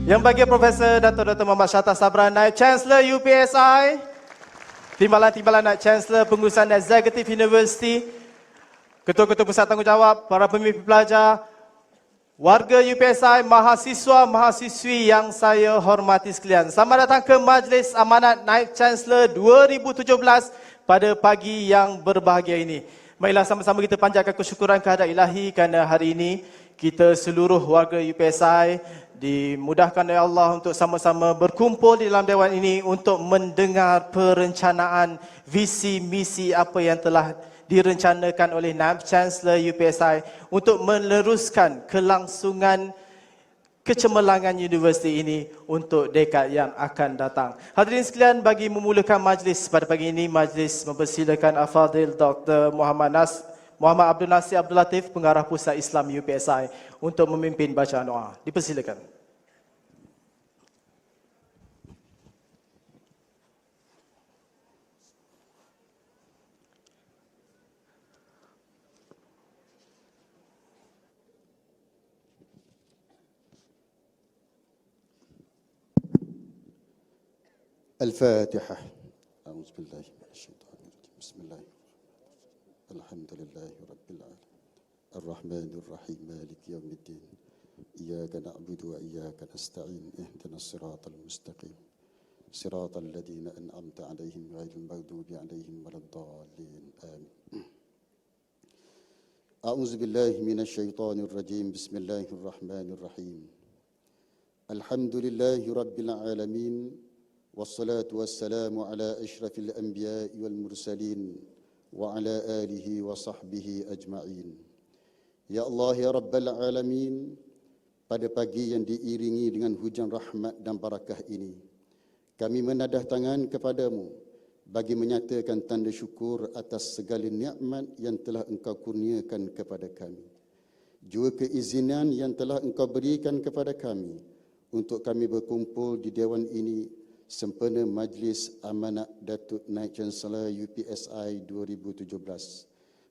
Yang bagi Profesor Dato' Dr. Muhammad Shattah Sabran, Naib Chancellor UPSI, Timbalan Naib Chancellor Pengurusan Eksekutif Universiti, Ketua-Ketua Pusat Tanggungjawab, para pemimpin pelajar, warga UPSI, mahasiswa-mahasiswi yang saya hormati sekalian. Selamat datang ke Majlis Amanat Naib Chancellor 2017 pada pagi yang berbahagia ini. Marilah sama-sama kita panjatkan kesyukuran kehadrat Ilahi kerana hari ini kita seluruh warga UPSI dimudahkan oleh Allah untuk sama-sama berkumpul di dalam dewan ini untuk mendengar perencanaan visi misi apa yang telah direncanakan oleh Naib Chancellor UPSI untuk meneruskan kelangsungan kecemerlangan universiti ini untuk dekad yang akan datang. Hadirin sekalian, bagi memulakan majlis pada pagi ini, majlis mempersilakan Al-Fadhil Dr. Muhammad Abdul Nasir Abdul Latif, Pengarah Pusat Islam UPSI untuk memimpin bacaan doa. Dipersilakan. الفاتحة. أعوذ بالله من الشيطان الرجيم. بسم الله الحمد لله رب العالمين الرحمن الرحيم مالك يوم الدين إياك نعبد وإياك نستعين اهدنا الصراط المستقيم صراط الذين أنعمت عليهم غير المغضوب عليهم ولا الضالين آمين. أعوذ بالله من الشيطان الرجيم. بسم الله الرحمن الرحيم الحمد لله رب العالمين والصلاة والسلام على أشرف الأنبياء والمرسلين وعلى آله وصحبه أجمعين. Ya Allah, ya Rabbal Alamin, pada pagi yang diiringi dengan hujan rahmat dan barakah ini, kami menadah tangan kepadamu bagi menyatakan tanda syukur atas segala nikmat yang telah Engkau kurniakan kepada kami. Juga keizinan yang telah Engkau berikan kepada kami untuk kami berkumpul di dewan ini sempena Majlis Amanat Datuk Naib Chancellor UPSI 2017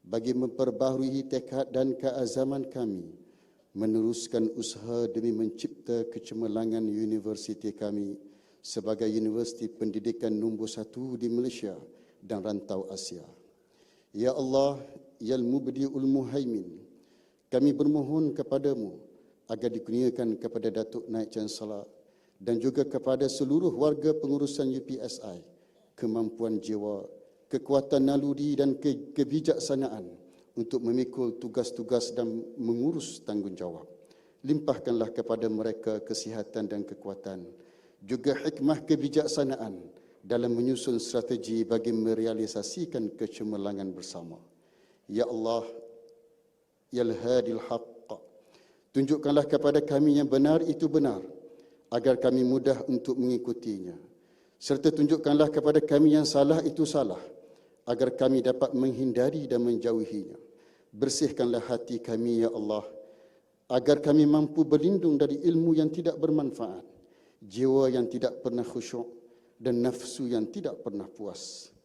bagi memperbaharui tekad dan keazaman kami meneruskan usaha demi mencipta kecemerlangan universiti kami sebagai universiti pendidikan nombor 1 di Malaysia dan rantau Asia. Ya Allah, Ya Mubdi'ul Muhaimin, kami bermohon kepadamu agar dikurniakan kepada Datuk Naib Chancellor dan juga kepada seluruh warga pengurusan UPSI kemampuan jiwa, kekuatan naluri dan kebijaksanaan untuk memikul tugas-tugas dan mengurus tanggungjawab. Limpahkanlah kepada mereka kesihatan dan kekuatan, juga hikmah kebijaksanaan dalam menyusun strategi bagi merealisasikan kecemerlangan bersama. Ya Allah, Ya Al-Hadil Haqq, tunjukkanlah kepada kami yang benar itu benar, agar kami mudah untuk mengikutinya. Serta tunjukkanlah kepada kami yang salah itu salah, agar kami dapat menghindari dan menjauhinya. Bersihkanlah hati kami, Ya Allah, agar kami mampu berlindung dari ilmu yang tidak bermanfaat, jiwa yang tidak pernah khusyuk, dan nafsu yang tidak pernah puas.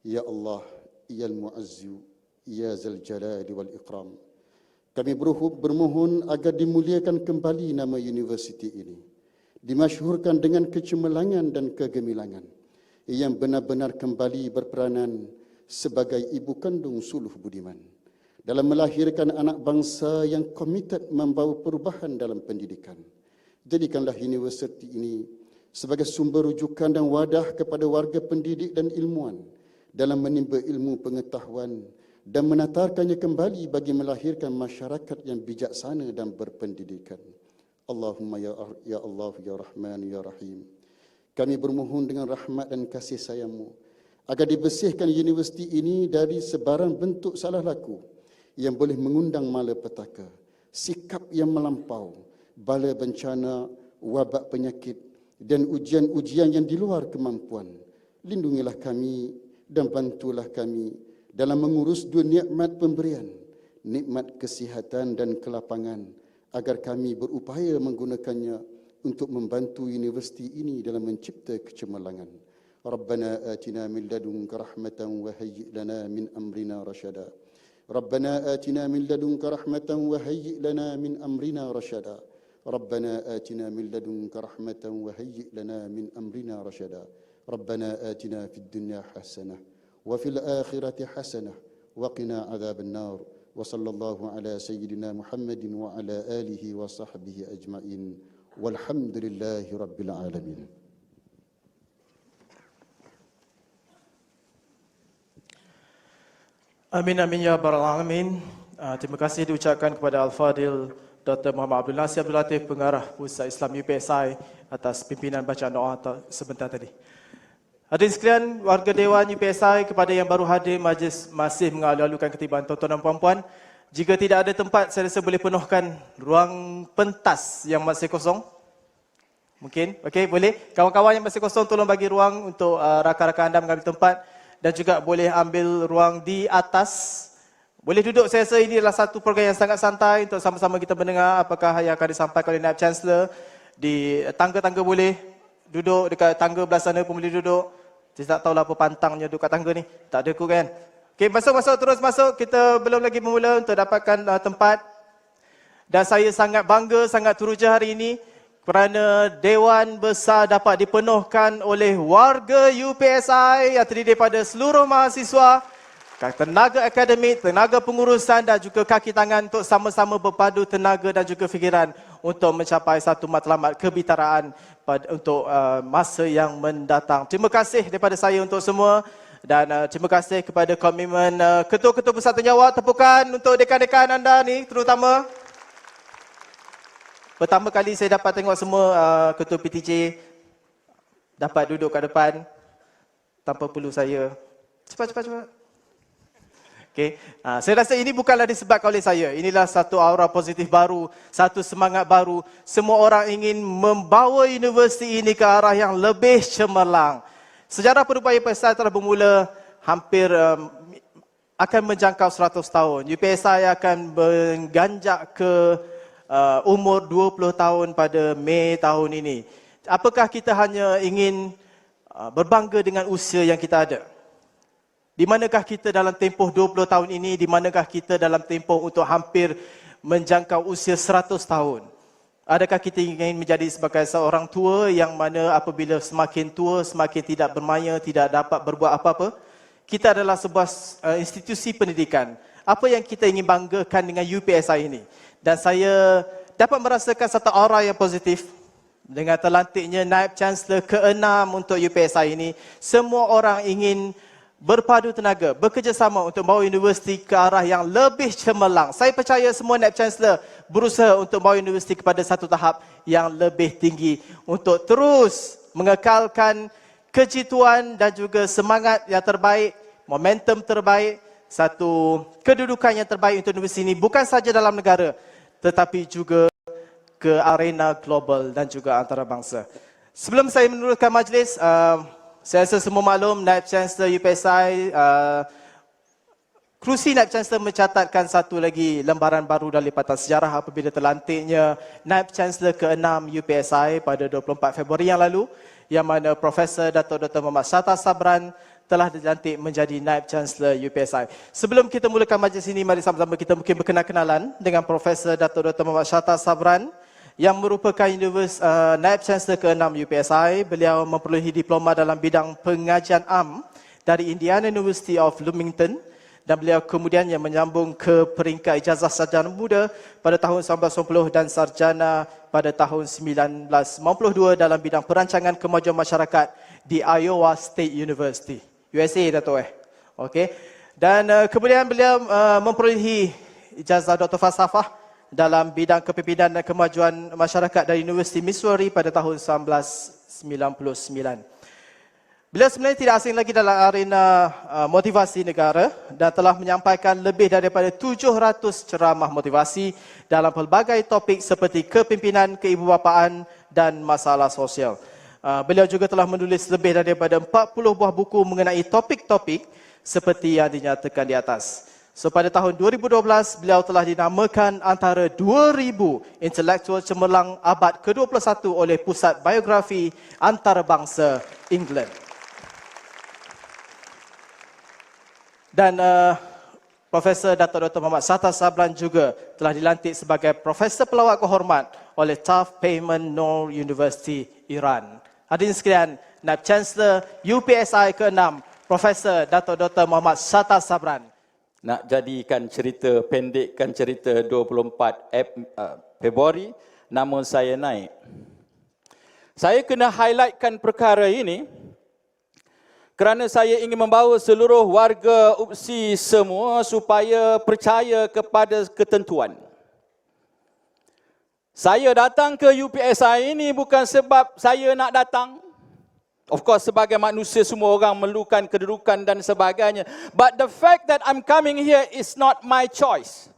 Ya Allah, Ya Al-Mu'azzu, Ya Zal Jalali wal Ikram, kami bermohon agar dimuliakan kembali nama universiti ini, dimasyhurkan dengan kecemerlangan dan kegemilangan, yang benar-benar kembali berperanan sebagai ibu kandung suluh budiman dalam melahirkan anak bangsa yang komited membawa perubahan dalam pendidikan. Jadikanlah universiti ini sebagai sumber rujukan dan wadah kepada warga pendidik dan ilmuwan dalam menimba ilmu pengetahuan dan menatarkannya kembali bagi melahirkan masyarakat yang bijaksana dan berpendidikan. Allahumma ya Allah, ya Rahman, ya Rahim, kami bermohon dengan rahmat dan kasih sayang-Mu agar dibersihkan universiti ini dari sebarang bentuk salah laku yang boleh mengundang malapetaka, sikap yang melampau, bala bencana, wabak penyakit dan ujian-ujian yang di luar kemampuan. Lindungilah kami dan bantulah kami dalam mengurus dua nikmat pemberian, nikmat kesihatan dan kelapangan, agar kami berupaya menggunakannya untuk membantu universiti ini dalam mencipta kecemerlangan. Rabbana atina min ladunka rahmatan wa hayyi' lana min amrina rasyada. Rabbana atina min ladunka rahmatan wa hayyi' lana min amrina rasyada. ربنا آتنا من لدنك رحمة وهيئ لنا من أمرنا رشدا ربنا آتنا في الدنيا حسنة وفي الآخرة حسنة وقنا عذاب النار وصلى الله على سيدنا محمد وعلى آله وصحبه أجمعين والحمد لله رب العالمين. Amin amin ya rabbal alamin. Terima kasih diucapkan kepada Al-Fadil Dr. Muhammad Abdul Nasir Abdul Latif, Pengarah Pusat Islam UPSI atas pimpinan bacaan doa sebentar tadi. Hadirin sekalian, warga Dewan UPSI, kepada yang baru hadir, majlis masih mengalu-alukan Ketiban Tuan-tuan dan puan-puan. Jika tidak ada tempat, saya rasa boleh penuhkan ruang pentas yang masih kosong. Mungkin? Okey, boleh. Kawan-kawan yang masih kosong, tolong bagi ruang untuk rakan-rakan anda mengambil tempat. Dan juga boleh ambil ruang di atas. Boleh duduk, saya rasa ini adalah satu program yang sangat santai untuk sama-sama kita mendengar apakah yang akan disampaikan oleh Naib Chancellor. Di tangga-tangga boleh duduk, dekat tangga belah sana pun boleh duduk. Saya tak tahulah apa pantangnya duduk kat tangga ni. Tak ada ku kan. Okey, masuk-masuk, terus masuk. Kita belum lagi memula untuk dapatkan tempat. Dan saya sangat bangga, sangat teruja hari ini kerana Dewan Besar dapat dipenuhkan oleh warga UPSI yang terdiri daripada seluruh mahasiswa, tenaga akademik, tenaga pengurusan dan juga kaki tangan untuk sama-sama berpadu tenaga dan juga fikiran untuk mencapai satu matlamat kebitaraan untuk masa yang mendatang. Terima kasih daripada saya untuk semua dan terima kasih kepada komitmen ketua-ketua pusat tanggungjawab. Tepukan untuk dekan-dekan anda ni terutama. Pertama kali saya dapat tengok semua ketua PTJ dapat duduk kat depan tanpa perlu saya. Cepat. Okay. Saya rasa ini bukanlah disebabkan oleh saya. Inilah satu aura positif baru, satu semangat baru. Semua orang ingin membawa universiti ini ke arah yang lebih cemerlang. Sejarah perupaya UPSI telah bermula hampir akan menjangkau 100 tahun. UPSI akan berganjak ke umur 20 tahun pada Mei tahun ini. Apakah kita hanya ingin berbangga dengan usia yang kita ada? Di manakah kita dalam tempoh 20 tahun ini? Di manakah kita dalam tempoh untuk hampir menjangkau usia 100 tahun? Adakah kita ingin menjadi sebagai seorang tua yang mana apabila semakin tua, semakin tidak bermaya, tidak dapat berbuat apa-apa? Kita adalah sebuah institusi pendidikan. Apa yang kita ingin banggakan dengan UPSI ini? Dan saya dapat merasakan satu aura yang positif dengan terlantiknya Naib Chancellor ke-6 untuk UPSI ini. Semua orang ingin berpadu tenaga, bekerjasama untuk membawa universiti ke arah yang lebih cemerlang. Saya percaya semua Naib Chancellor berusaha untuk membawa universiti kepada satu tahap yang lebih tinggi untuk terus mengekalkan kejituan dan juga semangat yang terbaik, momentum terbaik, satu kedudukan yang terbaik untuk universiti ini bukan saja dalam negara tetapi juga ke arena global dan juga antarabangsa. Sebelum saya meneruskan majlis, saya rasa semua maklum Naib Chancellor UPSI, kerusi Naib Chancellor mencatatkan satu lagi lembaran baru dalam lipatan sejarah apabila terlantiknya Naib Chancellor ke-6 UPSI pada 24 Februari yang lalu, yang mana Profesor Dato' Dr. Muhammad Shatta Sabran telah dilantik menjadi Naib Chancellor UPSI. Sebelum kita mulakan majlis ini, mari sama-sama kita mungkin berkenalan dengan Profesor Dato' Dr. Muhammad Shatta Sabran yang merupakan Naib Chancellor ke-6 UPSI. Beliau memperolehi diploma dalam bidang pengajian am dari Indiana University of Bloomington dan beliau kemudian yang menyambung ke peringkat ijazah sarjana muda pada tahun 1990 dan sarjana pada tahun 1992 dalam bidang perancangan kemajuan masyarakat di Iowa State University, USA, Dato'. Okey. Dan kemudian beliau memperolehi ijazah Dr. Falsafah dalam bidang kepimpinan dan kemajuan masyarakat dari Universiti Missouri pada tahun 1999. Beliau sebenarnya tidak asing lagi dalam arena motivasi negara dan telah menyampaikan lebih daripada 700 ceramah motivasi dalam pelbagai topik seperti kepimpinan, keibubapaan dan masalah sosial. Beliau juga telah menulis lebih daripada 40 buah buku mengenai topik-topik seperti yang dinyatakan di atas. So pada tahun 2012, beliau telah dinamakan antara 2,000 intelektual cemerlang abad ke-21 oleh Pusat Biografi Antarabangsa England. Dan Profesor Dato' Dr. Muhammad Shatta Sabran juga telah dilantik sebagai Profesor Pelawat Kehormat oleh Taft Payment Noor University, Iran. Hadirin sekalian, Naib Chancellor UPSI ke-6, Profesor Dato' Dr. Muhammad Shatta Sabran. Nak jadikan cerita, pendekkan cerita 24 Februari, nama saya naik. Saya kena highlightkan perkara ini kerana saya ingin membawa seluruh warga UPSI semua supaya percaya kepada ketentuan. Saya datang ke UPSI ini bukan sebab saya nak datang. Of course, sebagai manusia semua orang memerlukan kedudukan dan sebagainya. But the fact that I'm coming here is not my choice.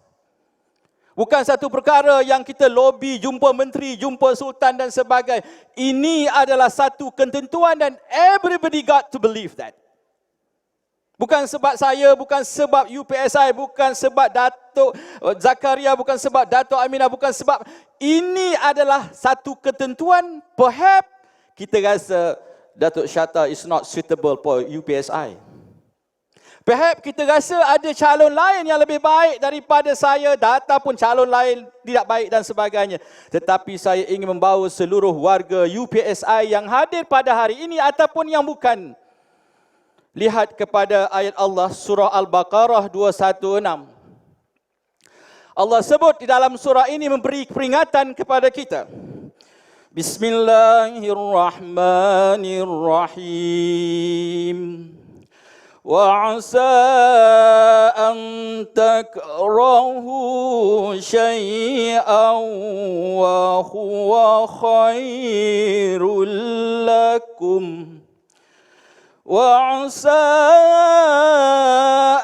Bukan satu perkara yang kita lobby, jumpa menteri, jumpa sultan dan sebagainya. Ini adalah satu ketentuan dan everybody got to believe that. Bukan sebab saya, bukan sebab UPSI, bukan sebab Datuk Zakaria, bukan sebab Datuk Aminah, bukan sebab. Ini adalah satu ketentuan. Perhaps kita rasa Datuk Shatta is not suitable for UPSI. Perhaps kita rasa ada calon lain yang lebih baik daripada saya, ataupun calon lain tidak baik dan sebagainya. Tetapi saya ingin membawa seluruh warga UPSI yang hadir pada hari ini ataupun yang bukan. Lihat kepada ayat Allah surah Al-Baqarah 216. Allah sebut di dalam surah ini memberi peringatan kepada kita. Bismillahirrahmanirrahim. وَعَسَىٰ أَن تَكْرَهُوا شَيْئًا وَهُوَ خَيْرٌ لَكُمْ وَعَسَىٰ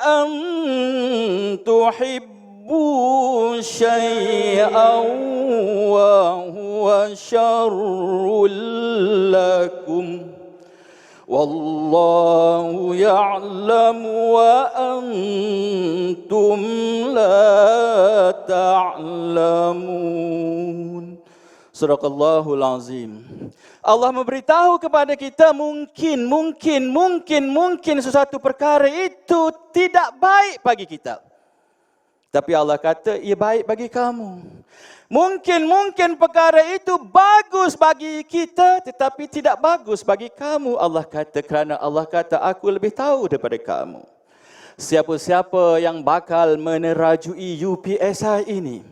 أَن تُحِبُّوا شَيْئًا وَهُوَ شَرٌّ لَكُمْ Wallahu ya'lamu wa antum la ta'lamun. Suraqallahul azim. Allah memberitahu kepada kita mungkin sesuatu perkara itu tidak baik bagi kita. Tapi Allah kata ia baik bagi kamu. Mungkin perkara itu bagus bagi kita tetapi tidak bagus bagi kamu. Allah kata kerana Allah kata aku lebih tahu daripada kamu. Siapa-siapa yang bakal menerajui UPSI ini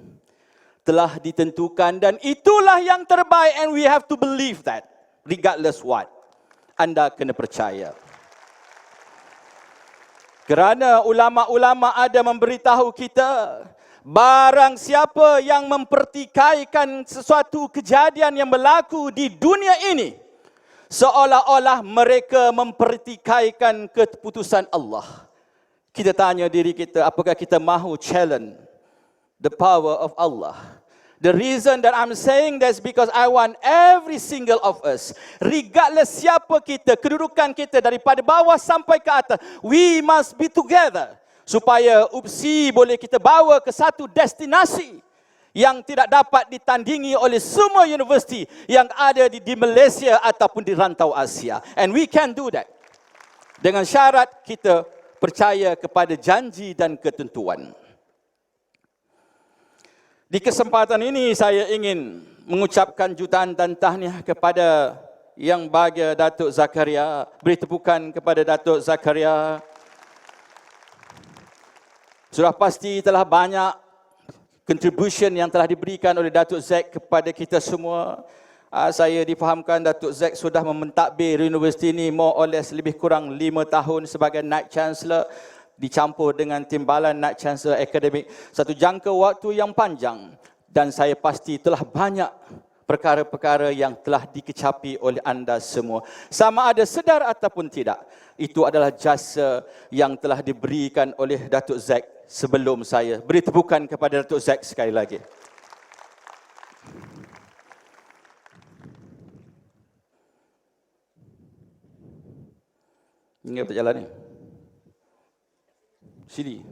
telah ditentukan dan itulah yang terbaik and we have to believe that regardless what. Anda kena percaya. Kerana ulama-ulama ada memberitahu kita barang siapa yang mempertikaikan sesuatu kejadian yang berlaku di dunia ini seolah-olah mereka mempertikaikan keputusan Allah. Kita tanya diri kita, apakah kita mahu challenge the power of Allah? The reason that I'm saying this because I want every single of us, regardless siapa kita, kedudukan kita daripada bawah sampai ke atas, we must be together. Supaya UPSI boleh kita bawa ke satu destinasi yang tidak dapat ditandingi oleh semua universiti yang ada di Malaysia ataupun di rantau Asia. And we can do that. Dengan syarat kita percaya kepada janji dan ketentuan. Di kesempatan ini saya ingin mengucapkan jutaan dan tahniah kepada Yang Bahagia Datuk Zakaria. Beri tepukan kepada Datuk Zakaria. Sudah pasti telah banyak contribution yang telah diberikan oleh Datuk Zek kepada kita semua. Saya difahamkan Datuk Zek sudah mentadbir universiti ini more or less lebih kurang 5 tahun sebagai Naib Chancellor dicampur dengan timbalan Naib Chancellor Akademik. Satu jangka waktu yang panjang dan saya pasti telah banyak perkara-perkara yang telah dikecapi oleh anda semua. Sama ada sedar ataupun tidak, itu adalah jasa yang telah diberikan oleh Datuk Zek sebelum saya. Beri tepukan kepada Datuk Zek sekali lagi. Ini apa jalan ni? Sini.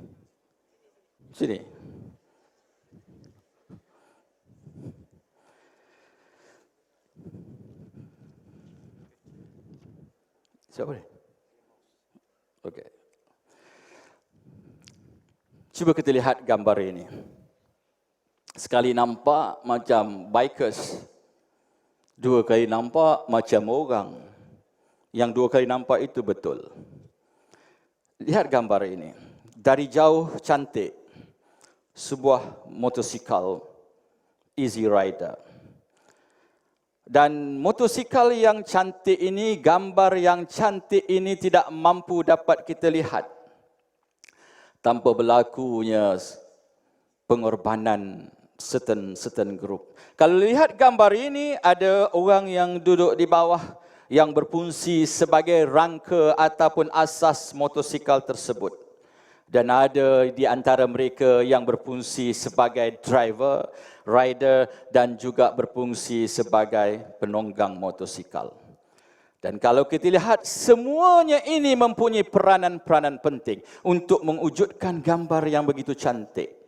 Siapa ni? Okey. Cuba kita lihat gambar ini. Sekali nampak macam bikers, dua kali nampak macam orang. Yang dua kali nampak itu betul. Lihat gambar ini. Dari jauh cantik. Sebuah motosikal Easy Rider. Dan motosikal yang cantik ini, gambar yang cantik ini tidak mampu dapat kita lihat tanpa berlakunya pengorbanan certain group. Kalau lihat gambar ini, ada orang yang duduk di bawah yang berfungsi sebagai rangka ataupun asas motosikal tersebut. Dan ada di antara mereka yang berfungsi sebagai driver, rider dan juga berfungsi sebagai penunggang motosikal. Dan kalau kita lihat, semuanya ini mempunyai peranan-peranan penting untuk mewujudkan gambar yang begitu cantik.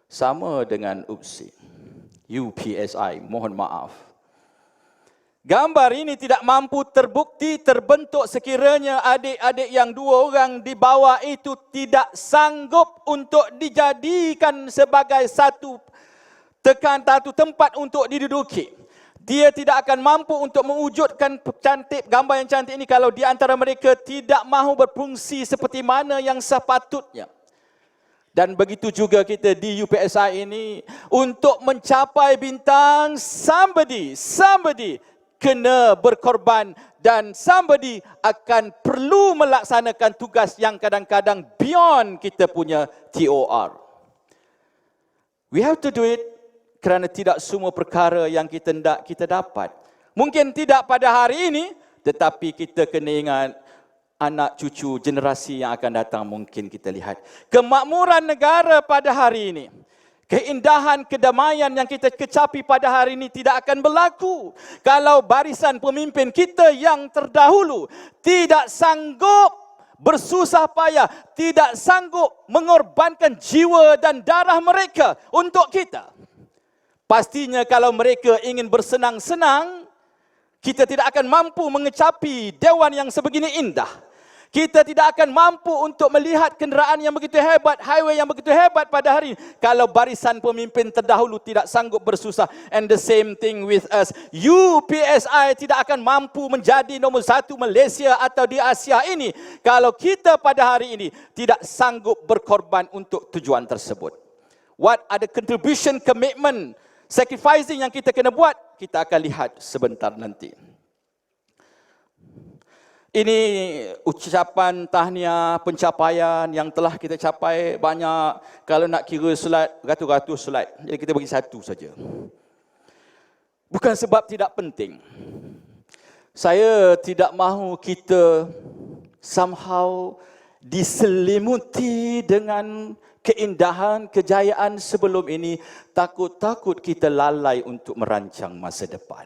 Sama dengan UPSI, mohon maaf. Gambar ini tidak mampu terbukti, terbentuk sekiranya adik-adik yang dua orang di bawah itu tidak sanggup untuk dijadikan sebagai satu tempat untuk diduduki. Dia tidak akan mampu untuk mewujudkan gambar yang cantik ini kalau di antara mereka tidak mahu berfungsi seperti mana yang sepatutnya. Dan begitu juga kita di UPSI ini, untuk mencapai bintang, somebody kena berkorban dan somebody akan perlu melaksanakan tugas yang kadang-kadang beyond kita punya TOR. We have to do it kerana tidak semua perkara yang kita hendak kita dapat. Mungkin tidak pada hari ini, tetapi kita kena ingat anak cucu generasi yang akan datang mungkin kita lihat. Kemakmuran negara pada hari ini, keindahan kedamaian yang kita kecapi pada hari ini tidak akan berlaku kalau barisan pemimpin kita yang terdahulu tidak sanggup bersusah payah, tidak sanggup mengorbankan jiwa dan darah mereka untuk kita. Pastinya kalau mereka ingin bersenang-senang, kita tidak akan mampu mengecapi dewan yang sebegini indah. Kita tidak akan mampu untuk melihat kenderaan yang begitu hebat, highway yang begitu hebat pada hari ini, kalau barisan pemimpin terdahulu tidak sanggup bersusah. And the same thing with us. UPSI tidak akan mampu menjadi nombor satu Malaysia atau di Asia ini kalau kita pada hari ini tidak sanggup berkorban untuk tujuan tersebut. What are the contribution, commitment, sacrificing yang kita kena buat? Kita akan lihat sebentar nanti. Ini ucapan tahniah pencapaian yang telah kita capai banyak. Kalau nak kira slide, ratus-ratus slide. Jadi kita bagi satu saja. Bukan sebab tidak penting. Saya tidak mahu kita somehow diselimuti dengan keindahan, kejayaan sebelum ini. Takut-takut kita lalai untuk merancang masa depan.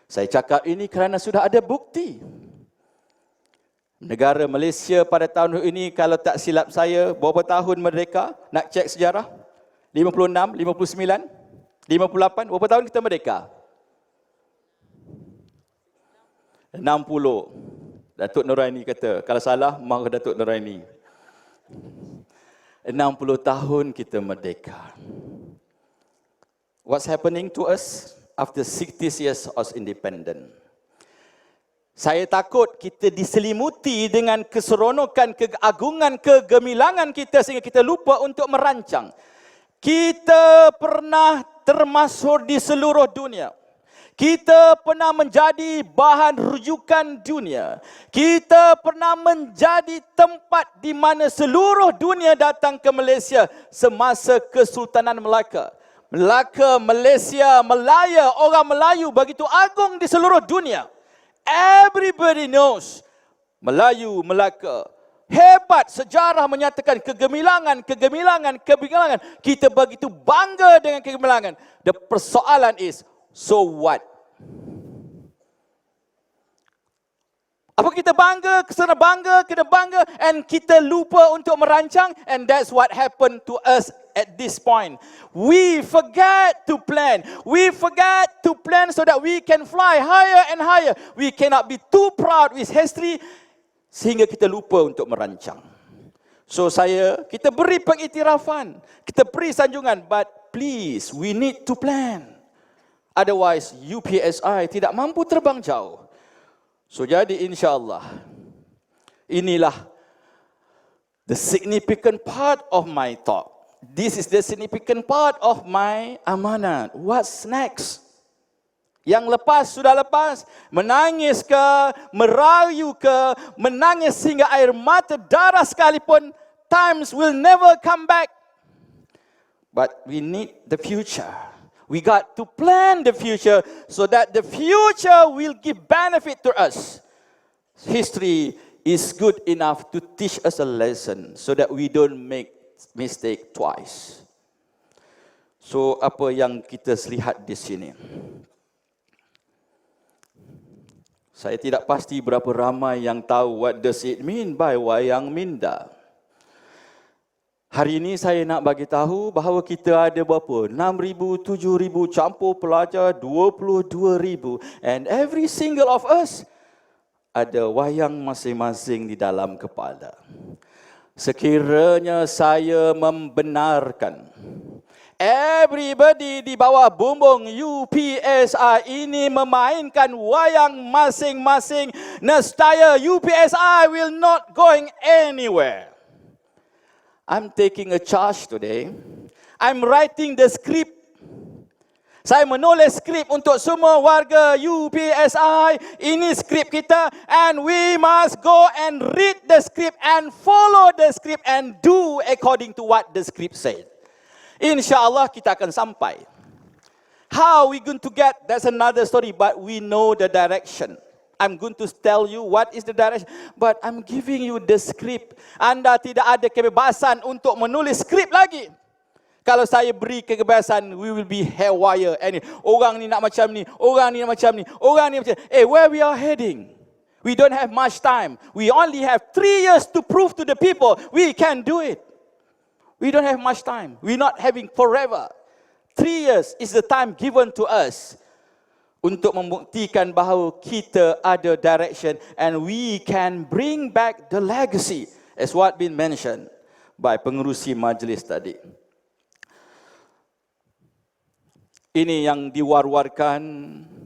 Saya cakap ini kerana sudah ada bukti. Negara Malaysia pada tahun ini, kalau tak silap saya, berapa tahun merdeka? Nak cek sejarah? 56, 59, 58, berapa tahun kita merdeka? 60. Datuk Noraini kata, kalau salah, marah Datuk Noraini. 60 tahun kita merdeka. What's happening to us after 60 years of independence? Saya takut kita diselimuti dengan keseronokan, keagungan, kegemilangan kita sehingga kita lupa untuk merancang. Kita pernah termasyhur di seluruh dunia. Kita pernah menjadi bahan rujukan dunia. Kita pernah menjadi tempat di mana seluruh dunia datang ke Malaysia semasa Kesultanan Melaka. Melaka, Malaysia, Malaya, orang Melayu begitu agung di seluruh dunia. Everybody knows Melayu, Melaka. Hebat, sejarah menyatakan kegemilangan. Kita begitu bangga dengan kegemilangan. The persoalan is, so what? Apa kita bangga, kena bangga, and kita lupa untuk merancang, and that's what happened to us at this point. We forget to plan. We forget to plan so that we can fly higher and higher. We cannot be too proud with history sehingga kita lupa untuk merancang. So kita beri pengiktirafan, kita beri sanjungan, but please, we need to plan. Otherwise, UPSI tidak mampu terbang jauh. So jadi insyaAllah, inilah the significant part of my talk. This is the significant part of my amanah. What's next? Yang lepas sudah lepas, menangis ke, merayu ke, menangis hingga air mata darah sekalipun, times will never come back. But we need the future. We got to plan the future so that the future will give benefit to us. History is good enough to teach us a lesson so that we don't make mistake twice. So apa yang kita lihat di sini? Saya tidak pasti berapa ramai yang tahu what does it mean by Wayang Minda. Hari ini saya nak bagi tahu bahawa kita ada berapa? 6,000, 7,000 campur pelajar, 22,000. And every single of us ada wayang masing-masing di dalam kepala. Sekiranya saya membenarkan everybody di bawah bumbung UPSI ini memainkan wayang masing-masing, nescaya UPSI will not going anywhere. I'm taking a charge today. I'm writing the script. Saya menulis skrip untuk semua warga UPSI. Ini skrip kita, and we must go and read the script and follow the script and do according to what the script said. InsyaAllah kita akan sampai. How we going to get? That's another story, but we know the direction. I'm going to tell you what is the direction, but I'm giving you the script. Anda tidak ada kebebasan untuk menulis skrip lagi. Kalau saya beri kebebasan, we will be haywire. Orang ni nak macam ni, orang ni nak macam ni, orang ni macam ni. Where we are heading? We don't have much time. We only have 3 years to prove to the people we can do it. We don't have much time. We're not having forever. 3 years is the time given to us untuk membuktikan bahawa kita ada direction and we can bring back the legacy as what been mentioned by pengerusi majlis tadi. Ini yang diwar-warkan,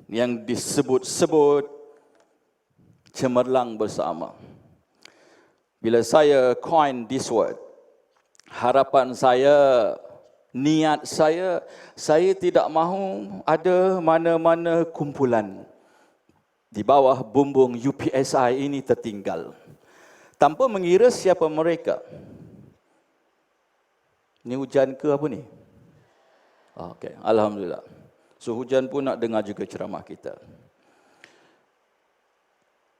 yang disebut-sebut cemerlang bersama. Bila saya coin this word, harapan saya, niat saya tidak mahu ada mana-mana kumpulan di bawah bumbung UPSI ini tertinggal. Tanpa mengira siapa mereka. Ini hujan ke apa ni? Okey, alhamdulillah. So hujan pun nak dengar juga ceramah kita.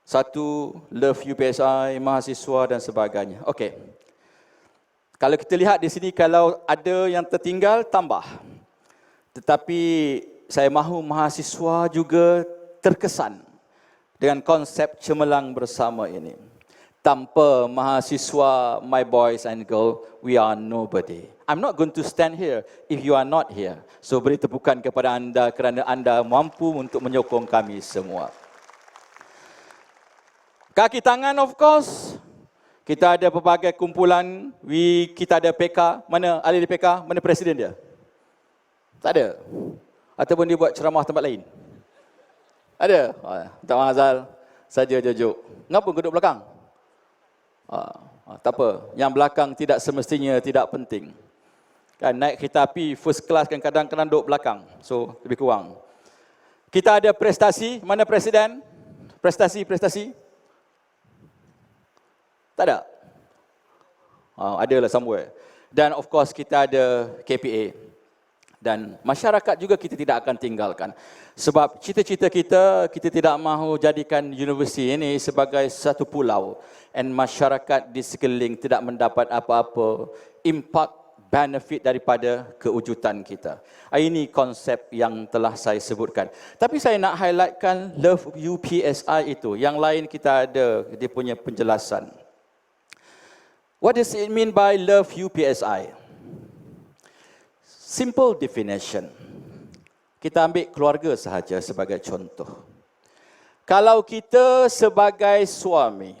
Satu, love UPSI, mahasiswa dan sebagainya. Okey. Kalau kita lihat di sini, kalau ada yang tertinggal, tambah. Tetapi saya mahu mahasiswa juga terkesan dengan konsep cemerlang bersama ini. Tanpa mahasiswa, my boys and girls, we are nobody. I'm not going to stand here if you are not here. So beri tepukan kepada anda kerana anda mampu untuk menyokong kami semua. Kaki tangan, of course. Kita ada pelbagai kumpulan, kita ada PK, mana ahli PK, mana presiden dia? Tak ada. Ataupun dia buat ceramah tempat lain? Ada? Tak Mazal, saja jojo. Kenapa duduk belakang? Tak apa, yang belakang tidak semestinya tidak penting. Kan naik kereta api first class kan kadang-kadang duduk belakang. So lebih kurang. Kita ada prestasi, mana presiden? Prestasi? Tak ada? Adalah somewhere. Dan of course kita ada KPA. Dan masyarakat juga kita tidak akan tinggalkan. Sebab cita-cita kita tidak mahu jadikan universiti ini sebagai satu pulau. And masyarakat di sekeliling tidak mendapat apa-apa impact, benefit daripada kewujudan kita. Ini konsep yang telah saya sebutkan. Tapi saya nak highlightkan love UPSI itu. Yang lain kita ada dia punya penjelasan. What does it mean by love UPSI? Simple definition. Kita ambil keluarga sahaja sebagai contoh. Kalau kita sebagai suami,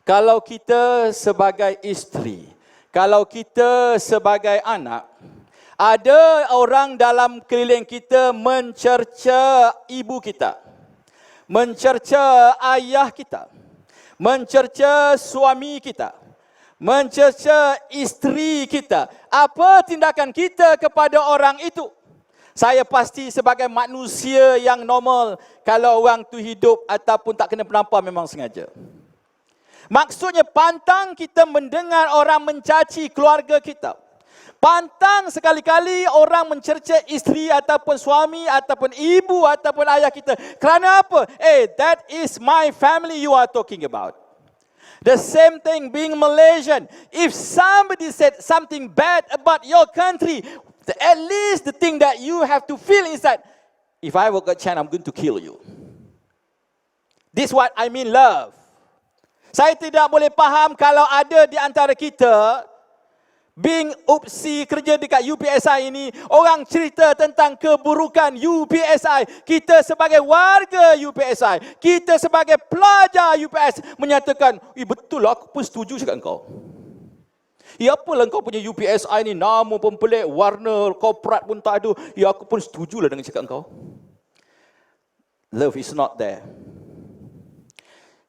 kalau kita sebagai isteri, kalau kita sebagai anak, Ada orang dalam keliling kita mencerca ibu kita, mencerca ayah kita, mencerca suami kita, mencerca isteri kita. Apa tindakan kita kepada orang itu? Saya pasti sebagai manusia yang normal, kalau orang tu hidup ataupun tak kena penampak memang sengaja. Maksudnya pantang kita mendengar orang mencaci keluarga kita. Pantang sekali-kali orang mencerca isteri ataupun suami ataupun ibu ataupun ayah kita. Kerana apa? That is my family you are talking about. The same thing being Malaysian. If somebody said something bad about your country, at least the thing that you have to feel is that, if I were a Chan, I'm going to kill you. This is what I mean love. Saya tidak boleh faham kalau ada di antara kita, being UPSI, kerja dekat UPSI ini, orang cerita tentang keburukan UPSI. Kita sebagai warga UPSI, kita sebagai pelajar UPS menyatakan, betul lah, aku pun setuju cakap kau. Apalah kau punya UPSI ni, nama pun pelik, warna korporat pun tak ada. Aku pun setujulah dengan cakap kau. Love is not there.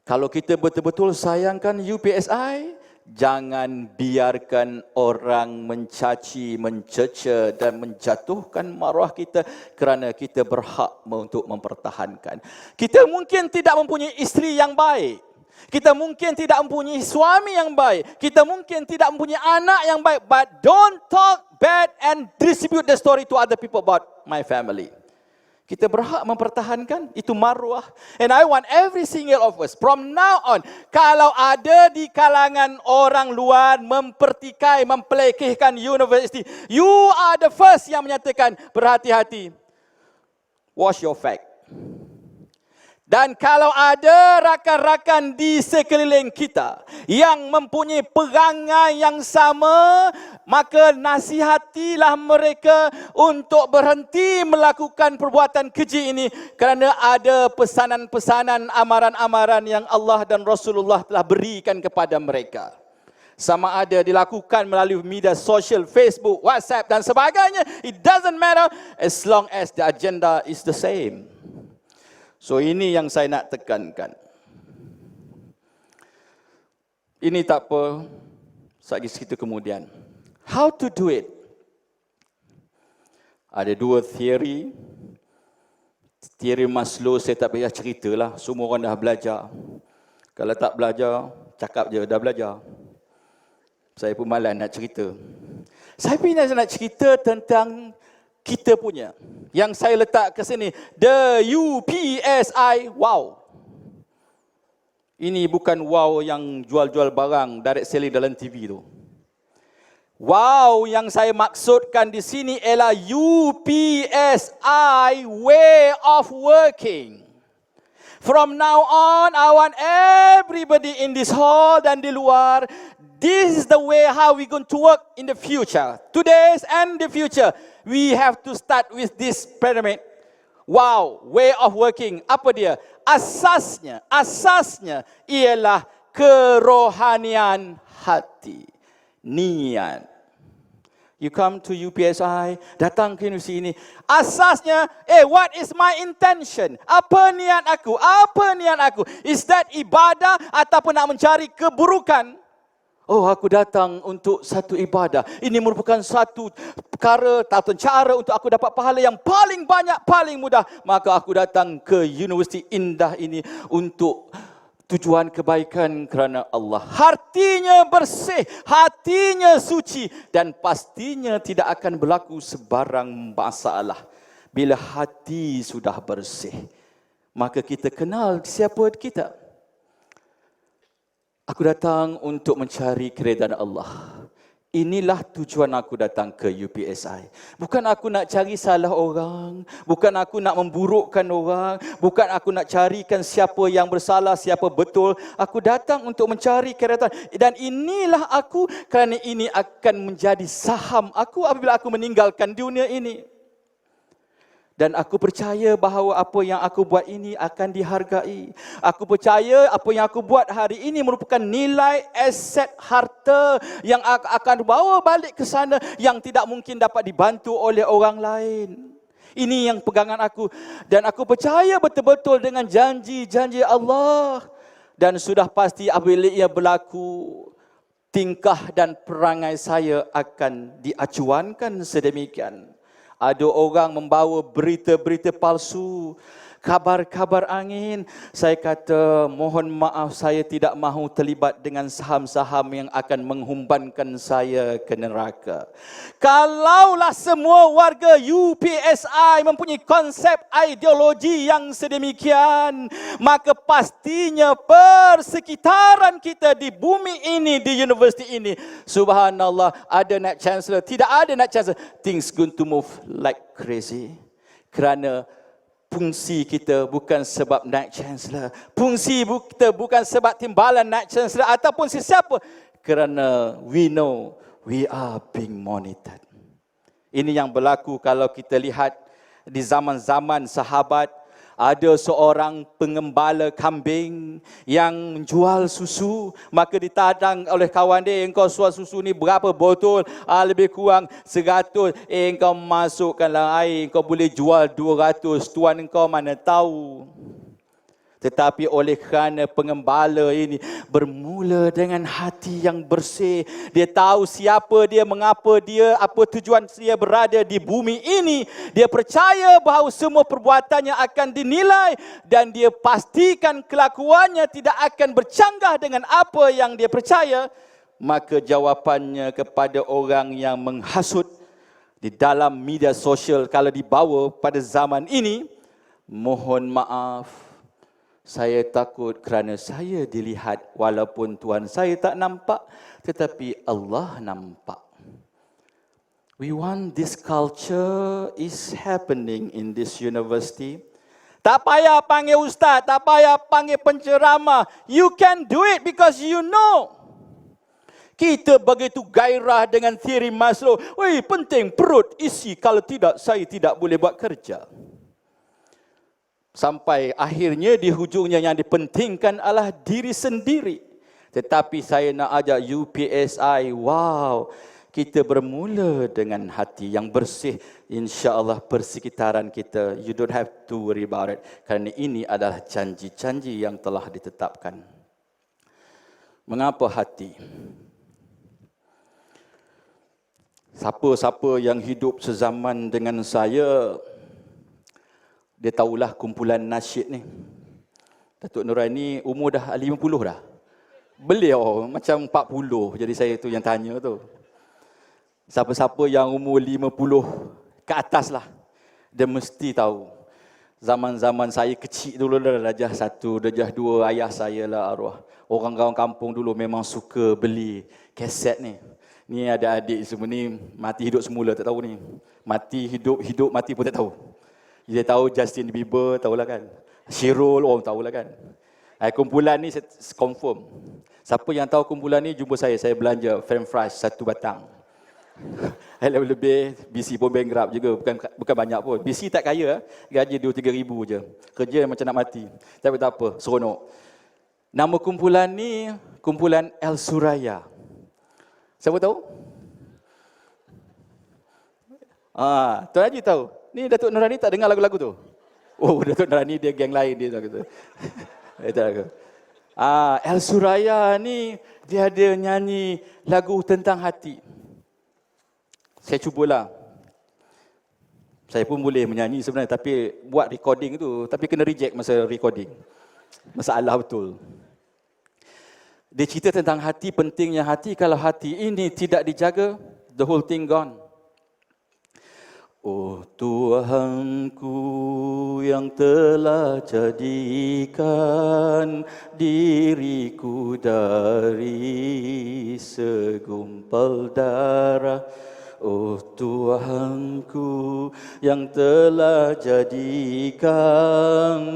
Kalau kita betul-betul sayangkan UPSI, jangan biarkan orang mencaci, mencerca dan menjatuhkan maruah kita, kerana kita berhak untuk mempertahankan. Kita mungkin tidak mempunyai isteri yang baik. Kita mungkin tidak mempunyai suami yang baik. Kita mungkin tidak mempunyai anak yang baik. But don't talk bad and distribute the story to other people about my family. Kita berhak mempertahankan itu maruah. And I want every single of us from now on, kalau ada di kalangan orang luar mempertikai, mempelekehkan universiti, you are the first yang menyatakan berhati-hati. Watch your fact. Dan kalau ada rakan-rakan di sekeliling kita yang mempunyai perangai yang sama, maka nasihatilah mereka untuk berhenti melakukan perbuatan keji ini, kerana ada pesanan-pesanan, amaran-amaran yang Allah dan Rasulullah telah berikan kepada mereka. Sama ada dilakukan melalui media sosial, Facebook, WhatsApp dan sebagainya, it doesn't matter as long as the agenda is the same. So ini yang saya nak tekankan. Ini tak apa, lagi sekitu kemudian. How to do it? Ada dua teori. Teori Maslow saya tak payah ceritalah, semua orang dah belajar. Kalau tak belajar, cakap je dah belajar. Saya pun malas nak cerita. Saya pun nak cerita tentang kita punya, yang saya letak ke sini, the UPSI wow. Ini bukan wow yang jual-jual barang, direct selling dalam TV tu. Wow yang saya maksudkan di sini ialah UPSI way of working. From now on, I want everybody in this hall dan di luar, this is the way how we going to work in the future. Today's and the future. We have to start with this pyramid. Wow, way of working. Apa dia? Asasnya ialah kerohanian hati, niat. You come to UPSI, datang ke universiti ini. Asasnya, what is my intention? Apa niat aku? Apa niat aku? Is that ibadah ataupun nak mencari keburukan? Oh, aku datang untuk satu ibadah. Ini merupakan satu perkara atau cara untuk aku dapat pahala yang paling banyak, paling mudah. Maka aku datang ke universiti indah ini untuk tujuan kebaikan kerana Allah. Hatinya bersih, hatinya suci, dan pastinya tidak akan berlaku sebarang masalah. Bila hati sudah bersih, maka kita kenal siapa kita. Aku datang untuk mencari keredaan Allah. Inilah tujuan aku datang ke UPSI. Bukan aku nak cari salah orang, bukan aku nak memburukkan orang, bukan aku nak carikan siapa yang bersalah, siapa betul. Aku datang untuk mencari keredaan. Dan inilah aku, kerana ini akan menjadi saham aku apabila aku meninggalkan dunia ini. Dan aku percaya bahawa apa yang aku buat ini akan dihargai. Aku percaya apa yang aku buat hari ini merupakan nilai aset harta yang akan bawa balik ke sana yang tidak mungkin dapat dibantu oleh orang lain. Ini yang pegangan aku. Dan aku percaya betul-betul dengan janji-janji Allah. Dan sudah pasti apabila ia berlaku, tingkah dan perangai saya akan diacuankan sedemikian. Ada orang membawa berita-berita palsu, kabar-kabar angin. Saya kata, mohon maaf, saya tidak mahu terlibat dengan saham-saham yang akan menghumbankan saya ke neraka. Kalaulah semua warga UPSI mempunyai konsep ideologi yang sedemikian, maka pastinya persekitaran kita di bumi ini, di universiti ini, subhanallah, ada Naik Chancellor, tidak ada Naik Chancellor, things going to move like crazy. Kerana fungsi kita bukan sebab Naik Chancellor. Fungsi kita bukan sebab timbalan Naik Chancellor ataupun sesiapa. Kerana we know we are being monitored. Ini yang berlaku kalau kita lihat di zaman-zaman sahabat. Ada seorang pengembala kambing yang menjual susu. Maka ditadang oleh kawan dia, engkau jual susu ni berapa botol? Lebih kurang 100. Engkau masukkanlah air, engkau boleh jual 200. Tuan engkau mana tahu. Tetapi oleh kerana pengembala ini bermula dengan hati yang bersih. Dia tahu siapa dia, mengapa dia, apa tujuan dia berada di bumi ini. Dia percaya bahawa semua perbuatannya akan dinilai. Dan dia pastikan kelakuannya tidak akan bercanggah dengan apa yang dia percaya. Maka jawapannya kepada orang yang menghasut di dalam media sosial kalau dibawa pada zaman ini, mohon maaf, saya takut kerana saya dilihat walaupun Tuhan saya tak nampak, tetapi Allah nampak. We want this culture is happening in this university. Tak payah panggil ustaz, tak payah panggil penceramah. You can do it because you know. Kita begitu gairah dengan teori Maslow. Weh, penting perut isi, kalau tidak saya tidak boleh buat kerja. Sampai akhirnya di hujungnya yang dipentingkan adalah diri sendiri. Tetapi saya nak ajak UPSI, wow, kita bermula dengan hati yang bersih. InsyaAllah persekitaran kita, you don't have to worry about it. Kerana ini adalah janji-janji yang telah ditetapkan. Mengapa hati? Siapa-siapa yang hidup sezaman dengan saya, dia tahulah kumpulan nasyid ni. Datuk Nurani umur dah 50 dah. Beliau macam 40. Jadi saya tu yang tanya tu. Siapa-siapa yang umur 50 ke atas lah, dia mesti tahu. Zaman-zaman saya kecil dulu dah, darjah 1, darjah 2, ayah saya lah arwah. Orang-orang kampung dulu memang suka beli kaset ni. Ni ada adik semua ni mati hidup semula tak tahu ni. Mati hidup, hidup mati pun tak tahu. Dia tahu Justin Bieber, tahulah kan. Shirul, orang tahulah kan. Kumpulan ni saya confirm. Siapa yang tahu kumpulan ni, jumpa saya belanja frame fries 1 batang. Lebih, BC pun bankrupt juga, bukan banyak pun. BC tak kaya, gaji 2-3 ribu je. Kerja macam nak mati. Tapi tak apa, seronok. Nama kumpulan ni, kumpulan El Suraya. Siapa tahu? Tuan Haji tahu? Ni Datuk Nurani tak dengar lagu-lagu tu? Oh, Datuk Nurani dia geng lain dia kata. El Suraya ni dia ada nyanyi lagu tentang hati. Saya cubalah. Saya pun boleh menyanyi sebenarnya, tapi buat recording tu, tapi kena reject masa recording. Masalah betul. Dia cerita tentang hati, pentingnya hati. Kalau hati ini tidak dijaga, the whole thing gone. Oh Tuhanku yang telah jadikan diriku dari segumpal darah. Oh Tuhanku yang telah jadikan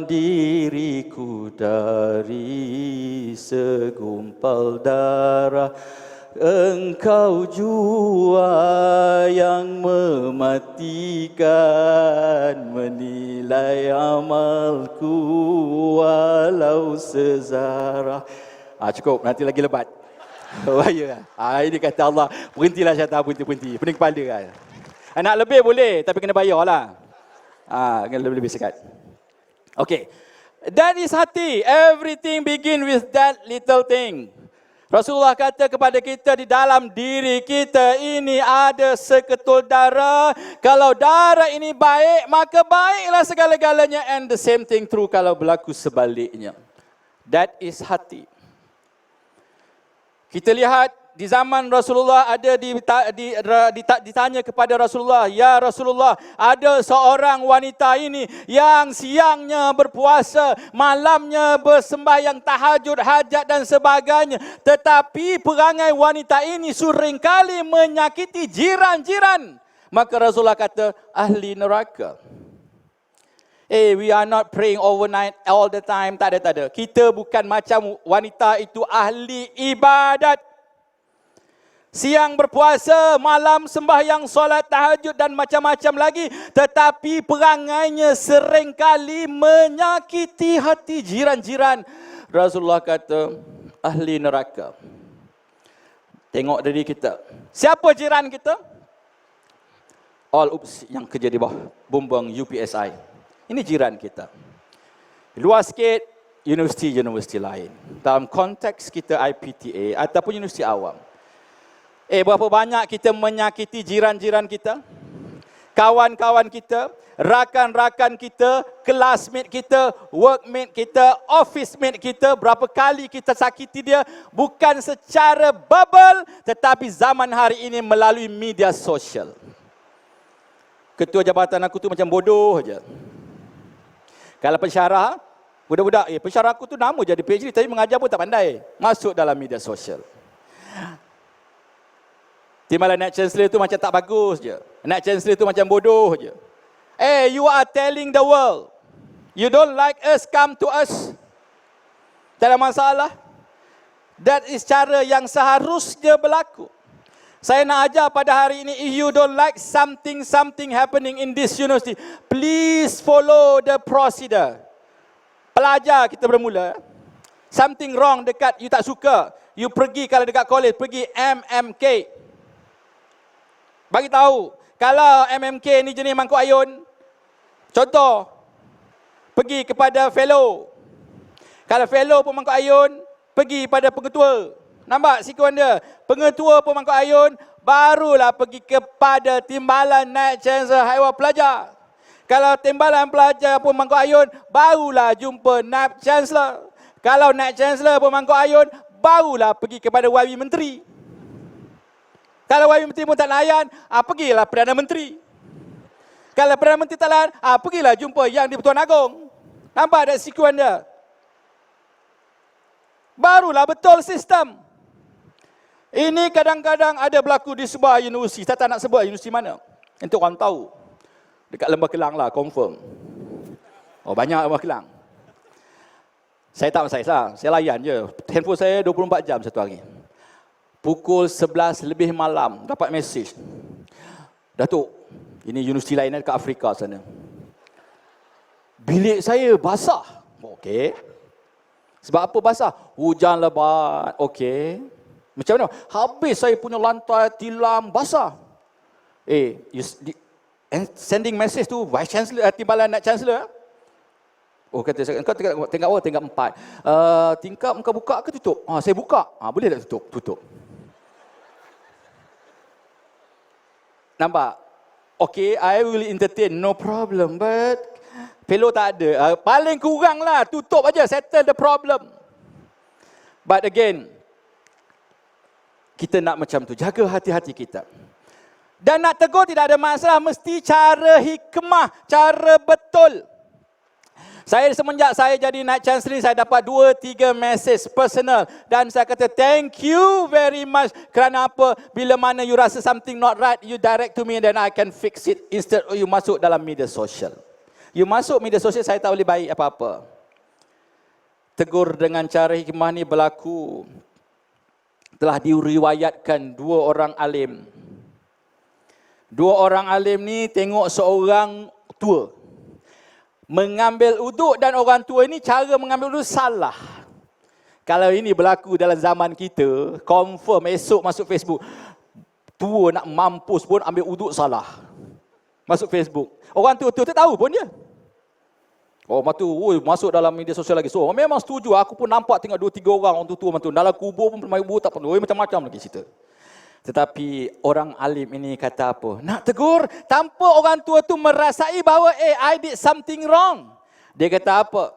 diriku dari segumpal darah. Engkau jua yang mematikan, menilai amalku walau sezarah. Cukup, nanti lagi lebat. Bahaya. Ini kata Allah, berhentilah syaitan, berhenti. Pening kepala kan. Nak lebih boleh, tapi kena bayar lah. Kena lebih sekat. Okay. That is hati. Everything begin with that little thing. Rasulullah kata kepada kita, di dalam diri kita ini ada seketul darah. Kalau darah ini baik, maka baiklah segala-galanya. And the same thing true kalau berlaku sebaliknya. That is hati. Kita lihat di zaman Rasulullah ada ditanya kepada Rasulullah, "Ya Rasulullah, ada seorang wanita ini yang siangnya berpuasa, malamnya bersembahyang tahajud, hajat dan sebagainya, tetapi perangai wanita ini seringkali menyakiti jiran-jiran." Maka Rasulullah kata, ahli neraka. We are not praying overnight all the time. Tak ada. Kita bukan macam wanita itu, ahli ibadat. Siang berpuasa, malam sembahyang, solat tahajud dan macam-macam lagi. Tetapi perangainya seringkali menyakiti hati jiran-jiran. Rasulullah kata, ahli neraka. Tengok dari kita. Siapa jiran kita? All ups yang kerja di bawah bumbung UPSI. Ini jiran kita. Luas sikit, universiti lain. Dalam konteks kita IPTA ataupun universiti awam. Berapa banyak kita menyakiti jiran-jiran kita, kawan-kawan kita, rakan-rakan kita, classmate kita, workmate kita, office mate kita. Berapa kali kita sakiti dia, bukan secara verbal, tetapi zaman hari ini melalui media sosial. Ketua jabatan aku tu macam bodoh je. Kalau pensyarah, budak-budak, pensyarah aku tu nama jadi PhD, tapi mengajar pun tak pandai. Masuk dalam media sosial. Timbalan Naib Chancellor tu macam tak bagus je. Naib Chancellor tu macam bodoh je. You are telling the world, you don't like us, come to us. Tak ada masalah. That is cara yang seharusnya berlaku. Saya nak ajar pada hari ini, if you don't like something happening in this university, please follow the procedure. Pelajar kita bermula. Something wrong dekat you tak suka. You pergi, kalau dekat college, pergi MMK. Bagi tahu, kalau MMK ni jenis mangkuk ayun, contoh, pergi kepada fellow. Kalau fellow pun mangkuk ayun, pergi pada pengetua. Nampak sikon dia? Pengetua pun mangkuk ayun, barulah pergi kepada timbalan Naib Chancellor Haiwan Pelajar. Kalau timbalan pelajar pun mangkuk ayun, barulah jumpa Naib Chancellor. Kalau Naib Chancellor pun mangkuk ayun, barulah pergi kepada YB Menteri. Kalau YB Menteri pun tak layan, pergilah Perdana Menteri. Kalau Perdana Menteri tak layan, pergilah jumpa yang di-Pertuan Agong. Nampak ada sekuan dia? Barulah betul sistem. Ini kadang-kadang ada berlaku di sebuah universiti. Saya tak nak sebut universiti mana. Itu orang tahu. Dekat Lembah Kelang lah, confirm. Banyak Lembah Kelang. Saya tak masalah, saya layan je. Handphone saya 24 jam satu hari. Pukul 11 lebih malam, dapat mesej. Datuk, ini universiti lain dekat Afrika sana. Bilik saya basah. Okey. Sebab apa basah? Hujan lebat. Okey. Macam mana? Habis saya punya lantai tilam basah. Sending message tu Vice Chancellor, timbalan Naib Chancellor. Kata saya, engkau tingkat 4. Tingkap engkau buka ke tutup? Saya buka. Boleh tak tutup? Tutup. Nampak? Okay, I will entertain, no problem. But fellow tak ada. Paling kurang lah, tutup aja, settle the problem. But again, kita nak macam tu, jaga hati-hati kita. Dan nak tegur tidak ada masalah, mesti cara hikmah, cara betul. Saya semenjak saya jadi Naib Chancellor, saya dapat 2-3 message personal. Dan saya kata, thank you very much. Kerana apa? Bila mana you rasa something not right, you direct to me and then I can fix it. Instead you masuk dalam media sosial. You masuk media sosial, saya tak boleh baik apa-apa. Tegur dengan cara hikmah ni berlaku telah diriwayatkan dua orang alim. Dua orang alim ni tengok seorang tua mengambil uduk, dan orang tua ini cara mengambil uduk salah. Kalau ini berlaku dalam zaman kita, confirm esok masuk Facebook, tua nak mampus pun ambil uduk salah. Masuk Facebook. Orang tua tak tahu pun dia. Oh, masuk dalam media sosial lagi. So, memang setuju. Aku pun nampak tengok 2-3 orang tua mantu. Dalam kubur pun main kubur tak perlu. Macam-macam lagi cerita. Tetapi orang alim ini kata apa? Nak tegur tanpa orang tua tu merasai bahawa I did something wrong. Dia kata apa?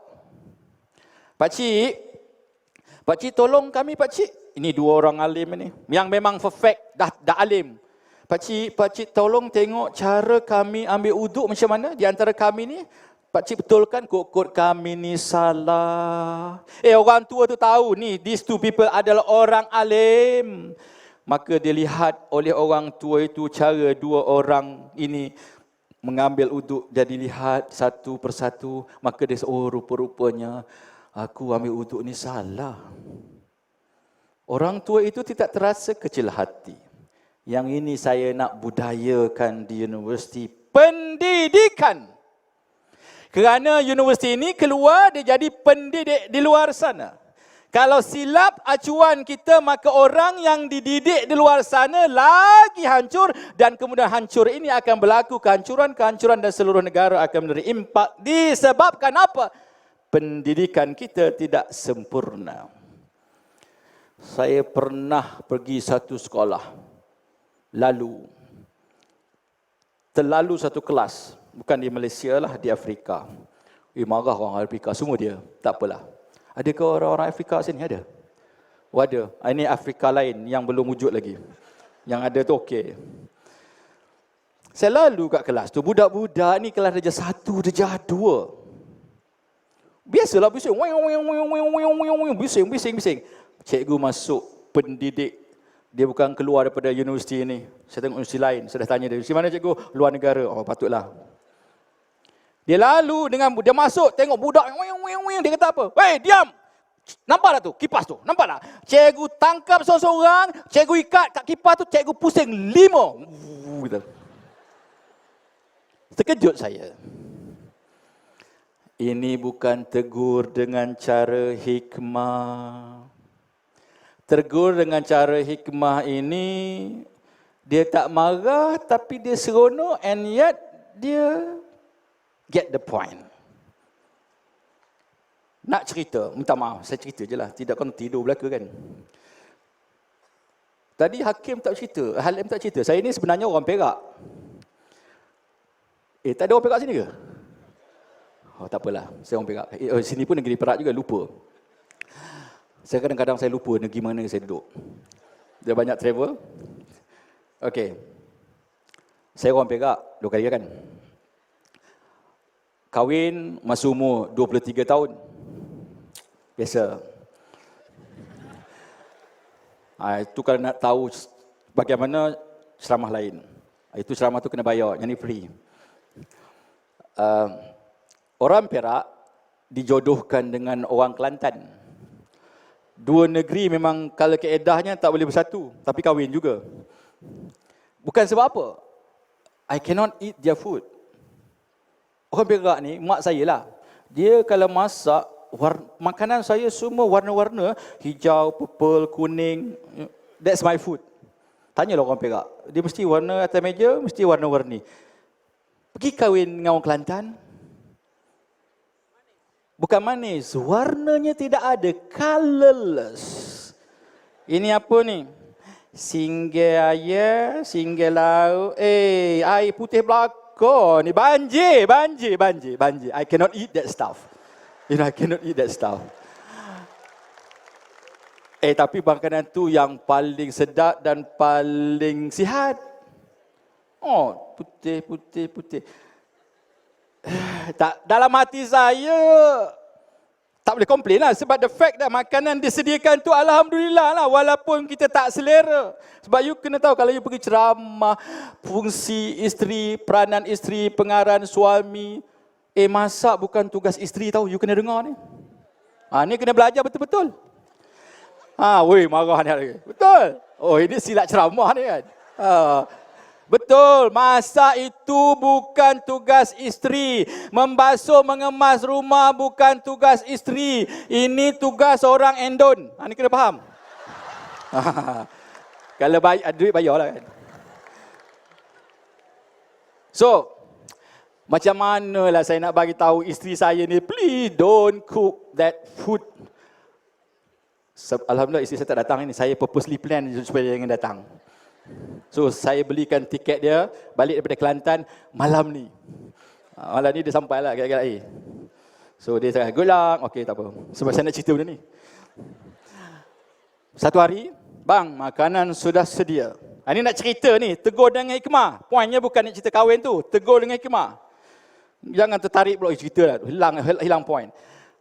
Pakcik tolong kami pakcik. Ini dua orang alim ini. Yang memang perfect, dah alim. Pakcik tolong tengok cara kami ambil uduk macam mana di antara kami ni. Pakcik betulkan kod kami ni salah. Orang tua tu tahu ni, these two people adalah orang alim. Maka dilihat oleh orang tua itu cara dua orang ini mengambil uduk. Jadi lihat satu persatu. Maka dia rupa-rupanya aku ambil uduk ni salah. Orang tua itu tidak terasa kecil hati. Yang ini saya nak budayakan di universiti pendidikan. Kerana universiti ini keluar dia jadi pendidik di luar sana. Kalau silap acuan kita, maka orang yang dididik di luar sana lagi hancur, dan kemudian hancur ini akan berlaku kehancuran dan seluruh negara akan menerima impak. Disebabkan apa? Pendidikan kita tidak sempurna. Saya pernah pergi satu sekolah. Terlalu satu kelas. Bukan di Malaysia lah, di Afrika. Marah orang Afrika, semua dia. Tak apalah. Adakah orang-orang Afrika sini? Ada? Ada. Ini Afrika lain yang belum wujud lagi. Yang ada tu okey. Saya lalu kat kelas tu, budak-budak ni kelas darjah 1, darjah 2. Biasalah bising. Bising. Cikgu masuk pendidik. Dia bukan keluar daripada universiti ini. Saya tengok universiti lain. Saya dah tanya dia, universiti mana cikgu? Luar negara. Oh, patutlah. Dia lalu dia masuk, tengok budak. Dia kata apa? Hei, diam! Nampak tak tu? Kipas tu. Nampak tak? Cikgu tangkap seorang-seorang. Cikgu ikat kat kipas tu. Cikgu pusing 5. Gitu. Terkejut saya. Ini bukan tegur dengan cara hikmah. Tegur dengan cara hikmah ini, dia tak marah tapi dia seronok, and yet dia get the point. Nak cerita, minta maaf, saya cerita je lah. Tidak kan tidur belaka kan. Tadi Halim tak cerita. Saya ni sebenarnya orang Perak. Tak ada orang Perak sini ke? Oh, tak apalah, saya orang Perak. Sini pun negeri Perak juga, lupa. Saya kadang-kadang saya lupa negeri mana saya duduk. Dia banyak travel. Okey. Saya orang Perak, 2 kali kan. Kahwin masa umur 23 tahun. Biasa. Itu kalau nak tahu bagaimana ceramah lain. Itu ceramah tu kena bayar, yang ni free. Orang Perak dijodohkan dengan orang Kelantan. Dua negeri memang kalau keedahnya tak boleh bersatu, tapi kahwin juga. Bukan sebab apa? I cannot eat their food. Orang Perak ni, mak saya lah. Dia kalau masak, makanan saya semua warna-warna. Hijau, purple, kuning. That's my food. Tanyalah orang Perak. Dia mesti warna atas meja, mesti warna-warni. Pergi kahwin dengan orang Kelantan. Bukan manis, warnanya tidak ada, colorless. Ini apa ni? Singgih air, singgih laut. Air putih belaka ni. Banjir. I cannot eat that stuff. I cannot eat that stuff. Tapi makanan tu yang paling sedap dan paling sihat. Oh, putih. Tak, dalam hati saya tak boleh komplain lah, sebab the fact that makanan disediakan tu alhamdulillah lah, walaupun kita tak selera. Sebab you kena tahu, kalau you pergi ceramah fungsi isteri, peranan isteri, pengaran suami, masak bukan tugas isteri tahu, you kena dengar ni. Ni kena belajar betul-betul. Weh, marah ni lagi. Betul. Oh, ini silat ceramah ni kan. Betul, masak itu bukan tugas isteri. Membasuh, mengemas rumah bukan tugas isteri. Ini tugas orang endon. Ini kena faham. Kalau ada duit, bayarlah kan. So, macam manalah saya nak bagi tahu isteri saya ni, please don't cook that food. Alhamdulillah isteri saya tak datang ni. Saya purposely plan supaya dia jangan datang. So saya belikan tiket dia balik daripada Kelantan malam ni. Malam ni dia sampai lah kira-kira. So dia cakap, good luck. Okay, tak apa. Sebab saya nak cerita benda ni. Satu hari, bang, makanan sudah sedia. Ini nak cerita ni, tegur dengan hikmah. Poinnya bukan nak cerita kahwin tu, tegur dengan hikmah. Jangan tertarik pula cerita lah, hilang poin.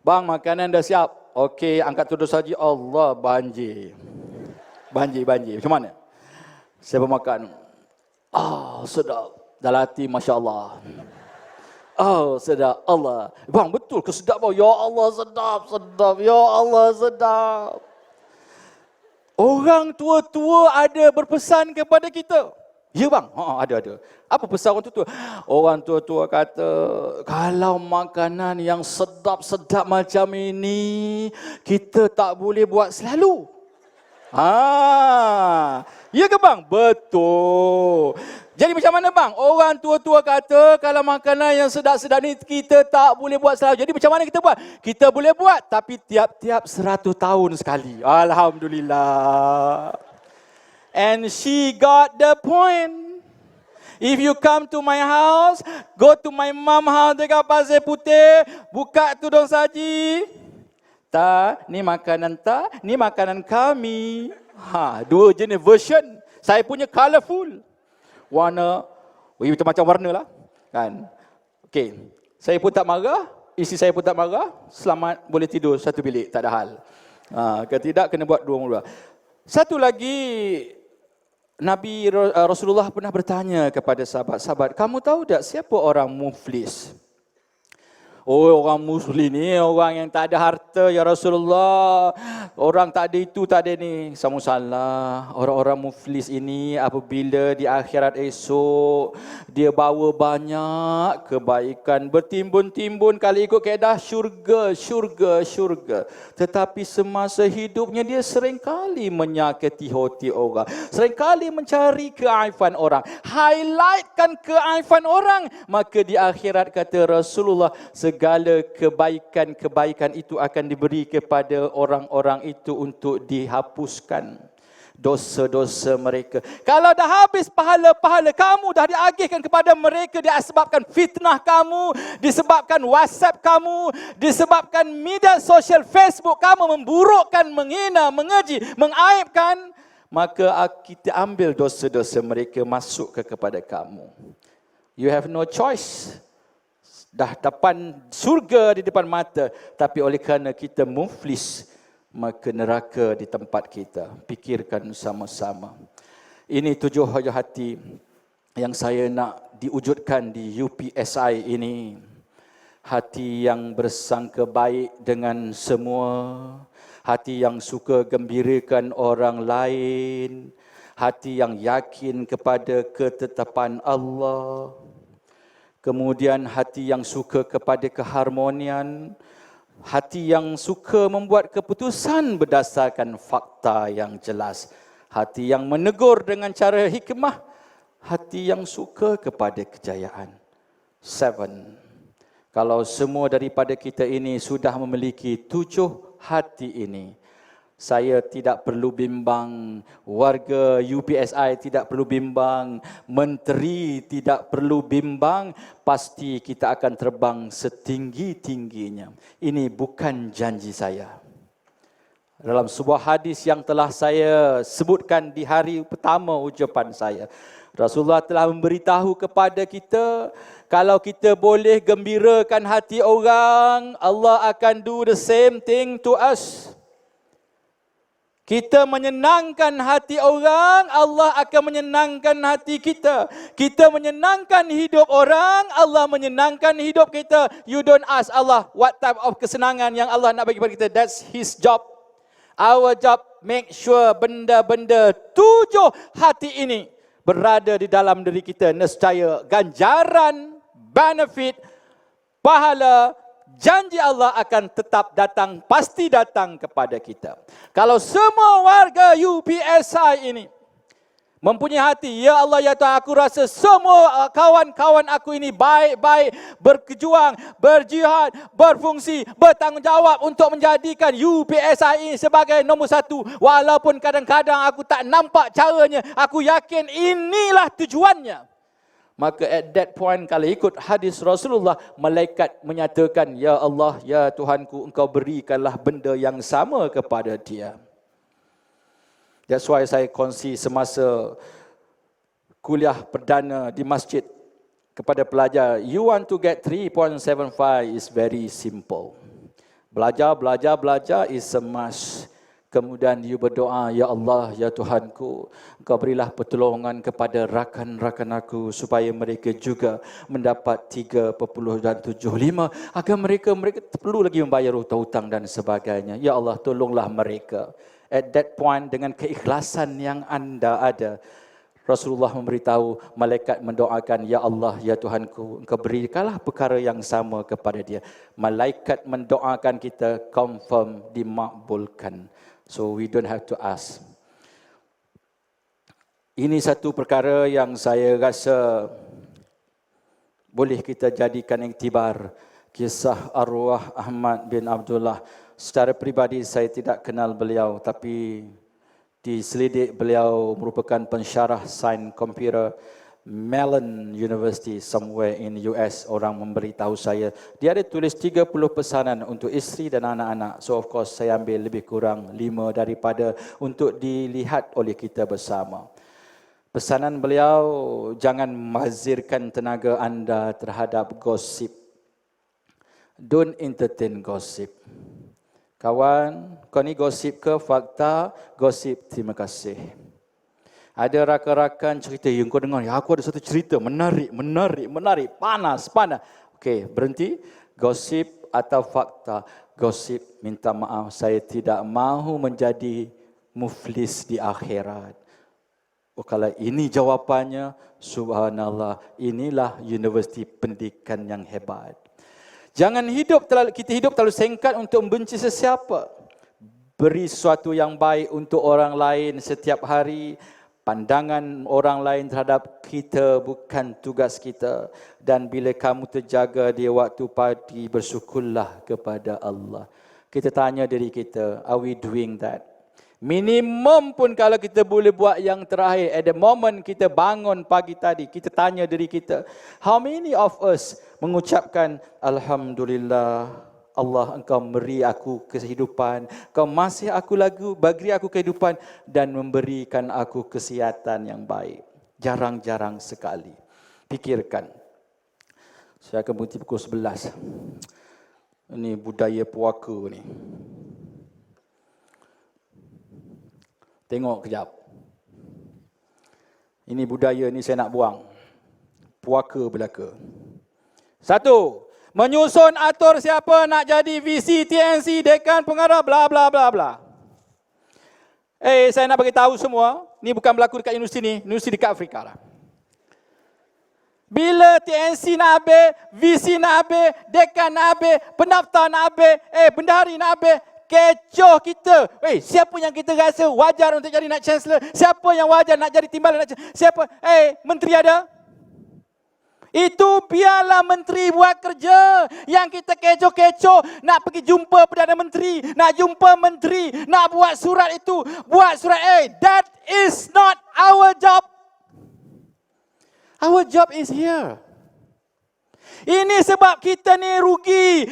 Bang, makanan dah siap. Okey, angkat tudung saji. Allah, banjir. Banjir. Macam mana? Saya bermakan. Sedap. Dalam hati, Masya Allah. Sedap. Allah. Bang, betul ke sedap? Ya Allah, sedap. Ya Allah, sedap. Orang tua-tua ada berpesan kepada kita. Ya bang, ada. Apa pesan orang tua-tua? Orang tua-tua kata, kalau makanan yang sedap-sedap macam ini, kita tak boleh buat selalu. Ya ke bang? Betul. Jadi macam mana bang? Orang tua-tua kata kalau makanan yang sedap-sedap ni kita tak boleh buat selalu. Jadi macam mana kita buat? Kita boleh buat tapi tiap-tiap 100 tahun sekali. Alhamdulillah. And she got the point. If you come to my house, go to my mom house dekat Pasir Putih, buka tudung saji. Ni makanan ni makanan kami. Dua jenis version. Saya punya colourful. Warna, macam-macam warna lah. Kan? Okey. Saya pun tak marah, isteri saya pun tak marah. Selamat boleh tidur satu bilik, tak ada hal. Kalau tidak, kena buat dua mula. Satu lagi, Nabi Rasulullah pernah bertanya kepada sahabat-sahabat, kamu tahu tak siapa orang muflis? Orang Muslim ni orang yang tak ada harta, ya Rasulullah. Orang tak ada itu, tak ada ni. Sama salah. Orang-orang muflis ini apabila di akhirat esok dia bawa banyak kebaikan, bertimbun-timbun kalau ikut kaedah syurga. Tetapi semasa hidupnya dia seringkali menyakiti hati orang, seringkali mencari keaifan orang, highlightkan keaifan orang. Maka di akhirat kata Rasulullah, segala kebaikan-kebaikan itu akan diberi kepada orang-orang itu untuk dihapuskan dosa-dosa mereka. Kalau dah habis pahala-pahala kamu dah diagihkan kepada mereka disebabkan fitnah kamu, disebabkan WhatsApp kamu, disebabkan media sosial Facebook kamu memburukkan, menghina, mengeji, mengaibkan, maka kita ambil dosa-dosa mereka masuk kepada kamu. You have no choice. Dah depan surga di depan mata, tapi oleh kerana kita muflis, maka neraka di tempat kita. Pikirkan sama-sama. Ini 7 hati yang saya nak diwujudkan di UPSI ini. Hati yang bersangka baik dengan semua, hati yang suka gembirakan orang lain, hati yang yakin kepada ketetapan Allah. Kemudian hati yang suka kepada keharmonian, hati yang suka membuat keputusan berdasarkan fakta yang jelas, hati yang menegur dengan cara hikmah, hati yang suka kepada kejayaan. 7. Kalau semua daripada kita ini sudah memiliki 7 hati ini, saya tidak perlu bimbang, warga UPSI tidak perlu bimbang, menteri tidak perlu bimbang, pasti kita akan terbang setinggi-tingginya. Ini bukan janji saya. Dalam sebuah hadis yang telah saya sebutkan di hari pertama ucapan saya, Rasulullah telah memberitahu kepada kita, kalau kita boleh gembirakan hati orang, Allah akan do the same thing to us. Kita menyenangkan hati orang, Allah akan menyenangkan hati kita. Kita menyenangkan hidup orang, Allah menyenangkan hidup kita. You don't ask Allah what type of kesenangan yang Allah nak bagi kepada kita. That's His job. Our job make sure benda-benda 7 hati ini berada di dalam diri kita. Nescaya ganjaran, benefit, pahala, janji Allah akan tetap datang, pasti datang kepada kita. Kalau semua warga UPSI ini mempunyai hati, ya Allah, ya Tuhan, aku rasa semua kawan-kawan aku ini baik-baik, berjuang, berjihad, berfungsi, bertanggungjawab untuk menjadikan UPSI ini sebagai nombor 1. Walaupun kadang-kadang aku tak nampak caranya, aku yakin inilah tujuannya. Maka at that point, kalau ikut hadis Rasulullah, malaikat menyatakan, ya Allah, ya Tuhanku, engkau berikanlah benda yang sama kepada dia. That's why saya kongsi semasa kuliah perdana di masjid kepada pelajar, you want to get 3.75 is very simple. Belajar is a must. Kemudian you berdoa, ya Allah, ya Tuhanku, engkau berilah pertolongan kepada rakan-rakan aku supaya mereka juga mendapat 3.75 agar mereka perlu lagi membayar hutang dan sebagainya. Ya Allah, tolonglah mereka. At that point, dengan keikhlasan yang anda ada, Rasulullah memberitahu, malaikat mendoakan, ya Allah, ya Tuhanku, engkau berikanlah perkara yang sama kepada dia. Malaikat mendoakan kita, confirm, dimakbulkan. So we don't have to ask. Ini satu perkara yang saya rasa boleh kita jadikan iktibar. Kisah arwah Ahmad bin Abdullah. Secara peribadi saya tidak kenal beliau, tapi diselidik beliau merupakan pensyarah sains komputer Mellon University somewhere in US. Orang memberitahu saya dia ada tulis 30 pesanan untuk isteri dan anak-anak. So of course saya ambil lebih kurang 5 daripada untuk dilihat oleh kita bersama. Pesanan beliau, jangan mahzirkan tenaga anda terhadap gosip. Don't entertain gossip. Kawan, kau ni gosip ke fakta? Gosip, terima kasih. Ada rakan-rakan cerita, yang kau dengar, ya aku ada satu cerita, menarik, panas. Okey, berhenti. Gosip atau fakta? Gosip, minta maaf, saya tidak mahu menjadi muflis di akhirat. Oh, kalau ini jawapannya, subhanallah, inilah universiti pendidikan yang hebat. Jangan kita hidup terlalu singkat untuk membenci sesiapa. Beri sesuatu yang baik untuk orang lain setiap hari. Pandangan orang lain terhadap kita bukan tugas kita. Dan bila kamu terjaga di waktu pagi, bersyukurlah kepada Allah. Kita tanya diri kita, are we doing that? Minimum pun kalau kita boleh buat yang terakhir, at the moment kita bangun pagi tadi, kita tanya diri kita, how many of us mengucapkan, Alhamdulillah, Allah engkau beri aku kehidupan, engkau masih aku lagu, bagi aku kehidupan dan memberikan aku kesihatan yang baik. Jarang-jarang sekali. Pikirkan. Saya akan berhenti pukul 11. Ini budaya puaka ni. Tengok kejap. Ini budaya ni saya nak buang. Puaka belaka. 1. Menyusun atur siapa nak jadi VC, TNC, dekan, pengarah, bla bla bla bla. Saya nak bagi tahu semua, ni bukan berlaku dekat universiti ni, universiti dekat Afrika lah. Bila TNC nak habis, VC nak habis, dekan nak habis, pendaftar nak habis, bendahari nak habis, kecoh kita. Siapa yang kita rasa wajar untuk jadi nak chancellor? Siapa yang wajar nak jadi timbalan? Siapa? Menteri ada? Itu biarlah menteri buat kerja. Yang kita kecoh-kecoh nak pergi jumpa Perdana Menteri, nak jumpa menteri, nak buat surat itu, buat surat. That is not our job. Our job is here. Ini sebab kita ni rugi.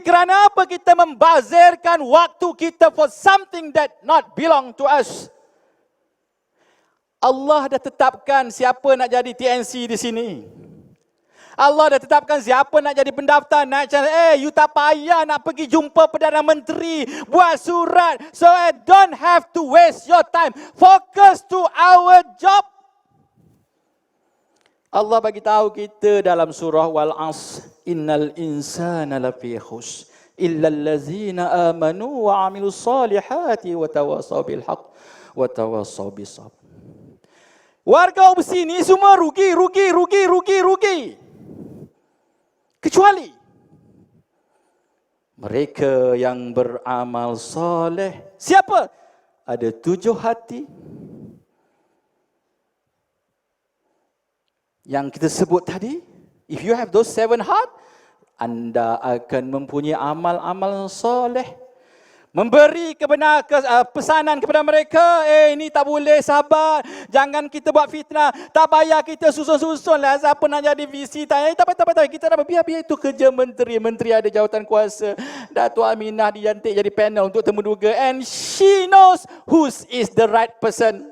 Kerana apa? Kita membazirkan waktu kita for something that not belong to us. Allah dah tetapkan siapa nak jadi TNC di sini. Allah dah tetapkan siapa nak jadi pendaftar, nak you tak payah nak pergi jumpa Perdana Menteri, buat surat. So don't have to waste your time. Focus to our job. Allah bagi tahu kita dalam surah Wal As, innal insana lafi khus. Illa allazina amanu wa amilus salihati wa tawasaw bil haqq wa tawasaw bis sabr. Warga besi ni semua rugi. Kecuali mereka yang beramal soleh. Siapa? Ada 7 hati yang kita sebut tadi. If you have those 7 heart, anda akan mempunyai amal-amal soleh. Memberi pesanan kepada mereka, ini tak boleh, sabar. Jangan kita buat fitnah. Tak payah kita susun-susun lah. Siapa nak jadi VC, tanya. Tak payah. Kita dah biar itu kerja menteri. Menteri ada jawatan kuasa. Datuk Aminah dilantik jadi panel untuk temuduga. And she knows who is the right person.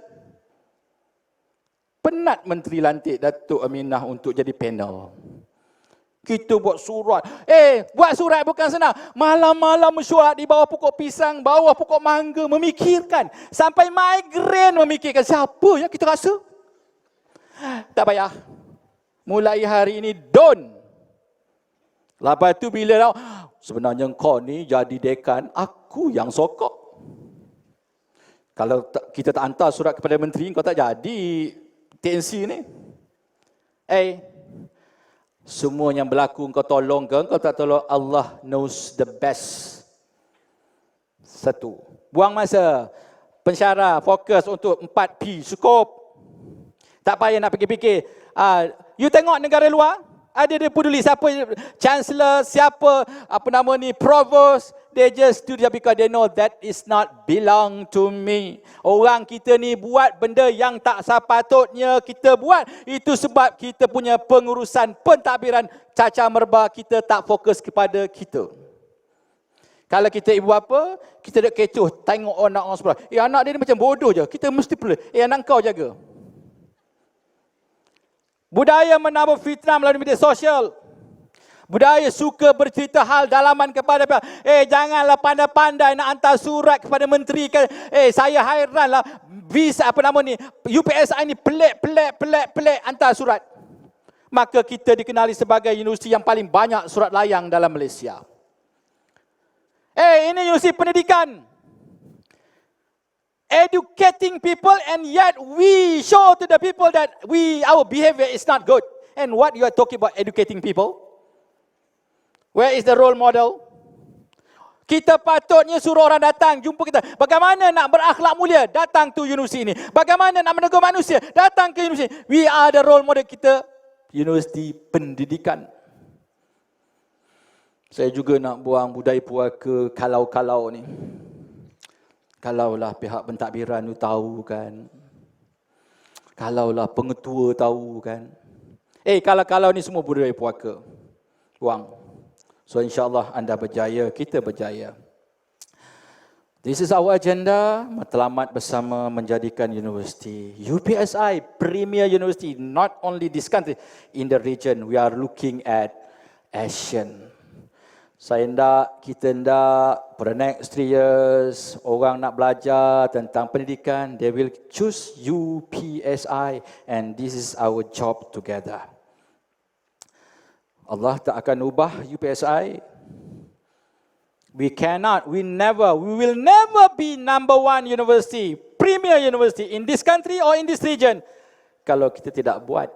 Penat menteri lantik Datuk Aminah untuk jadi panel. Kita buat surat. Buat surat bukan senang. Malam-malam mesyuarat di bawah pokok pisang, bawah pokok mangga, memikirkan. Sampai migrain memikirkan. Siapa yang kita rasa? Tak payah. Mulai hari ini, don't. Lepas tu bila sebenarnya kau ni jadi dekan, aku yang sokok. Kalau kita tak hantar surat kepada menteri, kau tak jadi TNC ni. Semua yang berlaku kau tolong ke, kau tak tolong, Allah knows the best. Satu, buang masa. Pensyarah, fokus untuk 4P, cukup. Tak payah nak fikir-fikir. You tengok negara luar, ada dia peduli siapa chancellor, siapa provost. They just do that because they know that is not belong to me. Orang kita ni buat benda yang tak sepatutnya kita buat. Itu sebab kita punya pengurusan pentadbiran cacar merbah, kita tak fokus kepada kita. Kalau kita ibu bapa, kita dah kecoh tengok anak orang sebelah. Anak dia ni macam bodoh je. Kita mesti perlu. Anak kau jaga. Budaya menambah fitnah melalui media sosial. Budaya suka bercerita hal dalaman kepada janganlah pandai-pandai nak hantar surat kepada menteri. Saya hairanlah visa UPSI ni pelik hantar surat. Maka kita dikenali sebagai universiti yang paling banyak surat layang dalam Malaysia. Ini universiti pendidikan. Educating people, and yet we show to the people that our behavior is not good. And what you are talking about educating people? Where is the role model? Kita patutnya suruh orang datang, jumpa kita. Bagaimana nak berakhlak mulia? Datang to universiti ini. Bagaimana nak menegur manusia? Datang ke universiti. We are the role model kita. Universiti pendidikan. Saya juga nak buang budaya puaka kalau-kalau ni. Kalaulah pihak pentadbiran tu tahu kan. Kalaulah pengetua tahu kan. Kalau-kalau ni semua budaya puaka. Buang. So insyaAllah anda berjaya, kita berjaya. This is our agenda, matlamat bersama menjadikan universiti UPSI premier university, not only this country, in the region. We are looking at action. Kita hendak for the next 3 years, orang nak belajar tentang pendidikan, they will choose UPSI, and this is our job together. Allah tak akan ubah UPSI. We will never be number 1 university, premier university in this country or in this region kalau kita tidak buat.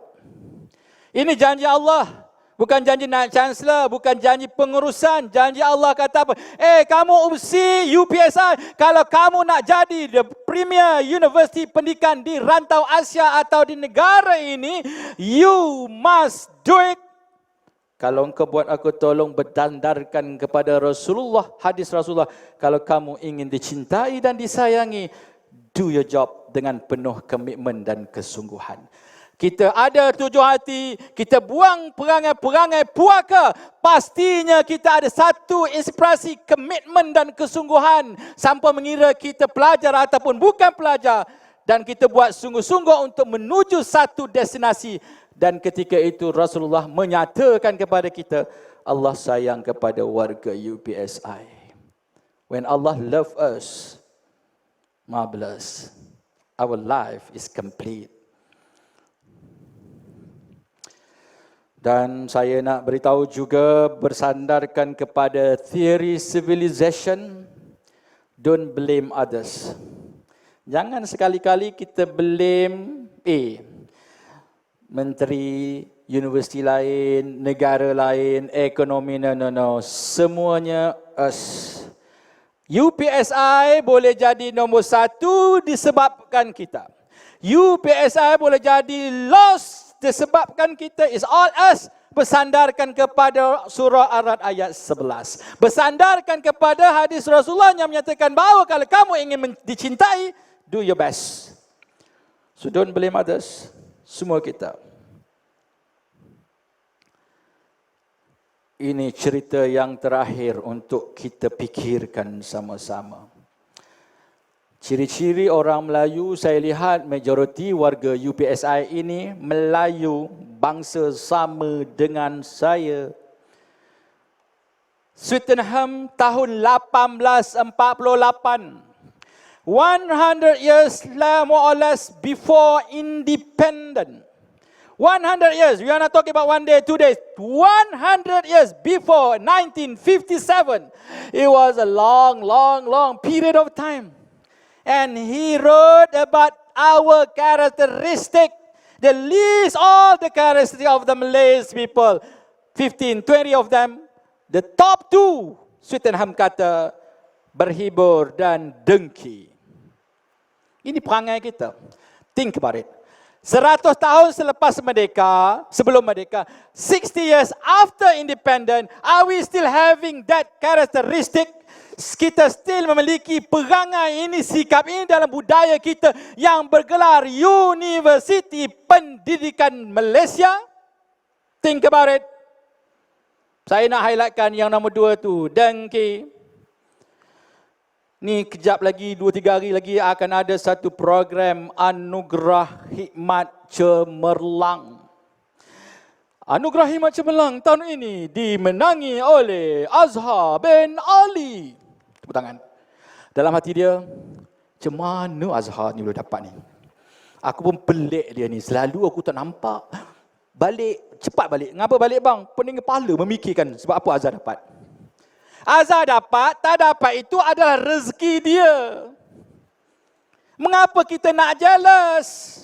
Ini janji Allah. Bukan janji naik chancellor, bukan janji pengurusan. Janji Allah kata apa? Kamu UPSI, UPSI, kalau kamu nak jadi the premier university pendidikan di rantau Asia atau di negara ini, you must do it. Kalau engkau buat aku tolong berdandarkan kepada Rasulullah, hadis Rasulullah, kalau kamu ingin dicintai dan disayangi, do your job dengan penuh komitmen dan kesungguhan. Kita ada 7 hati, kita buang perangai-perangai puaka. Pastinya kita ada satu inspirasi, komitmen dan kesungguhan. Sampai mengira kita pelajar ataupun bukan pelajar. Dan kita buat sungguh-sungguh untuk menuju satu destinasi. Dan ketika itu Rasulullah menyatakan kepada kita, Allah sayang kepada warga UPSI. When Allah love us, marvelous. Our life is complete. Dan saya nak beritahu juga bersandarkan kepada theory civilization, don't blame others. Jangan sekali-kali kita blame menteri, universiti lain, negara lain, ekonomi, no. Semuanya us. UPSI boleh jadi nombor 1 disebabkan kita. UPSI boleh jadi lost disebabkan kita. Is all us. Bersandarkan kepada surah Ar-Ra'd ayat 11. Bersandarkan kepada hadis Rasulullah yang menyatakan bahawa kalau kamu ingin dicintai, do your best. So don't blame others. Semua kita. Ini cerita yang terakhir untuk kita fikirkan sama-sama. Ciri-ciri orang Melayu, saya lihat majoriti warga UPSI ini Melayu bangsa sama dengan saya. Swettenham tahun 1848. 100 years more or less before independent. 100 years, we are not talking about 1 day, 2 days. 100 years before 1957. It was a long period of time. And he wrote about our characteristic, the least all the characteristics of the Malays people. 15, 20 of them. The top 2, Swettenham kata, berhibur dan dengki. Ini perangai kita. Think about it. 100 tahun selepas merdeka, sebelum merdeka, 60 years after independent, are we still having that characteristic? Kita still memiliki perangai ini, sikap ini dalam budaya kita yang bergelar Universiti Pendidikan Malaysia? Think about it. Saya nak highlightkan yang nombor 2 tu, dengki. Ni kejap lagi, 2-3 hari lagi akan ada satu program Anugerah Hikmat Cemerlang. Anugerah Hikmat Cemerlang tahun ini dimenangi oleh Azhar bin Ali. Tepuk tangan. Dalam hati dia, macam mana Azhar ni boleh dapat ni? Aku pun pelik dia ni. Selalu aku tak nampak. Balik, cepat balik. Ngapa balik bang? Pening kepala memikirkan sebab apa Azhar dapat. Azhar dapat, tak dapat itu adalah rezeki dia. Mengapa kita nak jealous?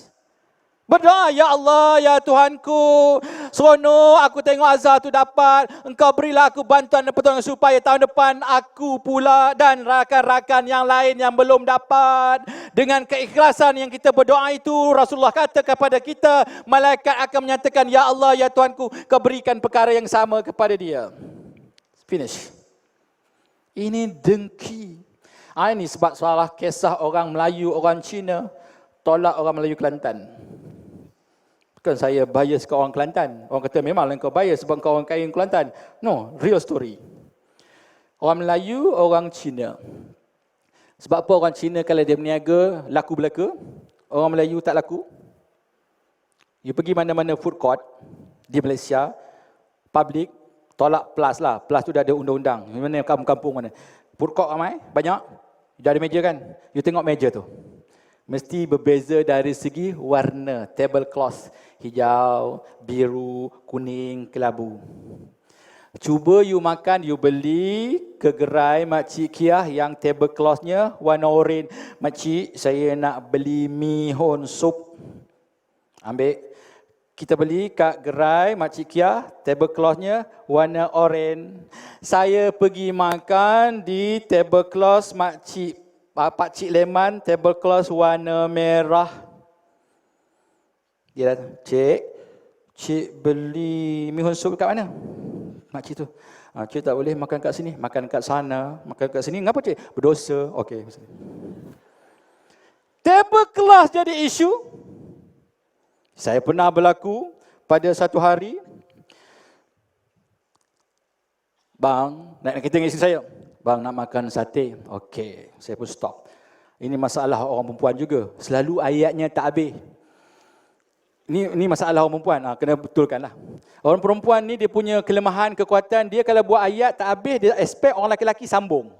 Berdoa, ya Allah, ya Tuhanku, seronok aku tengok Azhar tu dapat. Engkau berilah aku bantuan dan pertolongan supaya tahun depan aku pula dan rakan-rakan yang lain yang belum dapat. Dengan keikhlasan yang kita berdoa itu, Rasulullah kata kepada kita, malaikat akan menyatakan, ya Allah, ya Tuhanku, kau berikan perkara yang sama kepada dia. Finish. Ini dengki. Ini sebab salah kisah orang Melayu, orang Cina tolak orang Melayu Kelantan. Bukan saya bias ke orang Kelantan. Orang kata memanglah kau bias sebab kau orang kaya Kelantan. No, real story. Orang Melayu, orang Cina. Sebab apa orang Cina kalau dia berniaga, laku belaka. Orang Melayu tak laku. You pergi mana-mana food court di Malaysia, public, tolak plus lah. Plus tu dah ada undang-undang. Mana kampung-kampung mana. Food court ramai, banyak. Dah ada meja kan? You tengok meja tu. Mesti berbeza dari segi warna. Tablecloth. Hijau, biru, kuning, kelabu. Cuba you makan, you beli ke gerai Makcik Kiah yang tableclothnya warna oranye. Makcik, saya nak beli mi hon sup. Ambil. Kita beli kat gerai Makcik Kiah, tableclothnya warna oranye. Saya pergi makan di tablecloth Pakcik Leman, tablecloth warna merah. Dia datang, Cik beli mi hon sup kat mana? Makcik tu, Cik tak boleh makan kat sini, makan kat sana, makan kat sini. Ngapa Cik? Berdosa. Okey. Tablecloth jadi isu. Saya pernah berlaku pada satu hari, bang, nak kita dengan isteri saya, bang nak makan sate. Okey, saya pun stop. Ini masalah orang perempuan juga. Selalu ayatnya tak habis. Ini masalah orang perempuan, kena betulkanlah. Orang perempuan ni dia punya kelemahan, kekuatan, dia kalau buat ayat tak habis, dia expect orang lelaki sambung.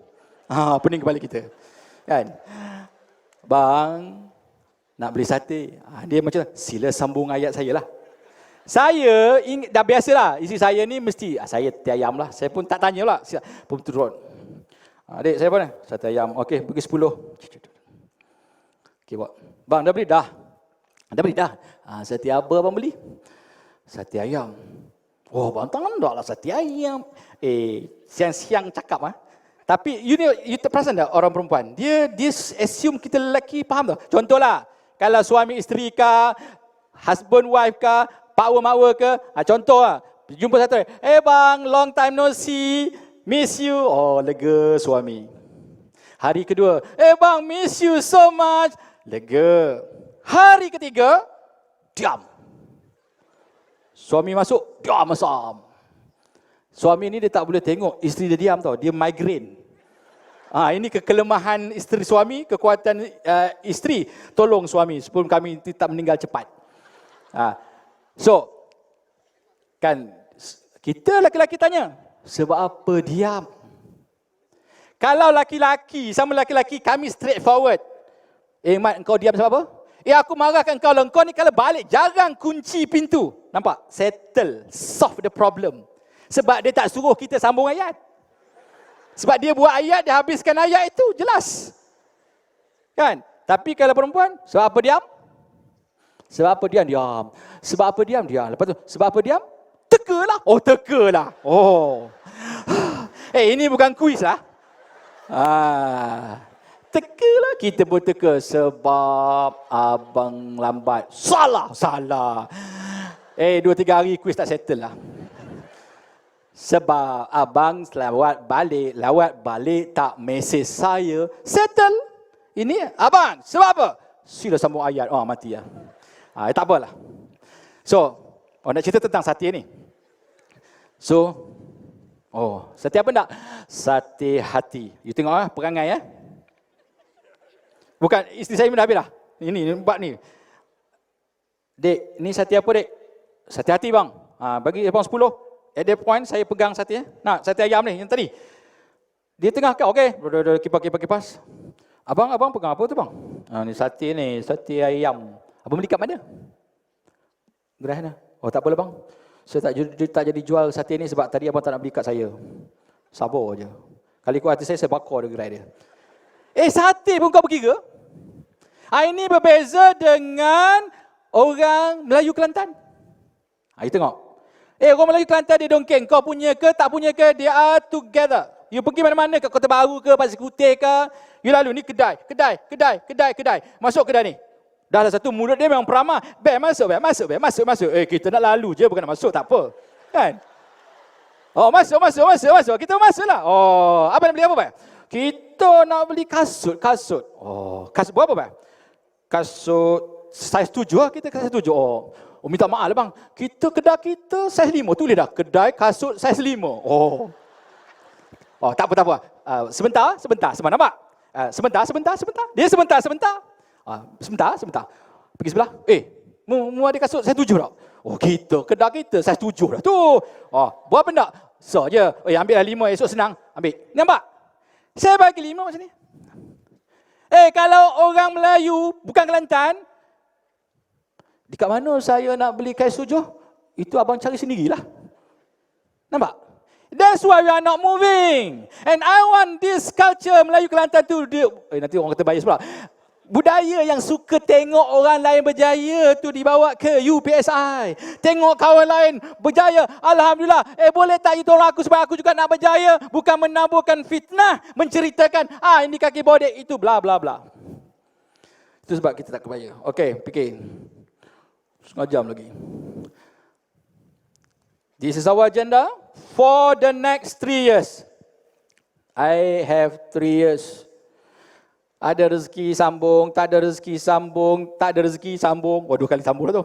Pening kepala kita. Kan? Bang, nak beli sate. Dia macam, sila sambung ayat saya lah. Saya dah biasalah. Isteri saya ni mesti, saya sate ayam lah. Saya pun tak tanya lah. Pun turun. Adik, saya mana? Sate ayam. Okey, pergi 10. Okey, buat. Bang, dah beli? Dah. Dah beli? Dah. Sate apa abang beli? Sate ayam. Oh, bang, tak lah sate ayam. Siang-siang cakap. Tapi, you perasan tak orang perempuan? Dia assume kita lelaki, faham tak? Contohlah, kalau suami isteri ke, husband wife ke, pakwa makwa ke, contoh lah, jumpa satu, bang, long time no see, miss you. Oh, lega suami. Hari kedua, bang, miss you so much. Lega. Hari ketiga, diam. Suami masuk, diam masam. Suami ni dia tak boleh tengok isteri dia diam tau, dia migraine. Ini kelemahan isteri suami, kekuatan isteri. Tolong suami sebelum kami tak meninggal cepat. So, kan kita laki-laki tanya, sebab apa diam? Kalau laki-laki sama laki-laki, kami straightforward. Mat, engkau diam sebab apa? Aku marahkan kau lah. Engkau ni kalau balik jarang kunci pintu. Nampak? Settle, solve the problem. Sebab dia tak suruh kita sambung ayat. Sebab dia buat ayat, dia habiskan ayat itu, jelas. Kan? Tapi kalau perempuan, sebab apa diam? Sebab apa diam? Diam. Sebab apa diam? Diam. Lepas tu, sebab apa diam? Tekalah. Oh, tekalah. Oh. Ini bukan kuis lah. Tekalah. Kita pun teka. Sebab abang lambat. Salah. 2-3 hari kuis tak settle lah. Sebab abang lawat balik tak mesej saya. Settle. Ini abang, sebab apa? Sila sambung ayat. Mati lah. Tak apalah. So, nak cerita tentang sate ni. So, sate apa tak? Sate hati. You tengok perangai Bukan, isteri saya pun dah habis dah. Ini, buat ni. Dek, ni sate apa dek? Sate hati bang. Bagi abang 10. At that point, saya pegang sate. Nak, sate ayam ni, yang tadi. Dia tengah kat, okey. Kipas. Abang pegang apa tu bang? Ni, sate ayam. Abang beli kat mana? Gerai mana? Tak apalah bang. Saya tak jadi jual sate ni sebab tadi abang tak nak beli kat saya. Sabar je. Kali kuat hati saya bakar dia gerai dia. Sate pun kau pergi ke? Ini berbeza dengan orang Melayu Kelantan. You tengok. Orang Melayu Kelantan dia dongkeng. Kau punya ke, tak punya ke, they are together. You pergi mana-mana ke, Kota Baru ke, Pasir Putih ke. You lalu, ni kedai. Masuk kedai ni. Dah lah satu, mulut dia memang peramah. Baik masuk. Kita nak lalu je, bukan nak masuk, tak apa. Kan? Masuk. Kita masuk lah. Apa nak beli apa, Pak? Kita nak beli kasut. Kasut berapa, Pak? Kasut saiz 7 lah, kita saiz 7. Minta maaf lah bang. Kedai kita saiz 5. Tulis dah. Kedai kasut saiz 5. Tak apa. Sebentar. Nampak? Sebentar. Dia sebentar. Sebentar. Pergi sebelah. Mu ada kasut saiz 7 tak? Kita. Kedai kita saiz 7 dah. Tu. Berapa tak? So je. Ambil lah 5. Esok senang. Ambil. Nampak? Saya bagi 5 macam ni. Kalau orang Melayu, bukan Kelantan, dekat mana saya nak beli kain sujuh? Itu abang cari sendirilah. Nampak? That's why we are not moving. And I want this culture Melayu Kelantan tu. Nanti orang kata bias pula. Budaya yang suka tengok orang lain berjaya tu dibawa ke UPSI. Tengok kawan lain berjaya. Alhamdulillah. Boleh tak you tolong aku supaya aku juga nak berjaya? Bukan menaburkan fitnah. Menceritakan, ini kaki bodek, itu bla bla bla. Itu sebab kita tak kebaya. Okey, fikir. Setengah jam lagi. This is our agenda for the next 3 years. I have 3 years. Ada rezeki sambung, tak ada rezeki sambung, tak ada rezeki sambung. 2 kali sambung lah tu.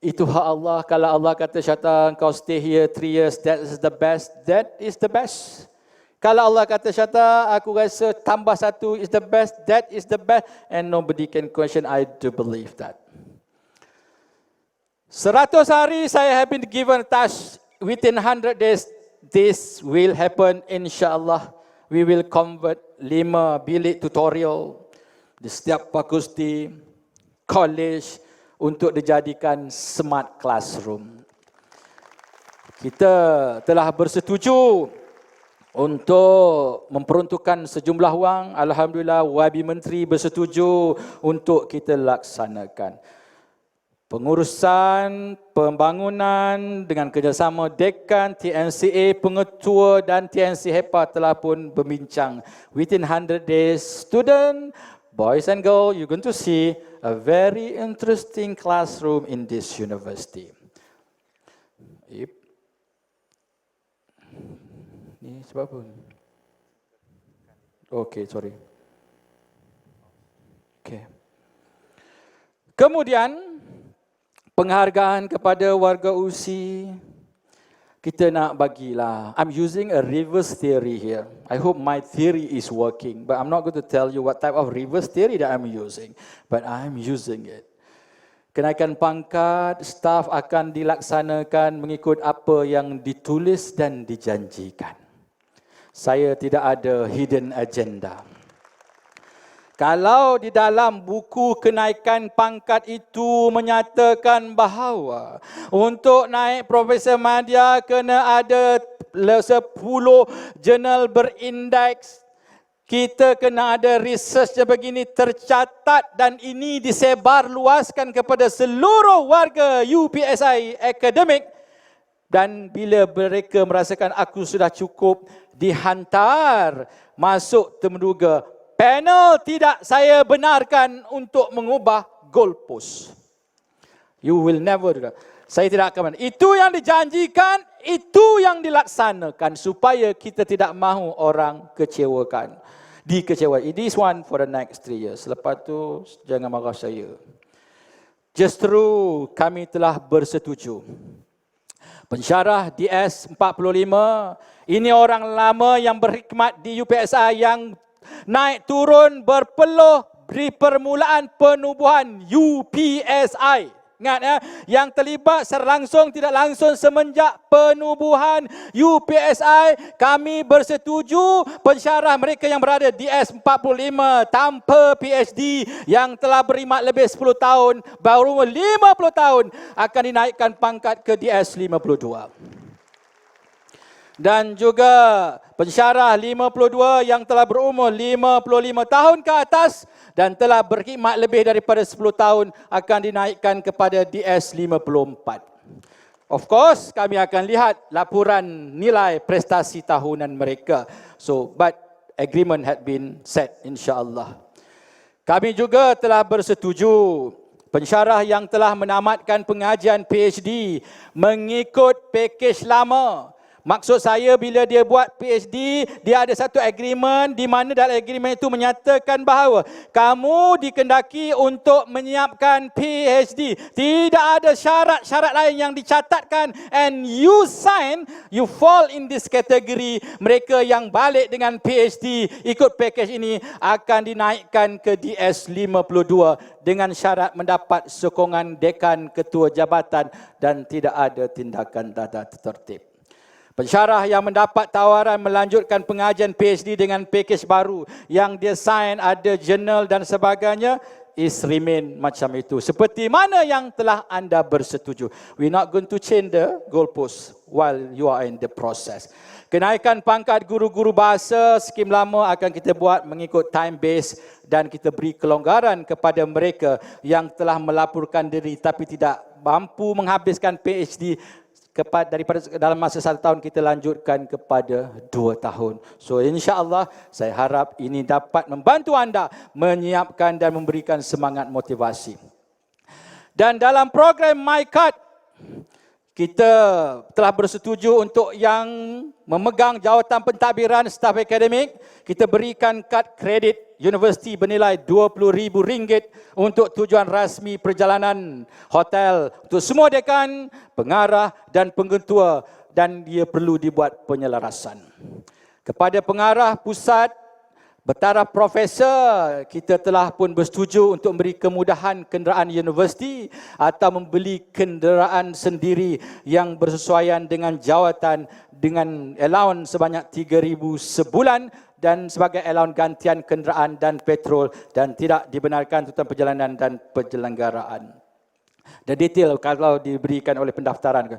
Itu hak Allah. Kalau Allah kata Syaitan, kau stay here 3 years, that is the best. That is the best. Kalau Allah kata Syaitan, aku rasa tambah 1 is the best, that is the best. And nobody can question, I do believe that. 100 hari saya have been given a task. Within 100 days, this will happen insyaAllah. We will convert 5 bilik tutorial di setiap fakulti, college, untuk dijadikan smart classroom. Kita telah bersetuju untuk memperuntukkan sejumlah wang. Alhamdulillah, YB Menteri bersetuju untuk kita laksanakan. Pengurusan pembangunan dengan kerjasama Dekan, TNCA, Pengetua dan TNC HEPA telah pun berbincang. Within 100 days, student, boys and girls, you're going to see a very interesting classroom in this university. Ni sebab apa? Okay, sorry. Okay. Kemudian, penghargaan kepada warga USI, kita nak bagilah. I'm using a reverse theory here. I hope my theory is working, but I'm not going to tell you what type of reverse theory that I'm using, but I'm using it. Kenaikan pangkat, staf akan dilaksanakan mengikut apa yang ditulis dan dijanjikan. Saya tidak ada hidden agenda. Kalau di dalam buku kenaikan pangkat itu menyatakan bahawa untuk naik Profesor Madya kena ada 10 jurnal berindeks, kita kena ada research yang begini tercatat dan ini disebar luaskan kepada seluruh warga UPSI akademik, dan bila mereka merasakan aku sudah cukup, dihantar masuk temuduga. Panel tidak saya benarkan untuk mengubah goalpost. You will never do that. Saya tidak akan. Itu yang dijanjikan, itu yang dilaksanakan supaya kita tidak mahu orang kecewakan. Dikecewakan. It is one for the next 3 years. Lepas tu jangan marah saya. Justru kami telah bersetuju. Pensyarah DS 45, ini orang lama yang berkhidmat di UPSI yang naik turun berpeluh di permulaan penubuhan UPSI. Ingat ya, yang terlibat secara langsung tidak langsung semenjak penubuhan UPSI, kami bersetuju pensyarah mereka yang berada di DS45 tanpa PhD yang telah berkhidmat lebih 10 tahun, baru 50 tahun akan dinaikkan pangkat ke DS52. Dan juga pensyarah 52 yang telah berumur 55 tahun ke atas dan telah berkhidmat lebih daripada 10 tahun akan dinaikkan kepada DS54. Of course, kami akan lihat laporan nilai prestasi tahunan mereka. But agreement had been set, insya-Allah. Kami juga telah bersetuju pensyarah yang telah menamatkan pengajian PhD mengikut pakej lama. Maksud saya, bila dia buat PhD, dia ada satu agreement di mana dalam agreement itu menyatakan bahawa kamu dikendaki untuk menyiapkan PhD. Tidak ada syarat-syarat lain yang dicatatkan, and you sign, you fall in this category. Mereka yang balik dengan PhD ikut package ini akan dinaikkan ke DS52 dengan syarat mendapat sokongan dekan, ketua jabatan dan tidak ada tindakan tata tertib. Pensyarah yang mendapat tawaran melanjutkan pengajian PhD dengan pakej baru yang dia sign, ada jurnal dan sebagainya, is remain macam itu. Seperti mana yang telah anda bersetuju. We're not going to change the goalpost while you are in the process. Kenaikan pangkat guru-guru bahasa, skim lama akan kita buat mengikut time base dan kita beri kelonggaran kepada mereka yang telah melaporkan diri tapi tidak mampu menghabiskan PhD daripada dalam masa 1 tahun kita lanjutkan kepada 2 tahun. So insya-Allah saya harap ini dapat membantu anda menyiapkan dan memberikan semangat motivasi. Dan dalam program MyCard, kita telah bersetuju untuk yang memegang jawatan pentadbiran staf akademik, kita berikan kad kredit universiti bernilai RM20,000 untuk tujuan rasmi perjalanan hotel untuk semua dekan, pengarah dan pengetua, dan dia perlu dibuat penyelarasan. Kepada pengarah pusat bertaraf profesor, kita telah pun bersetuju untuk memberi kemudahan kenderaan universiti atau membeli kenderaan sendiri yang bersesuaian dengan jawatan dengan allowance sebanyak RM3,000 sebulan dan sebagai allowance gantian kenderaan dan petrol dan tidak dibenarkan tuntutan perjalanan dan penyelenggaraan. The detail kalau diberikan oleh pendaftaran.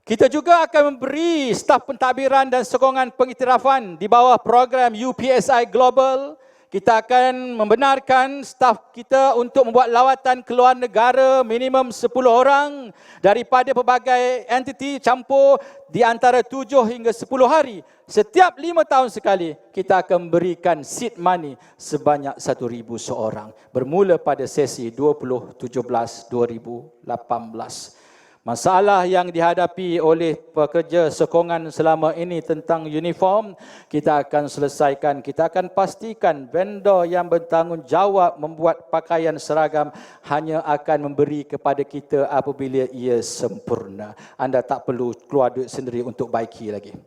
Kita juga akan memberi staf pentadbiran dan sokongan pengiktirafan di bawah program UPSI Global. Kita akan membenarkan staf kita untuk membuat lawatan ke luar negara minimum 10 orang daripada pelbagai entiti campur di antara 7 hingga 10 hari. Setiap 5 tahun sekali, kita akan berikan seed money sebanyak 1,000 seorang. Bermula pada sesi 2017-2018. Masalah yang dihadapi oleh pekerja sokongan selama ini tentang uniform, kita akan selesaikan. Kita akan pastikan vendor yang bertanggungjawab membuat pakaian seragam hanya akan memberi kepada kita apabila ia sempurna. Anda tak perlu keluar duit sendiri untuk baiki lagi.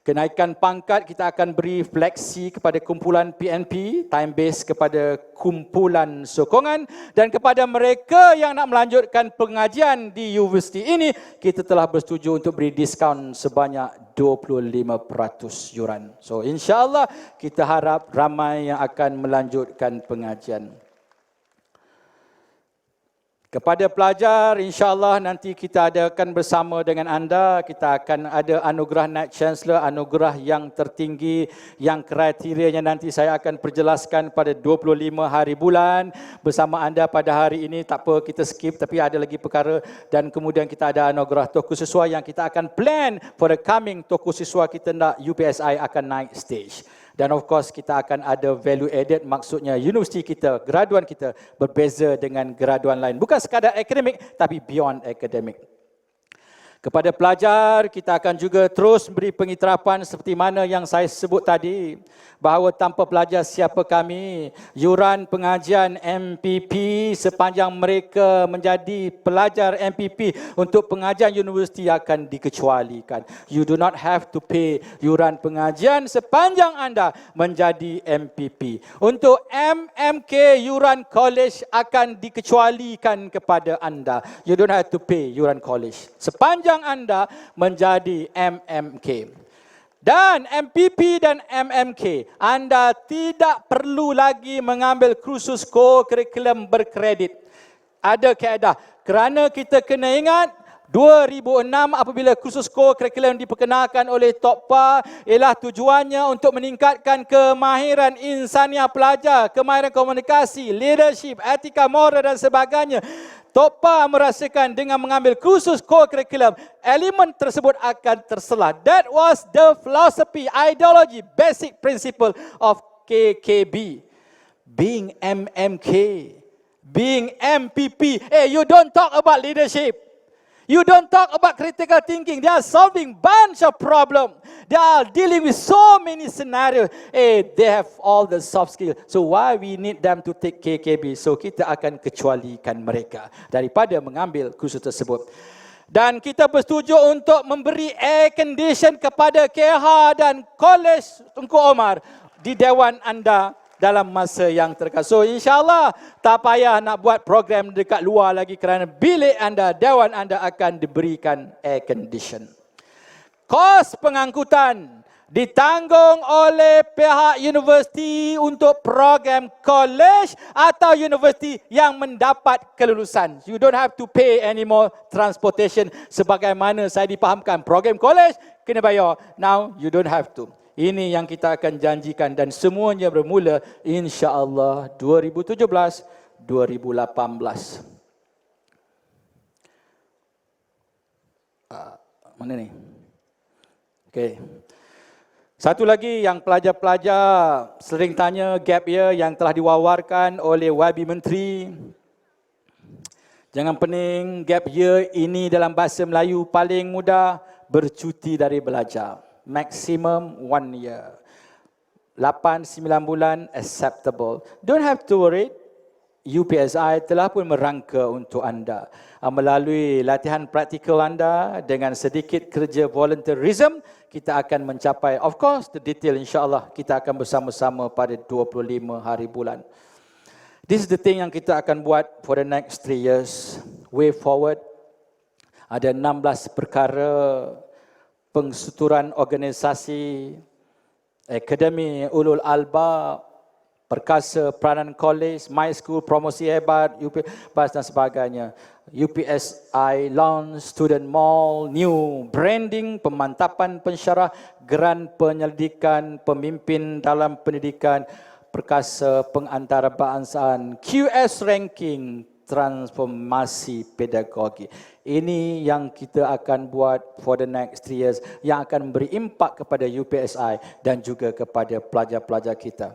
Kenaikan pangkat kita akan beri fleksi kepada kumpulan PNP, time base kepada kumpulan sokongan, dan kepada mereka yang nak melanjutkan pengajian di universiti ini, kita telah bersetuju untuk beri diskaun sebanyak 25% yuran. So insya-Allah kita harap ramai yang akan melanjutkan pengajian. Kepada pelajar, insya-Allah nanti kita adakan bersama dengan anda, kita akan ada anugerah Knight Chancellor, anugerah yang tertinggi, yang kriterianya nanti saya akan perjelaskan pada 25 hari bulan bersama anda pada hari ini. Tak apa, kita skip, tapi ada lagi perkara, dan kemudian kita ada anugerah tokoh siswa yang kita akan plan for the coming tokoh siswa kita nak UPSI akan naik stage. Dan of course kita akan ada value added, maksudnya universiti kita, graduan kita berbeza dengan graduan lain. Bukan sekadar akademik tapi beyond akademik. Kepada pelajar, kita akan juga terus beri pengiktirafan seperti mana yang saya sebut tadi, bahawa tanpa pelajar siapa kami, yuran pengajian MPP sepanjang mereka menjadi pelajar MPP untuk pengajian universiti akan dikecualikan. You do not have to pay yuran pengajian sepanjang anda menjadi MPP. Untuk MMK, yuran college akan dikecualikan kepada anda. You don't have to pay yuran college sepanjang anda menjadi MMK. Dan MPP dan MMK, anda tidak perlu lagi mengambil kursus co-curriculum berkredit. Ada kaedah. Kerana kita kena ingat, 2006 apabila kursus co-curriculum diperkenalkan oleh TOPA, ialah tujuannya untuk meningkatkan kemahiran insaniah pelajar, kemahiran komunikasi, leadership, etika moral dan sebagainya. TOPA merasakan dengan mengambil kursus co-curriculum, elemen tersebut akan terselah. That was the philosophy, ideology, basic principle of KKB. Being MMK, being MPP. You don't talk about leadership. You don't talk about critical thinking. They are solving bunch of problems. They are dealing with so many scenarios. They have all the soft skills. So why we need them to take KKB? So kita akan kecualikan mereka daripada mengambil kursus tersebut. Dan kita bersetuju untuk memberi air condition kepada KH dan Kolej Tunku Omar di Dewan anda dalam masa yang terdekat. So insyaAllah tak payah nak buat program dekat luar lagi kerana bilik anda, dewan anda akan diberikan air condition. Kos pengangkutan ditanggung oleh pihak universiti untuk program college atau universiti yang mendapat kelulusan. You don't have to pay any more transportation sebagaimana saya dipahamkan. Program college kena bayar. Now you don't have to. Ini yang kita akan janjikan dan semuanya bermula insya-Allah 2017-2018. Mana ni? Okey. Satu lagi yang pelajar-pelajar sering tanya, gap year yang telah diwawarkan oleh YB Menteri. Jangan pening, gap year ini dalam bahasa Melayu paling mudah, bercuti dari belajar. Maximum 1 year. 8-9 bulan acceptable. Don't have to worry. UPSI telah pun merangka untuk anda. Melalui latihan praktikal anda dengan sedikit kerja volunteerism, kita akan mencapai, of course, the detail insyaAllah kita akan bersama-sama pada 25 hari bulan. This is the thing yang kita akan buat for the next 3 years. Way forward. Ada 16 perkara pengsuturan organisasi, akademi ulul albab, Perkasa Peranan College, My School, Promosi Hebat, UPS dan sebagainya. UPSI launch Student Mall, new branding, pemantapan pensyarah, geran penyelidikan, pemimpin dalam pendidikan, perkasa pengantarabangsa, QS ranking, transformasi pedagogi. Ini yang kita akan buat for the next 3 years yang akan memberi impak kepada UPSI dan juga kepada pelajar-pelajar kita.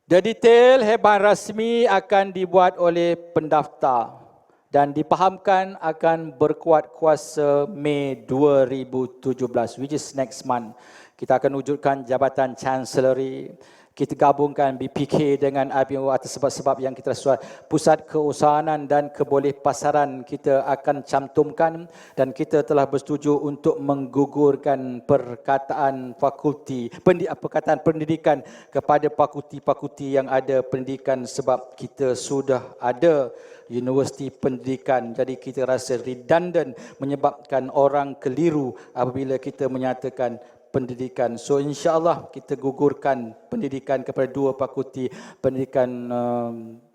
The detail heban rasmi akan dibuat oleh pendaftar dan dipahamkan akan berkuat kuasa Mei 2017, which is next month. Kita akan wujudkan Jabatan Chancellery. Kita gabungkan BPK dengan IPO atas sebab-sebab yang kita sesuai. Pusat Keusahanan dan Kebolehpasaran kita akan cantumkan dan kita telah bersetuju untuk menggugurkan perkataan pendidikan kepada fakulti-fakulti yang ada pendidikan sebab kita sudah ada universiti pendidikan. Jadi kita rasa redundant menyebabkan orang keliru apabila kita menyatakan pendidikan. So insya-Allah kita gugurkan pendidikan kepada 2 fakulti, pendidikan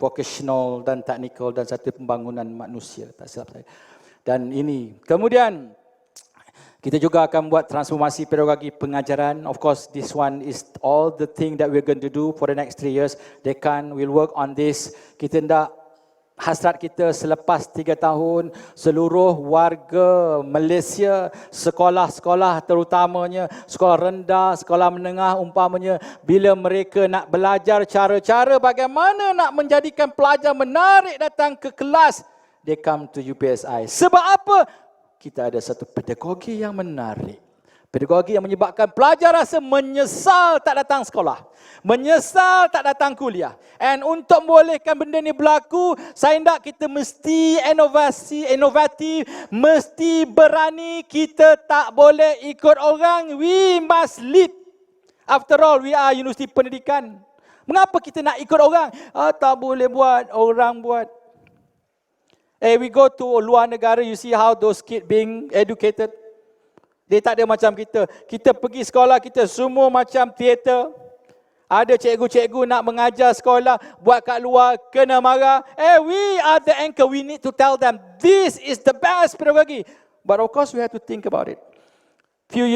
vocational dan teknikal dan satu pembangunan manusia, tak silap saya. Dan ini kemudian kita juga akan buat transformasi pedagogi pengajaran. Of course, this one is all the thing that we're going to do for the next 3 years. Dekan will work on this. Kita hendak hasrat kita selepas 3 tahun, seluruh warga Malaysia, sekolah-sekolah terutamanya, sekolah rendah, sekolah menengah umpamanya, bila mereka nak belajar cara-cara bagaimana nak menjadikan pelajar menarik datang ke kelas, they come to UPSI. Sebab apa? Kita ada satu pedagogi yang menarik. Pedagogi yang menyebabkan pelajar rasa menyesal tak datang sekolah. Menyesal tak datang kuliah. And untuk membolehkan benda ni berlaku, saya nak kita mesti inovatif, mesti berani, kita tak boleh ikut orang, we must lead. After all, we are universiti pendidikan. Mengapa kita nak ikut orang? Tak boleh buat, orang buat. We go to luar negara, you see how those kids being educated. Dia tak ada macam kita. Kita pergi sekolah, kita semua macam teater. Ada cikgu-cikgu nak mengajar sekolah, buat kat luar, kena marah. We are the anchor. We need to tell them, this is the best pedagogy. But of course, we have to think about it. Few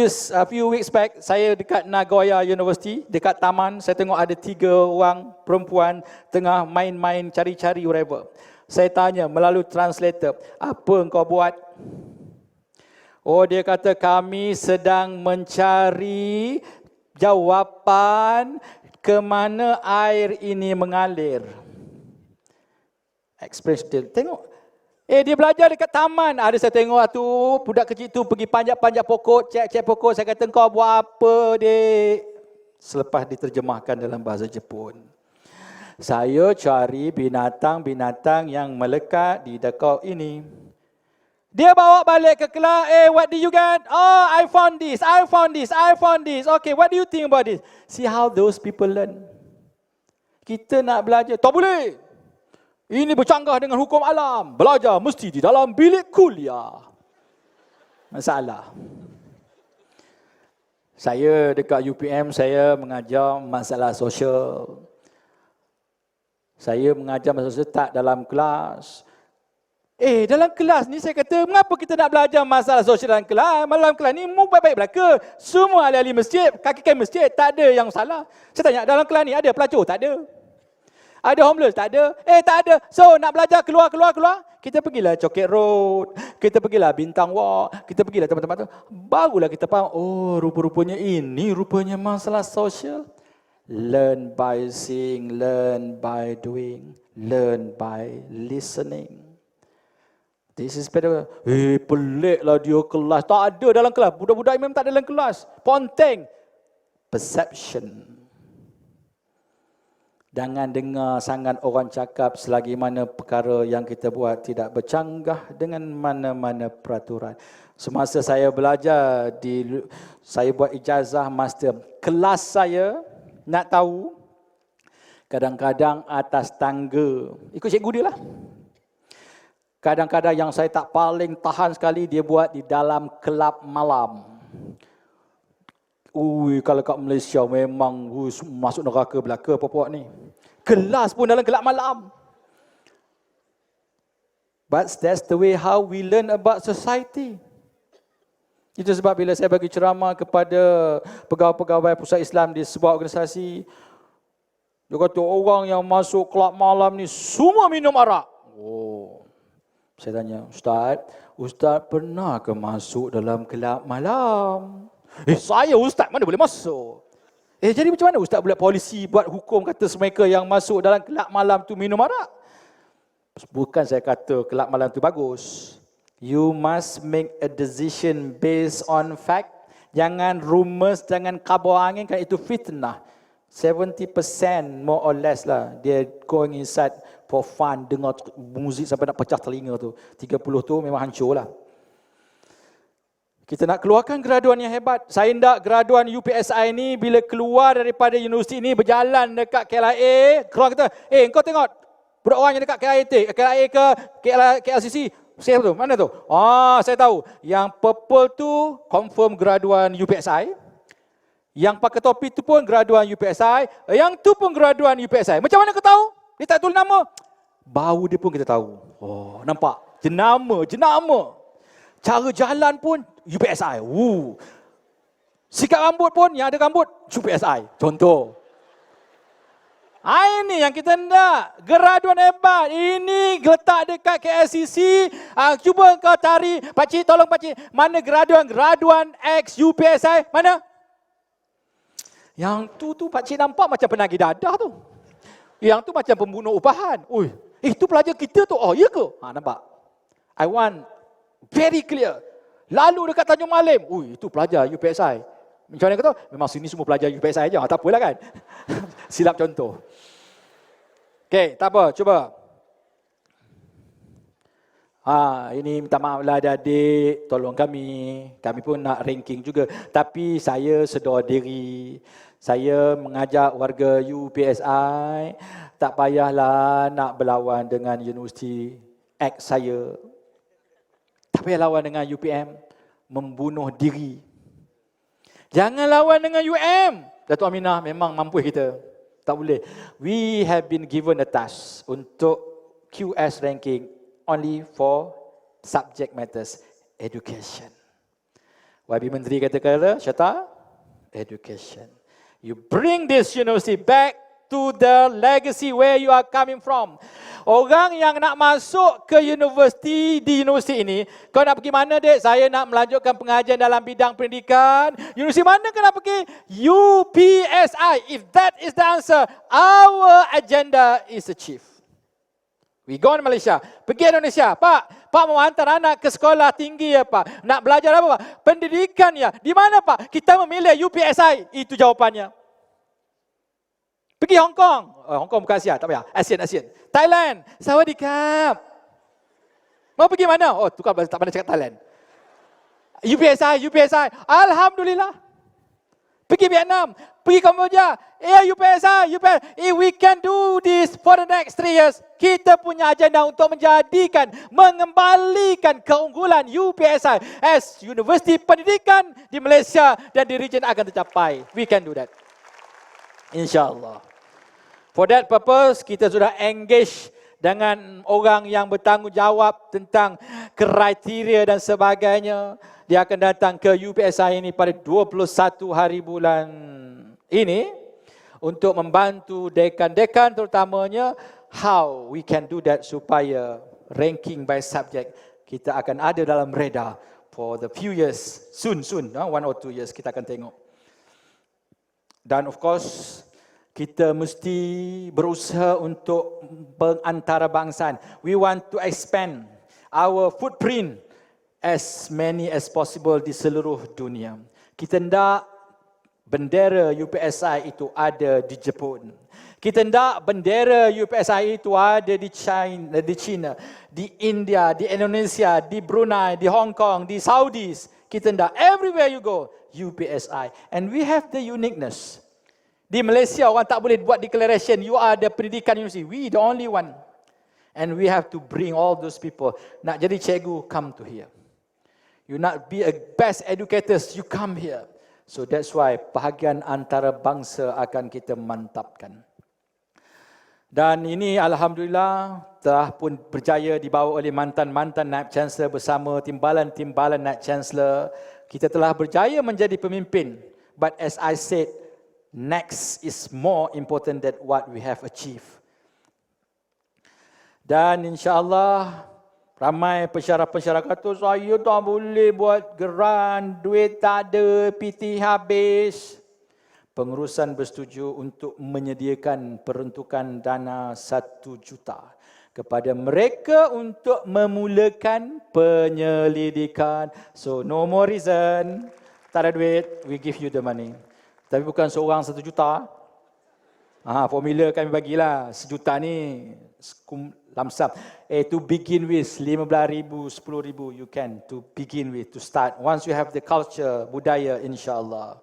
weeks back, saya dekat Nagoya University, dekat taman, saya tengok ada 3 orang perempuan tengah main-main, cari-cari whatever. Saya tanya melalui translator, apa engkau buat? Oh, dia kata kami sedang mencari jawapan ke mana air ini mengalir. Express dia. Tengok. Dia belajar dekat taman. Ada saya tengok tu budak kecil tu pergi panjat-panjat pokok, cek-cek pokok. Saya kata kau buat apa, dek? Selepas diterjemahkan dalam bahasa Jepun. Saya cari binatang-binatang yang melekat di dekau ini. Dia bawa balik ke kelas, what did you get? Oh, I found this. Okay, what do you think about this? See how those people learn. Kita nak belajar, tak boleh. Ini bercanggah dengan hukum alam. Belajar mesti di dalam bilik kuliah. Masalah. Saya dekat UPM, saya mengajar masalah sosial. Saya mengajar masalah sosial tak dalam kelas. Dalam kelas ni saya kata, mengapa kita nak belajar masalah sosial dalam kelas? Dalam kelas ni baik-baik belaka. Semua ahli-ahli masjid, kaki-kaki masjid, tak ada yang salah. Saya tanya, dalam kelas ni ada pelacur? Tak ada. Ada homeless? Tak ada. Tak ada. So, nak belajar keluar. Kita pergilah Choket Road. Kita pergilah Bintang Walk. Kita pergilah tempat-tempat tu. Barulah kita faham, rupa-rupanya ini rupanya masalah sosial. Learn by seeing, learn by doing, learn by listening. This is better. Peliklah dia kelas. Tak ada dalam kelas. Budak-budak memang tak ada dalam kelas. Ponteng. Perception. Jangan dengar sangat orang cakap selagi mana perkara yang kita buat tidak bercanggah dengan mana-mana peraturan. Semasa saya belajar, saya buat ijazah master. Kelas saya, nak tahu, kadang-kadang atas tangga. Ikut cikgu dia lah. Kadang-kadang yang saya tak paling tahan sekali, dia buat di dalam kelab malam. Ui, kalau kat Malaysia memang masuk neraka belaka puak ni. Kelas pun dalam gelap malam. But that's the way how we learn about society. Itu sebab bila saya bagi ceramah kepada pegawai-pegawai pusat Islam di sebuah organisasi, dia kata orang yang masuk kelab malam ni semua minum arak. Oh, saya tanya, Ustaz pernah ke masuk dalam kelab malam? Saya Ustaz mana boleh masuk? Jadi macam mana Ustaz buat polisi, buat hukum kata mereka yang masuk dalam kelab malam tu minum arak? Bukan saya kata kelab malam tu bagus. You must make a decision based on fact. Jangan rumors, jangan kabar angin, kan itu fitnah. 70% more or less lah, dia going inside for fun, dengar muzik sampai nak pecah telinga tu. 30 tu memang hancur lah. Kita nak keluarkan graduan yang hebat. Saya nak graduan UPSI ni bila keluar daripada universiti ni berjalan dekat KLIA, keluar kita, kau tengok budak orang yang dekat KLIA ke KLCC, siapa tu? Mana tu? Saya tahu. Yang purple tu confirm graduan UPSI. Yang pakai topi tu pun graduan UPSI. Yang tu pun graduan UPSI. Macam mana kau tahu? Dia tak tulis nama. Bau dia pun kita tahu. Nampak? Jenama. Cara jalan pun UPSI. Sikat rambut pun yang ada rambut UPSI. Contoh. Ini yang kita nak. Graduan hebat. Ini letak dekat KLCC. Cuba kau cari. Pakcik, tolong pakcik. Mana graduan X UPSI? Mana? Yang tu pakcik nampak macam penagih dadah tu. Yang tu macam pembunuh upahan. Itu pelajar kita tu. Ya ke? Nampak? I want very clear. Lalu dekat Tanjung Malim. Itu pelajar UPSI. Macam mana kata? Memang sini semua pelajar UPSI je. Tak apalah kan? Silap contoh. Okey, tak apa. Cuba. Ini minta maaf lah adik-adik. Tolong kami. Kami pun nak ranking juga. Tapi saya sedar diri. Saya mengajak warga UPSI. Tak payahlah nak berlawan dengan universiti X saya. Tak payah lawan dengan UPM. Membunuh diri. Jangan lawan dengan UM. Datuk Aminah memang mampu kita. Tak boleh. We have been given a task untuk QS ranking only for subject matters. Education. YB Menteri kata, Syata, education. You bring this university back to the legacy where you are coming from. Orang yang nak masuk ke universiti, di universiti ini, kau nak pergi mana dek? Saya nak melanjutkan pengajian dalam bidang pendidikan. Universiti mana kau nak pergi? UPSI. If that is the answer, our agenda is achieved. We go to Malaysia. Pergi Indonesia. Pak mau hantar anak ke sekolah tinggi ya Pak. Nak belajar apa Pak? Pendidikan ya. Di mana Pak? Kita memilih UPSI. Itu jawapannya. Pergi Hong Kong. Hong Kong bukan Asia, tak payah. ASEAN. Thailand. Sawadikap. Mau pergi mana? Tu kan tak pandai cakap Thailand. UPSI. Alhamdulillah. Pergi Vietnam. Pergi Kamboja. UPSI. If we can do this for the next 3 years, kita punya agenda untuk mengembalikan keunggulan UPSI as universiti pendidikan di Malaysia dan di region akan tercapai. We can do that. InsyaAllah. For that purpose, kita sudah engage dengan orang yang bertanggungjawab tentang kriteria dan sebagainya. Dia akan datang ke UPSI ini pada 21 hari bulan ini untuk membantu dekan-dekan terutamanya how we can do that supaya ranking by subject kita akan ada dalam radar for the few years, soon, 1 or 2 years kita akan tengok. Dan of course, kita mesti berusaha untuk pengantarabangsan. We want to expand our footprint as many as possible di seluruh dunia. Kita hendak bendera UPSI itu ada di Jepun. Kita hendak bendera UPSI itu ada di China, di India, di Indonesia, di Brunei, di Hong Kong, di Saudi. Kita hendak everywhere you go, UPSI. And we have the uniqueness. Di Malaysia orang tak boleh buat declaration, you are the pendidikan university. We the only one. And we have to bring all those people. Nak jadi cikgu, come to here. You nak be a best educators, you come here. So that's why bahagian antarabangsa akan kita mantapkan. Dan ini Alhamdulillah telah pun berjaya dibawa oleh mantan-mantan Naib Chancellor bersama timbalan-timbalan Naib Chancellor. Kita telah berjaya menjadi pemimpin. But as I said, next is more important than what we have achieved. Dan insya-Allah ramai pensyarah-pensyarah kata saya tak boleh buat geran, duit tak ada, PT habis. Pengurusan bersetuju untuk menyediakan peruntukan dana 1 juta kepada mereka untuk memulakan penyelidikan. So no more reason. Tak ada duit, we give you the money. Tapi bukan seorang 1 juta. Formula kami bagilah. 1 juta ni lamsam. To begin with, 15,000, 10,000 you can to begin with, to start. Once you have the culture, budaya, insyaAllah.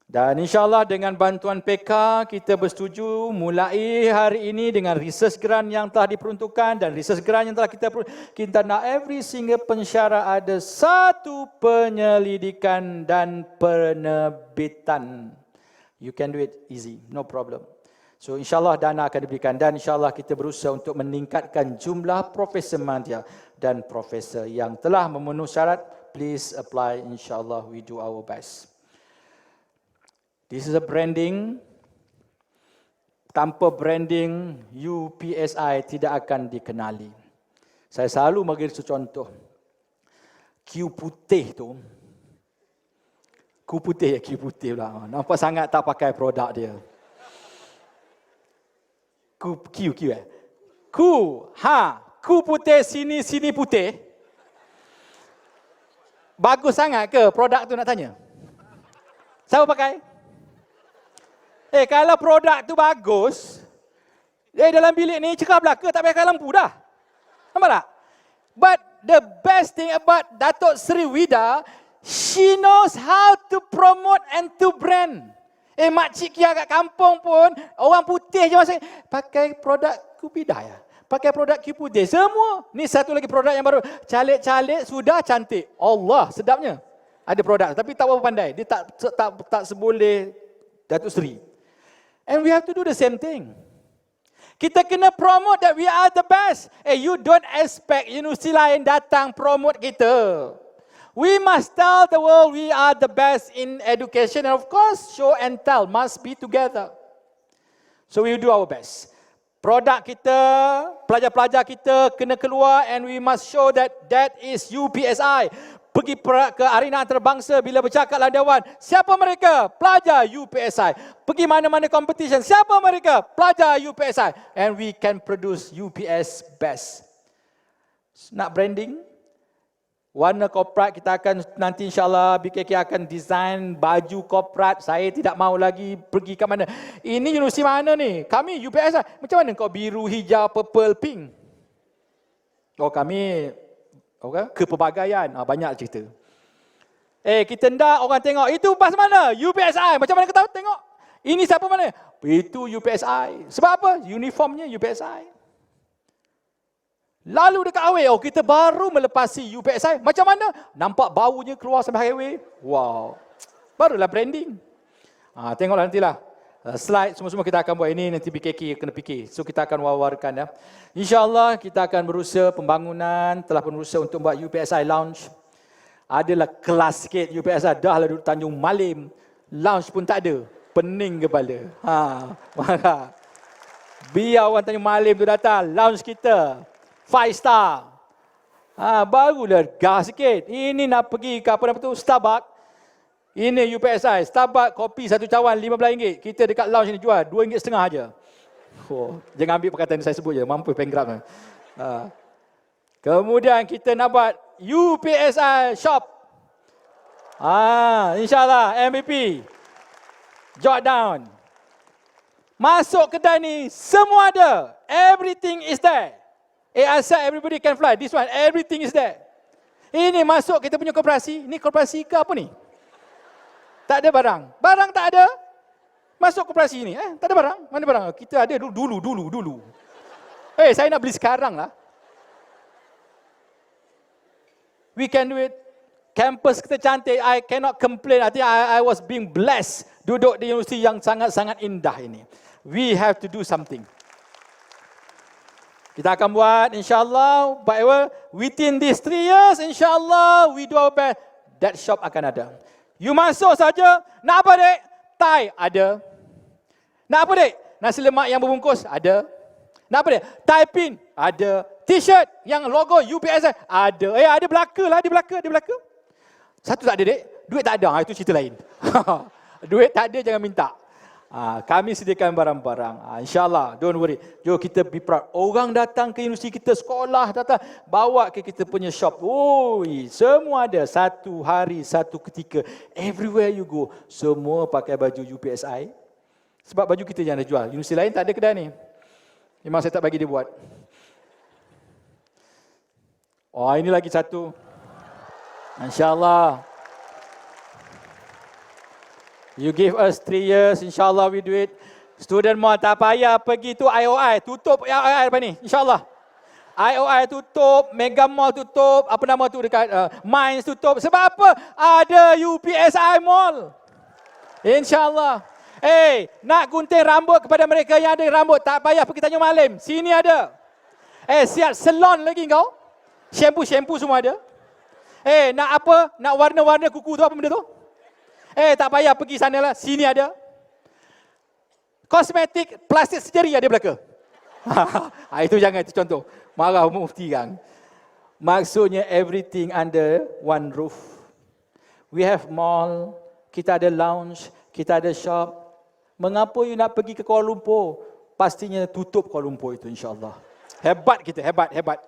Dan insyaAllah dengan bantuan PK, kita bersetuju mulai hari ini dengan research grant yang telah diperuntukkan dan research grant yang telah kita nak every single pensyarah ada 1 penyelidikan dan penerbitan. You can do it easy, no problem. So insyaAllah dana akan diberikan dan insyaAllah kita berusaha untuk meningkatkan jumlah Profesor Madya dan Profesor yang telah memenuhi syarat. Please apply, insyaAllah we do our best. This is a branding. Tanpa branding, UPSI tidak akan dikenali. Saya selalu bagi contoh. Q putih tu. Q putih pula. Nampak sangat tak pakai produk dia. Q putih sini putih. Bagus sangat ke produk tu nak tanya? Siapa pakai? Kalau produk tu bagus, dalam bilik ni cekap belaka tak payah lampu dah. Nampak tak? But the best thing about Datuk Seri Wida, she knows how to promote and to brand. Makcik Kia kat kampung pun, orang putih je masuk, pakai produk Kupida ya. Pakai produk Q putih, semua. Ni satu lagi produk yang baru. Calik-calik, sudah cantik. Allah, sedapnya. Ada produk, tapi tak berapa pandai. Dia tak seboleh Datuk Seri. And we have to do the same thing. Kita kena promote that we are the best. You don't expect universiti lain datang promote kita. We must tell the world we are the best in education. And of course, show and tell must be together. So we will do our best. Produk kita, pelajar-pelajar kita kena keluar and we must show that is UPSI. Pergi ke arena antarabangsa bila bercakap lawan dewan. Siapa mereka? Pelajar UPSI. Pergi mana-mana competition. Siapa mereka? Pelajar UPSI. And we can produce UPS best. Nak branding? Warna korporat kita akan nanti insyaAllah BKK akan design baju korporat. Saya tidak mahu lagi pergi ke mana. Ini universiti mana ni? Kami UPSI. Macam mana kau biru, hijau, purple, pink? Kami kepelbagaian. Banyak cerita. Kita hendak orang tengok. Itu bas mana? UPSI. Macam mana kita tengok? Ini siapa mana? Itu UPSI. Sebab apa? Uniformnya UPSI. Lalu dekat highway, kita baru melepasi UPSI. Macam mana? Nampak baunya keluar sampai highway. Wow. Barulah branding. Tengoklah nantilah. Slide semua-semua kita akan buat ini, nanti BKK kena fikir. So kita akan wawarkan ya. InsyaAllah kita akan berusaha pembangunan, telah pun berusaha untuk buat UPSI Lounge. Adalah kelas sikit UPSI, dah lah duduk Tanjung Malim. Lounge pun tak ada, pening kepala. Maka biar orang Tanjung Malim tu datang, lounge kita 5 star. Barulah gas sikit. Ini nak pergi ke apa tu, Starbucks. Ini UPSI, Starbucks kopi 1 cawan RM15. Kita dekat lounge ni jual RM2.5 aja. Jangan ambil perkataan saya sebut je, mampu penggrab. Kemudian kita nak buat UPSI shop. InsyaAllah MVP. Jot down. Masuk kedai ni semua ada. Everything is there. I said everybody can fly. This one, everything is there. Ini masuk kita punya koperasi. Ini koperasi ke apa ni? Tak ada barang. Barang tak ada. Masuk koperasi ini. Tak ada barang. Mana barang? Kita ada dulu. Saya nak beli sekarang lah. We can do it. Kampus kita cantik, I cannot complain. I think I was being blessed duduk di universiti yang sangat-sangat indah ini. We have to do something. Kita akan buat insyaAllah, within these 3 years, insyaAllah, we do our best. That shop akan ada. You masuk saja, nak apa dek? Thai, ada. Nak apa dek? Nasi lemak yang berbungkus, ada. Nak apa dek? Thai pin, ada. T-shirt yang logo UPSI, ada. Ada belaka lah, di belaka. Satu tak ada dek, duit tak ada, itu cerita lain. Duit tak ada, jangan minta. Kami sediakan barang-barang. InsyaAllah, don't worry. Jom kita be proud. Orang datang ke universiti kita, sekolah datang, bawa ke kita punya shop. Semua ada. Satu hari, satu ketika. Everywhere you go, semua pakai baju UPSI. Sebab baju kita yang ada jual. Universiti lain tak ada kedai ni. Memang saya tak bagi dia buat. Ini lagi satu. InsyaAllah. You give us 3 years, insyaAllah we do it. Student mall tak payah pergi tu IOI. Tutup IOI depan ni, insyaAllah. IOI tutup, Mega Mall tutup, apa nama tu dekat Mines tutup. Sebab apa? Ada UPSI Mall. InsyaAllah. Nak gunting rambut kepada mereka yang ada rambut, tak payah pergi Tanjung Malim. Sini ada. Siap salon lagi kau. Shampoo semua ada. Nak apa? Nak warna-warna kuku tu, apa benda tu? Tak payah pergi sana lah. Sini ada. Kosmetik, plastik sejari ada belaka. Itu jangan, itu contoh. Marah mufti kan. Maksudnya everything under one roof. We have mall, kita ada lounge, kita ada shop. Mengapa you nak pergi ke Kuala Lumpur? Pastinya tutup Kuala Lumpur itu insyaAllah. Hebat kita, hebat.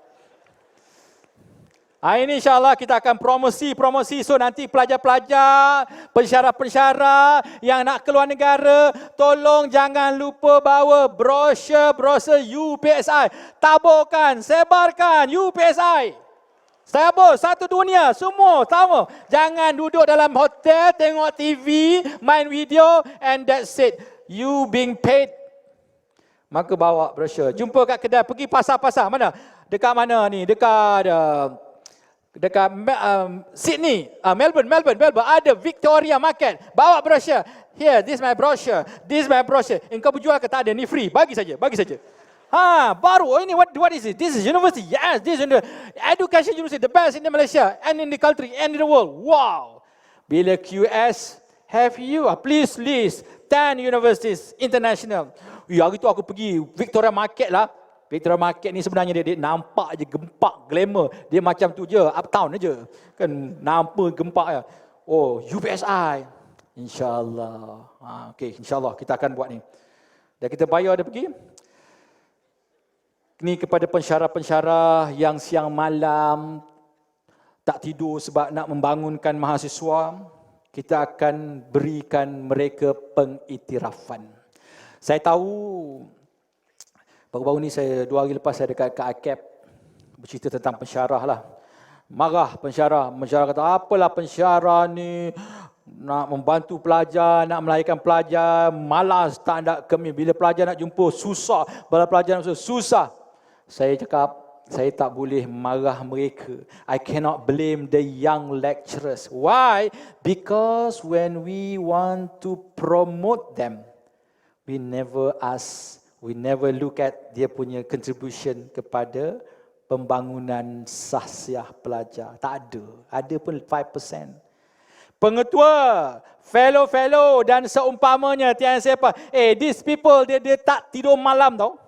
Ini insyaAllah kita akan promosi. So nanti pelajar-pelajar, pensyarah-pensyarah yang nak keluar negara, tolong jangan lupa bawa brosur UPSI. Taburkan, sebarkan UPSI. Tabur, satu dunia, semua sama. Jangan duduk dalam hotel, tengok TV, main video and that's it. You being paid. Maka bawa brosur. Jumpa kat kedai, pergi pasar-pasar. Mana? Dekat mana ni? Dekat Sydney, Melbourne, ada Victoria Market. Bawa brochure. Here, this is my brochure. Engkau berjual ke? Tak ada, ni free. Bagi saja. Baru. Ini what is it? This is university. Yes, this is the education university, the best in Malaysia and in the country and in the world. Wow. Bila QS have you, please list 10 universities international. Hari tu aku pergi Victoria Market lah. Victoria Market ni sebenarnya dia nampak je gempak, glamour. Dia macam tu je, uptown aja. Kan nampak gempak ya. UPSI. InsyaAllah. Okay, insyaAllah kita akan buat ni. Dan kita bayar dia pergi. Ni kepada pensyarah-pensyarah yang siang malam tak tidur sebab nak membangunkan mahasiswa. Kita akan berikan mereka pengiktirafan. Saya tahu baru-baru ni 2 hari lepas saya dekat ICAP bercerita tentang pensyarah lah. Marah pensyarah kata apalah pensyarah ni nak membantu pelajar, nak melahirkan pelajar, malas tak ada kami. Bila pelajar nak jumpa susah, bila pelajar nak susah. Saya cakap saya tak boleh marah mereka. I cannot blame the young lecturers. Why? Because when we want to promote them, we never ask, we never look at dia punya contribution kepada pembangunan sahsiah pelajar. Tak ada. Ada pun 5%. Pengetua, fellow dan seumpamanya tiada siapa. These people dia tak tidur malam tau.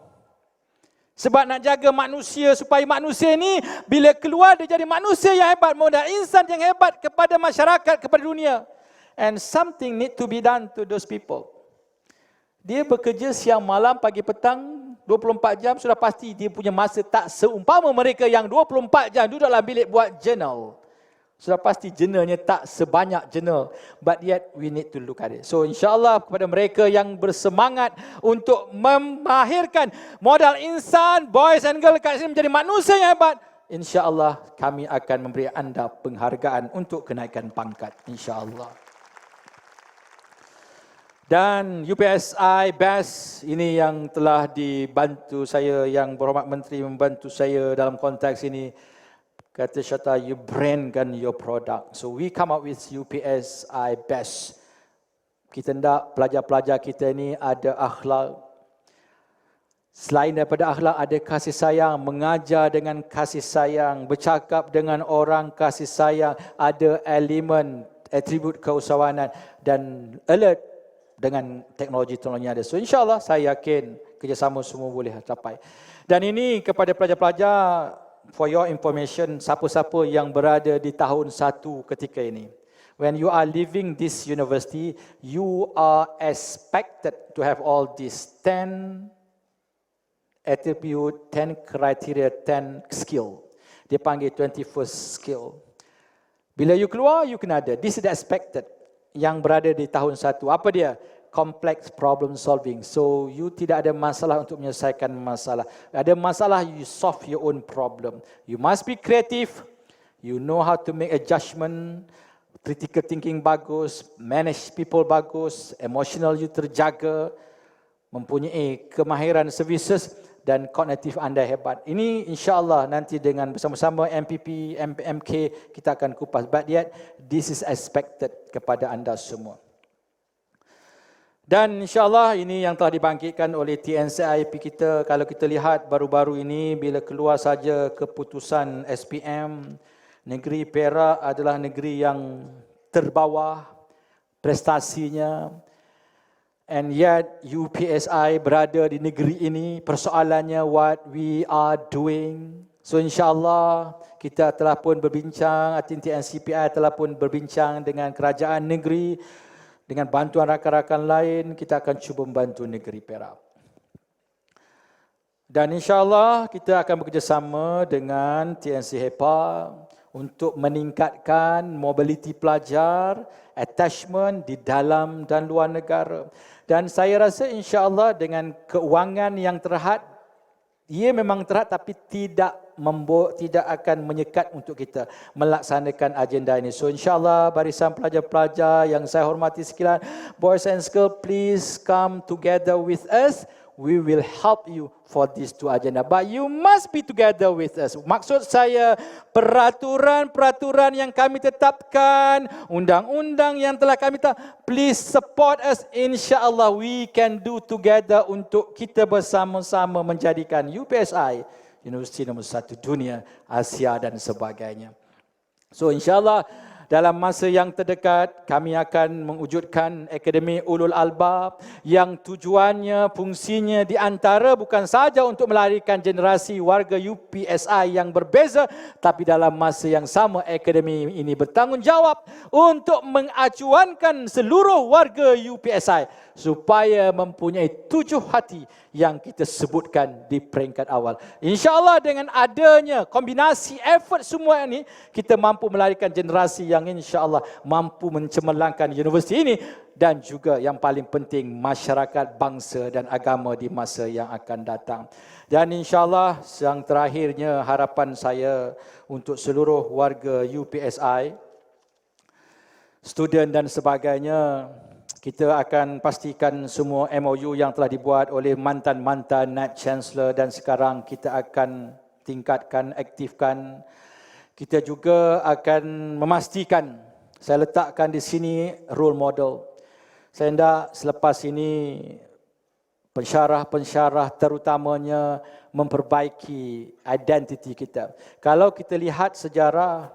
Sebab nak jaga manusia supaya manusia ni bila keluar dia jadi manusia yang hebat, modal insan yang hebat kepada masyarakat, kepada dunia. And something need to be done to those people. Dia bekerja siang malam, pagi petang, 24 jam, sudah pasti dia punya masa tak seumpama mereka yang 24 jam duduk dalam bilik buat journal. Sudah pasti jurnalnya tak sebanyak jurnal. But yet we need to look at it. So insyaAllah kepada mereka yang bersemangat untuk memahirkan modal insan, boys and girls kat sini menjadi manusia yang hebat, insyaAllah kami akan memberi anda penghargaan untuk kenaikan pangkat. InsyaAllah. Dan UPSI BEST ini yang telah dibantu saya, yang berhormat Menteri membantu saya dalam konteks ini. Kata Syata, you brandkan your product. So we come up with UPSI Best. Kita hendak pelajar-pelajar kita ni ada akhlak. Selain daripada akhlak, ada kasih sayang, mengajar dengan kasih sayang, bercakap dengan orang kasih sayang, ada elemen, atribut keusahawanan dan alert dengan teknologi-teknologi yang ada. So insyaAllah saya yakin kerjasama semua boleh capai. Dan ini kepada pelajar-pelajar, for your information, siapa-siapa yang berada di tahun 1 ketika ini. When you are leaving this university, you are expected to have all these 10 attribute, 10 criteria, 10 skill. Dia panggil 21st skill. Bila you keluar, you kena ada. This is the expected yang berada di tahun 1. Apa dia? Complex problem solving. So, you tidak ada masalah untuk menyelesaikan masalah. Ada masalah, you solve your own problem. You must be creative. You know how to make a judgment. Critical thinking bagus. Manage people bagus. Emotional you terjaga. Mempunyai kemahiran services. Dan kognitif anda hebat. Ini insya-Allah nanti dengan bersama-sama MPP, MK kita akan kupas. But yet, this is expected kepada anda semua. Dan insya-Allah ini yang telah dibangkitkan oleh TNCIP kita. Kalau kita lihat baru-baru ini bila keluar saja keputusan SPM, negeri Perak adalah negeri yang terbawah prestasinya. And yet UPSI berada di negeri ini, persoalannya what we are doing. So insyaAllah kita telah pun berbincang, TNCPI telah pun berbincang dengan kerajaan negeri, dengan bantuan rakan-rakan lain, kita akan cuba membantu negeri Perak. Dan insyaAllah kita akan bekerjasama dengan TNC HEPA untuk meningkatkan mobiliti pelajar, attachment di dalam dan luar negara. Dan saya rasa insya-Allah dengan keuangan yang terhad, ia memang terhad tapi tidak akan menyekat untuk kita melaksanakan agenda ini. So insya-Allah barisan pelajar-pelajar yang saya hormati sekalian, boys and girls, please come together with us. We will help you for these 2 agenda. But you must be together with us. Maksud saya, peraturan-peraturan yang kami tetapkan, undang-undang yang telah kami tetapkan, please support us. InsyaAllah we can do together untuk kita bersama-sama menjadikan UPSI Universiti nombor 1 dunia, Asia dan sebagainya. So insyaAllah dalam masa yang terdekat, kami akan mewujudkan Akademi Ulul Albab yang tujuannya, fungsinya di antara bukan sahaja untuk melahirkan generasi warga UPSI yang berbeza, tapi dalam masa yang sama, Akademi ini bertanggungjawab untuk mengacuankan seluruh warga UPSI supaya mempunyai 7 hati yang kita sebutkan di peringkat awal. InsyaAllah dengan adanya kombinasi effort semua ini, kita mampu melahirkan generasi yang insyaAllah mampu mencemerlangkan universiti ini dan juga yang paling penting masyarakat, bangsa dan agama di masa yang akan datang. Dan insyaAllah yang terakhirnya harapan saya untuk seluruh warga UPSI, student dan sebagainya, kita akan pastikan semua MOU yang telah dibuat oleh mantan-mantan Naib Chancellor dan sekarang kita akan tingkatkan, aktifkan. Kita juga akan memastikan, saya letakkan di sini role model. Saya hendak selepas ini pensyarah-pensyarah terutamanya memperbaiki identiti kita. Kalau kita lihat sejarah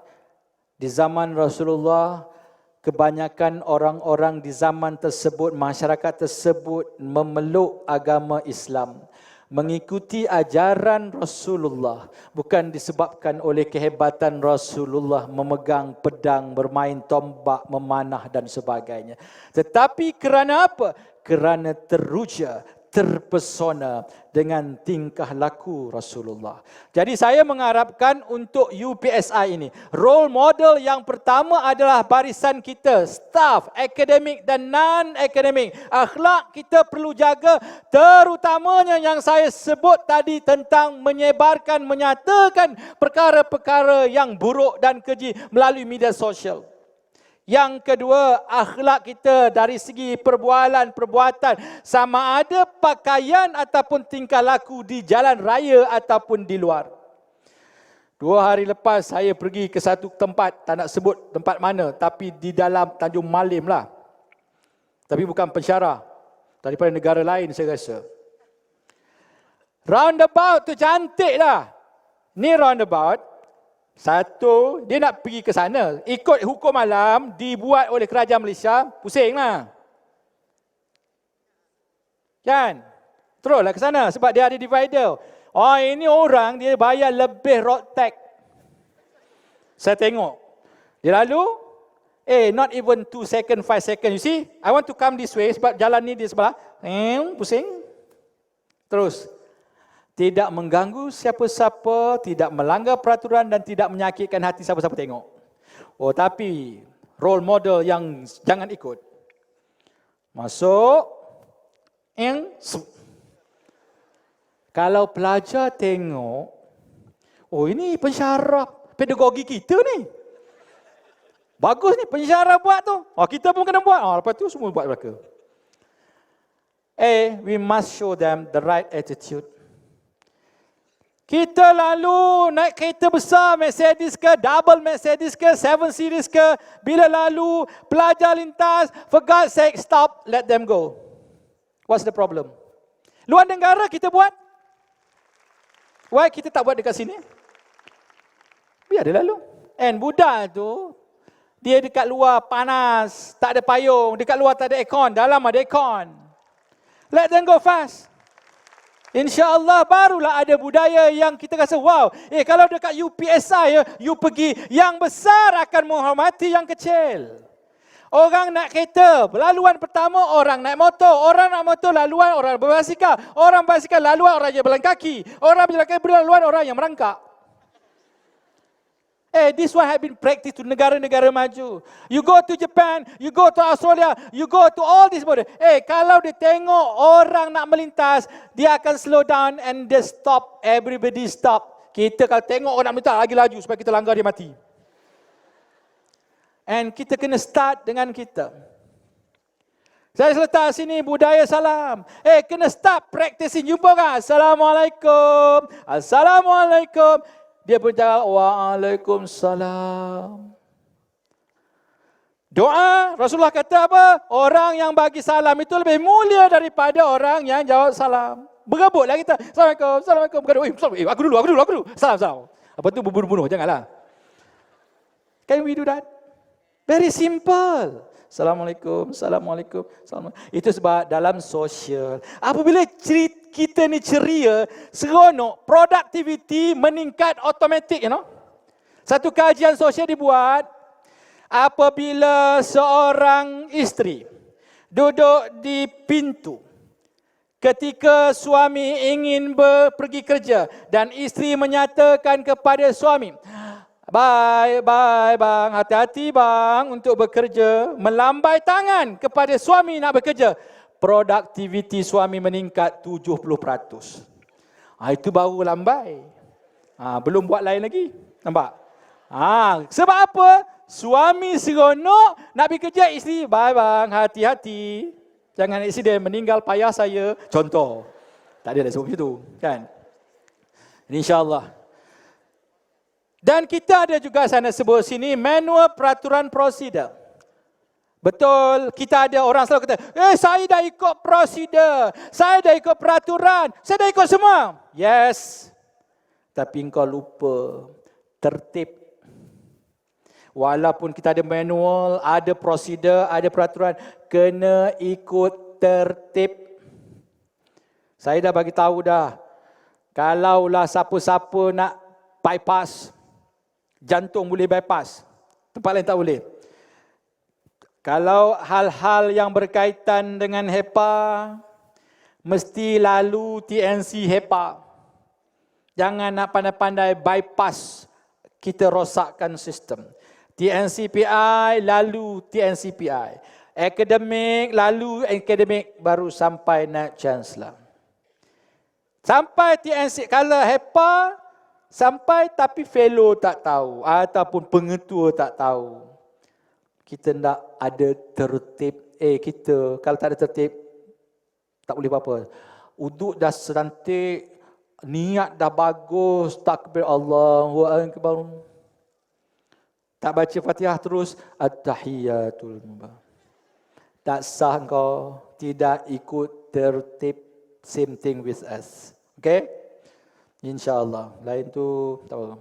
di zaman Rasulullah, kebanyakan orang-orang di zaman tersebut, masyarakat tersebut memeluk agama Islam, mengikuti ajaran Rasulullah, bukan disebabkan oleh kehebatan Rasulullah memegang pedang, bermain tombak, memanah dan sebagainya. Tetapi kerana apa? Kerana teruja, terpesona dengan tingkah laku Rasulullah. Jadi saya mengharapkan untuk UPSI ini, role model yang pertama adalah barisan kita, staff, akademik dan non-akademik. Akhlak kita perlu jaga, terutamanya yang saya sebut tadi tentang menyebarkan, menyatakan perkara-perkara yang buruk dan keji melalui media sosial. Yang kedua, akhlak kita dari segi perbuatan, sama ada pakaian ataupun tingkah laku di jalan raya ataupun di luar. 2 hari lepas saya pergi ke satu tempat, tak nak sebut tempat mana, tapi di dalam Tanjung Malim lah. Tapi bukan pensyarah, daripada negara lain saya rasa. Roundabout tu cantik lah. Ni roundabout, satu, dia nak pergi ke sana. Ikut hukum alam, dibuat oleh kerajaan Malaysia, pusing lah. Kan? Teruslah ke sana sebab dia ada divider. Oh, ini orang dia bayar lebih road tax. Saya tengok. Dia lalu, not even 2 second, 5 second. You see, I want to come this way sebab jalan ni di sebelah. Pusing. Terus. Tidak mengganggu siapa-siapa, tidak melanggar peraturan dan tidak menyakitkan hati siapa-siapa tengok. Oh, tapi role model yang jangan ikut. Masuk. Kalau pelajar tengok, oh ini pensyarah pedagogi kita ni. Bagus ni pensyarah buat tu. Oh, kita pun kena buat. Lepas tu semua buat mereka. We must show them the right attitude. Kita lalu naik kereta besar, Mercedes ke, double Mercedes ke, 7 Series ke, bila lalu pelajar lintas, for God's sake, stop, let them go. What's the problem? Luar negara kita buat. Why kita tak buat dekat sini? Biar dia lalu. And budak tu, dia dekat luar panas, tak ada payung, dekat luar tak ada aircon, dalam ada aircon. Let them go fast. InsyaAllah barulah ada budaya yang kita rasa, wow, kalau dekat UPSI, you pergi, yang besar akan menghormati yang kecil. Orang naik kereta, laluan pertama orang naik motor, orang naik motor laluan orang berbasikal, orang basikal laluan orang yang berjalan kaki, orang berjalan kaki laluan orang yang merangkak. This one have been practiced to negara-negara maju. You go to Japan, you go to Australia, you go to all these border. Kalau dia tengok orang nak melintas, dia akan slow down and they stop, everybody stop. Kita kalau tengok orang nak melintas, lagi laju supaya kita langgar dia mati. And kita kena start dengan kita. Saya letak sini budaya salam. Kena start practicing. Jumpa kan? Assalamualaikum. Assalamualaikum. Dia pun jawab, Waalaikumsalam. Doa, Rasulullah kata apa? Orang yang bagi salam itu lebih mulia daripada orang yang jawab salam. Berebutlah kita. Assalamualaikum, Assalamualaikum. Aku dulu. Salam. Apa tu berbunuh-bunuh, janganlah. Can we do that? Very simple. Assalamualaikum. Itu sebab dalam sosial, apabila kita ni ceria, seronok, productivity meningkat automatik, Satu kajian sosial dibuat, apabila seorang isteri duduk di pintu ketika suami ingin pergi kerja dan isteri menyatakan kepada suami, bye bang, hati-hati bang untuk bekerja, melambai tangan kepada suami nak bekerja, produktiviti suami meningkat 70%. Itu baru lambai. Belum buat lain lagi. Nampak? Sebab apa? Suami seronok nak pergi kerja, isteri, bye bang, hati-hati. Jangan aksiden, meninggal payah saya. Contoh. Tak ada sebut macam tu. Kan? InsyaAllah. Dan kita ada juga sana sebut sini manual peraturan prosedur. Betul, kita ada orang selalu kata, saya dah ikut prosedur, saya dah ikut peraturan, saya dah ikut semua. Yes, tapi engkau lupa tertib. Walaupun kita ada manual, ada prosedur, ada peraturan, kena ikut tertib. Saya dah bagi tahu dah, kalaulah siapa-siapa nak bypass, jantung boleh bypass, tempat lain tak boleh. Kalau hal-hal yang berkaitan dengan HEPA, mesti lalu TNC HEPA. Jangan nak pandai-pandai bypass, kita rosakkan sistem. TNCPI, lalu TNCPI. Akademik, lalu akademik, baru sampai naik Chancellor. Sampai TNC, kalau HEPA, sampai tapi fellow tak tahu, ataupun pengetua tak tahu. Kita nak ada tertib. Kita kalau tak ada tertib, tak boleh apa-apa. Uduk dah serantik, niat dah bagus, takbir Allahu Akbar. Tak baca Fatihah terus, At-Tahiyyatul Mubarak. Tak sah kau, tidak ikut tertib, same thing with us. Okay? InsyaAllah. Lain tu, tak apa.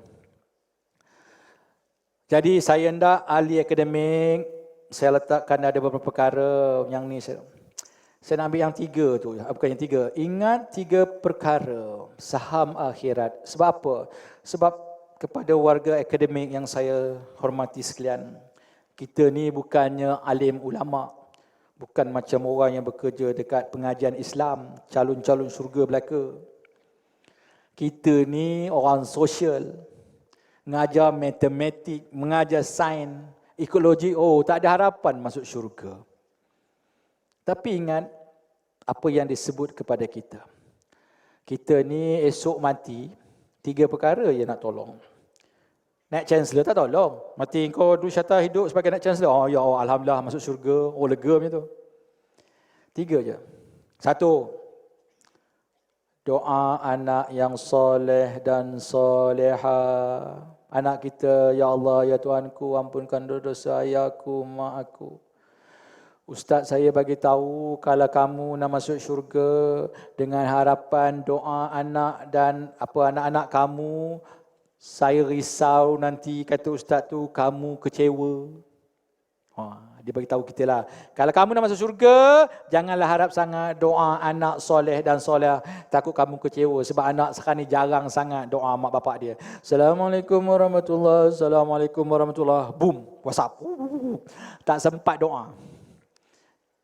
Jadi saya hendak ahli akademik, saya letakkan ada beberapa perkara yang ni saya nak ambil yang 3 tu, bukan yang 3. Ingat 3 perkara, saham akhirat. Sebab apa? Sebab kepada warga akademik yang saya hormati sekalian, kita ni bukannya alim ulama, bukan macam orang yang bekerja dekat pengajian Islam, calon-calon syurga belaka. Kita ni orang sosial, mengajar matematik, mengajar sains, ekologi, tak ada harapan masuk syurga. Tapi ingat apa yang disebut kepada kita. Kita ni esok mati, 3 perkara je nak tolong. Naik chancellor tak tolong. Mati kau dulu syata hidup sebagai naik chancellor. Ya Allah, Alhamdulillah masuk syurga. Lega macam tu. 3 je. 1. Doa anak yang soleh dan soleha. Anak kita, ya Allah, ya Tuhanku, ampunkan dosa ayahku, mak aku. Ustaz saya bagi tahu kalau kamu nak masuk syurga dengan harapan doa anak dan anak-anak kamu, saya risau nanti kata ustaz tu kamu kecewa. Dia bagi tahu kita lah. Kalau kamu nak masuk syurga, janganlah harap sangat doa anak soleh dan soleh. Takut kamu kecewa sebab anak sekarang ni jarang sangat doa mak bapak dia. Assalamualaikum warahmatullahi, Assalamualaikum warahmatullahi. Boom, WhatsApp. Tak sempat doa.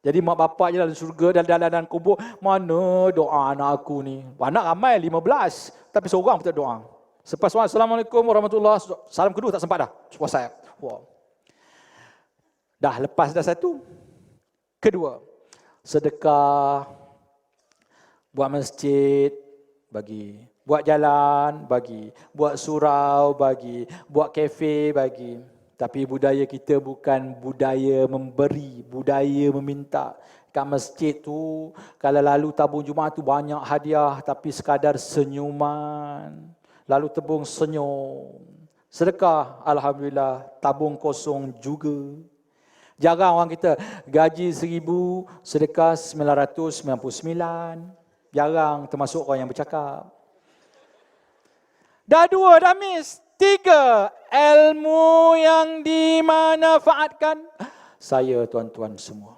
Jadi mak bapak je dalam syurga dan dalam kubur, mana doa anak aku ni? Anak ramai 15, tapi seorang pun tak doa. Selepas Assalamualaikum warahmatullahi, salam kedua tak sempat dah. WhatsApp. Wow. Dah lepas dah 1. Kedua, sedekah, buat masjid, bagi. Buat jalan, bagi. Buat surau, bagi. Buat kafe, bagi. Tapi budaya kita bukan budaya memberi, budaya meminta. Kat masjid tu, kalau lalu tabung Jumaat tu banyak hadiah, tapi sekadar senyuman. Lalu tebung senyum. Sedekah, Alhamdulillah, tabung kosong juga. Jarang orang kita gaji 1,000, sedekah 999. Jarang termasuk orang yang bercakap. Dah 2 dah miss. 3, ilmu yang dimanfaatkan. Saya tuan-tuan semua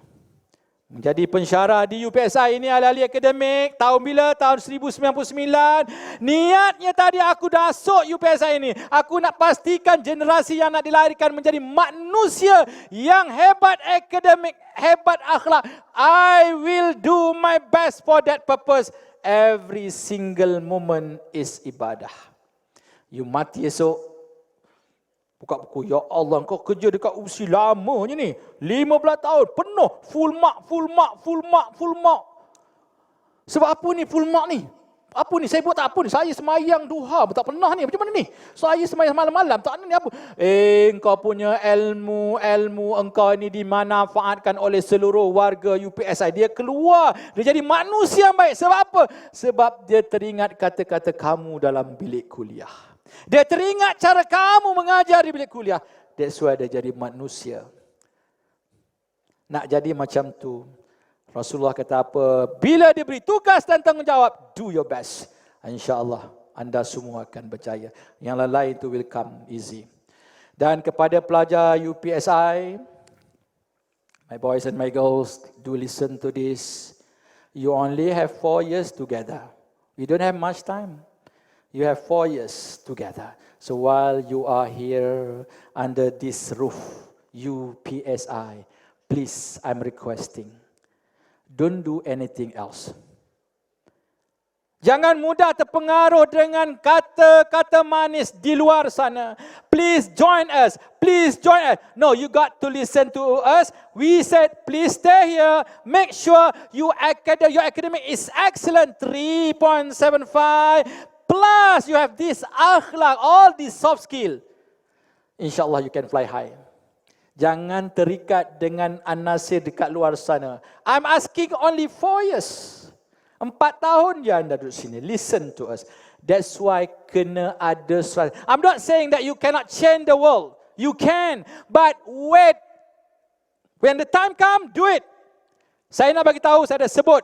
menjadi pensyarah di UPSI ini ahli akademik. Tahun bila? Tahun 1999. Niatnya tadi aku masuk UPSI ini. Aku nak pastikan generasi yang nak dilahirkan menjadi manusia yang hebat akademik, hebat akhlak. I will do my best for that purpose. Every single moment is ibadah. You mati esok, buka buku, ya Allah kau kerja dekat usia lamanya ni, 15 tahun, penuh, full mark. Sebab apa ni full mark ni? Apa ni? Saya buat tak apa ni? Saya semayang duha, tak pernah ni. Macam mana ni? Saya semayang malam-malam, tak ni apa? Engkau punya ilmu engkau ini dimanfaatkan oleh seluruh warga UPSI. Dia keluar, dia jadi manusia yang baik. Sebab apa? Sebab dia teringat kata-kata kamu dalam bilik kuliah. Dia teringat cara kamu mengajar di bilik kuliah. That's why dia jadi manusia. Nak jadi macam tu, Rasulullah kata apa? Bila diberi tugas dan tanggungjawab, do your best. InsyaAllah anda semua akan berjaya. Yang lain itu will come easy. Dan kepada pelajar UPSI, my boys and my girls, do listen to this. You only have 4 years together. We don't have much time. You have 4 years together. So while you are here under this roof, UPSI, please, I'm requesting, don't do anything else. Jangan mudah terpengaruh dengan kata-kata manis di luar sana. Please join us. Please join us. No, you got to listen to us. We said, please stay here. Make sure your academic is excellent. 3.75. Plus, you have this akhlak, all these soft skill. InsyaAllah you can fly high. Jangan terikat dengan anasir dekat luar sana. I'm asking only 4 years. 4 tahun je anda duduk sini. Listen to us. That's why kena ada strategi. I'm not saying that you cannot change the world. You can. But wait. When the time come, do it. Saya nak bagi tahu, saya dah sebut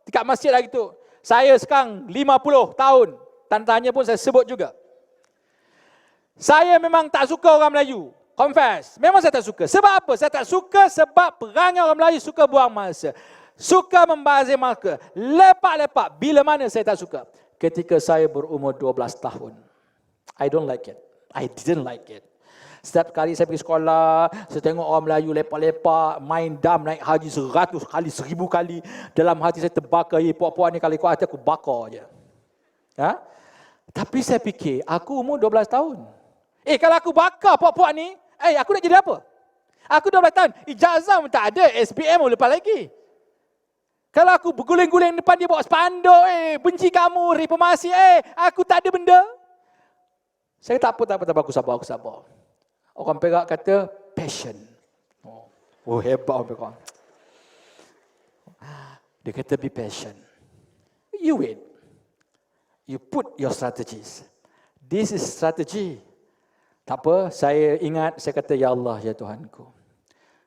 dekat masjid lagi tu. Saya sekarang 50 tahun. Tanya pun saya sebut juga. Saya memang tak suka orang Melayu. Confess. Memang saya tak suka. Sebab apa? Saya tak suka sebab perangai orang Melayu suka buang masa. Suka membazir masa. Lepak-lepak. Bila mana saya tak suka? Ketika saya berumur 12 tahun. I don't like it. I didn't like it. Setiap kali saya pergi sekolah, saya tengok orang Melayu lepak-lepak, main dam naik haji 100 kali, 1000 kali. Dalam hati saya terbakar, puak-puak ni kalau ikut hati aku bakar je. Ha? Tapi saya fikir, aku umur 12 tahun. Kalau aku bakar puak-puak ni, aku nak jadi apa? Aku 12 tahun, ijazah pun tak ada, SPM pun lepas lagi. Kalau aku berguling-guling depan dia bawa spanduk, benci kamu, reformasi, aku tak ada benda. Saya tak apa, aku sabar. Orang Perak kata passion. Oh hebat orang Perak. Dia kata be patient. You wait. You put your strategies. This is strategy. Tak apa, saya ingat, saya kata, Ya Allah, ya Tuhanku.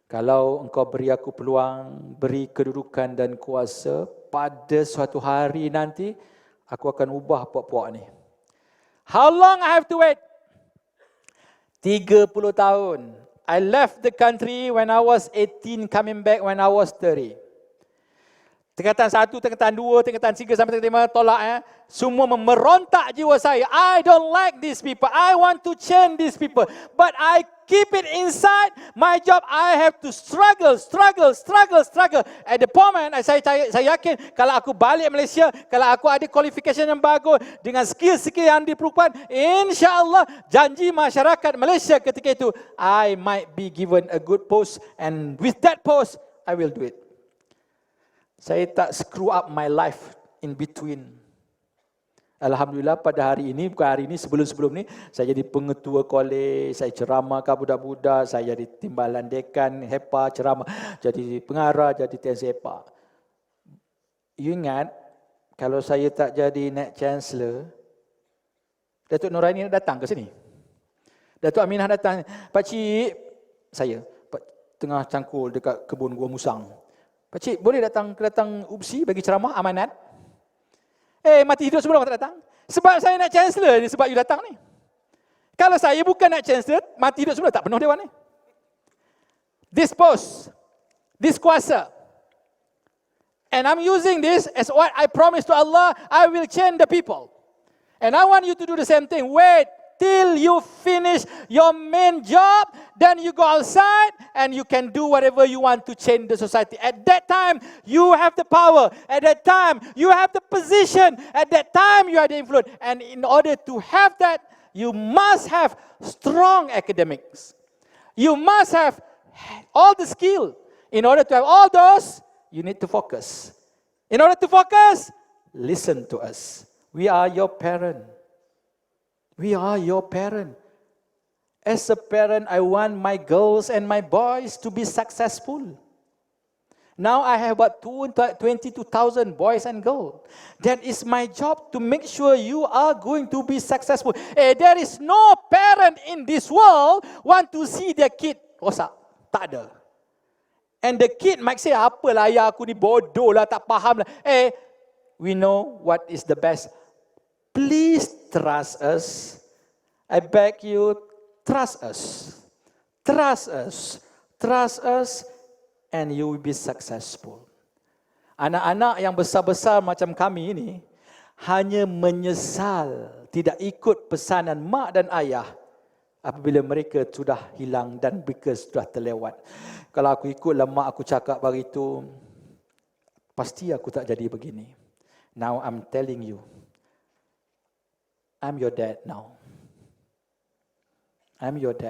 Kalau Engkau beri aku peluang, beri kedudukan dan kuasa, pada suatu hari nanti, aku akan ubah puak-puak ni. How long I have to wait? 30 tahun. I left the country when I was 18, coming back when I was 30. Tingkatan 1, tingkatan 2, tingkatan 3 sampai tingkatan 5 tolak. Semua memerontak jiwa saya. I don't like these people. I want to change these people. But I keep it inside. My job, I have to struggle. At the moment, saya yakin kalau aku balik Malaysia, kalau aku ada qualification yang bagus, dengan skill-skill yang diperlukan, insya-Allah janji masyarakat Malaysia ketika itu, I might be given a good post, and with that post, I will do it. Saya tak screw up my life in between. Alhamdulillah pada hari ini, bukan hari ini, sebelum-sebelum ni, saya jadi pengetua kolej, saya ceramah ke budak-budak, saya jadi timbalan dekan, HEPA, ceramah, jadi pengarah, jadi TNC HEPA. You ingat, kalau saya tak jadi Net Chancellor, Datuk Noraini datang ke sini. Datuk Aminah datang, Pakcik, saya tengah cangkul dekat kebun Gua Musang. Pakcik, boleh datang UPSI bagi ceramah amanat? Mati hidup sebelum tak datang. Sebab saya nak Chancellor ni, sebab you datang ni. Kalau saya bukan nak Chancellor, mati hidup sebelum tak penuh Dewan ni. This post, this kuasa. And I'm using this as what I promised to Allah, I will change the people. And I want you to do the same thing. Wait till you finish your main job, then you go outside and you can do whatever you want to change the society. At that time, you have the power. At that time, you have the position. At that time, you are the influence. And in order to have that, you must have strong academics. You must have all the skill. In order to have all those, you need to focus. In order to focus, listen to us. We are your parent. We are your parent. As a parent, I want my girls and my boys to be successful. Now I have about 22,000 boys and girls. That is my job to make sure you are going to be successful. There is no parent in this world want to see their kid rosak. Tak ada. And the kid might say, apalah ayah aku ni bodoh lah, tak faham lah. We know what is the best. Please trust us. I beg you, trust us. Trust us. Trust us and you will be successful. Anak-anak yang besar-besar macam kami ini hanya menyesal tidak ikut pesanan mak dan ayah apabila mereka sudah hilang dan mereka sudah terlewat. Kalau aku ikutlah mak aku cakap begitu, pasti aku tak jadi begini. Now I'm telling you, I'm your dad now. I'm your dad.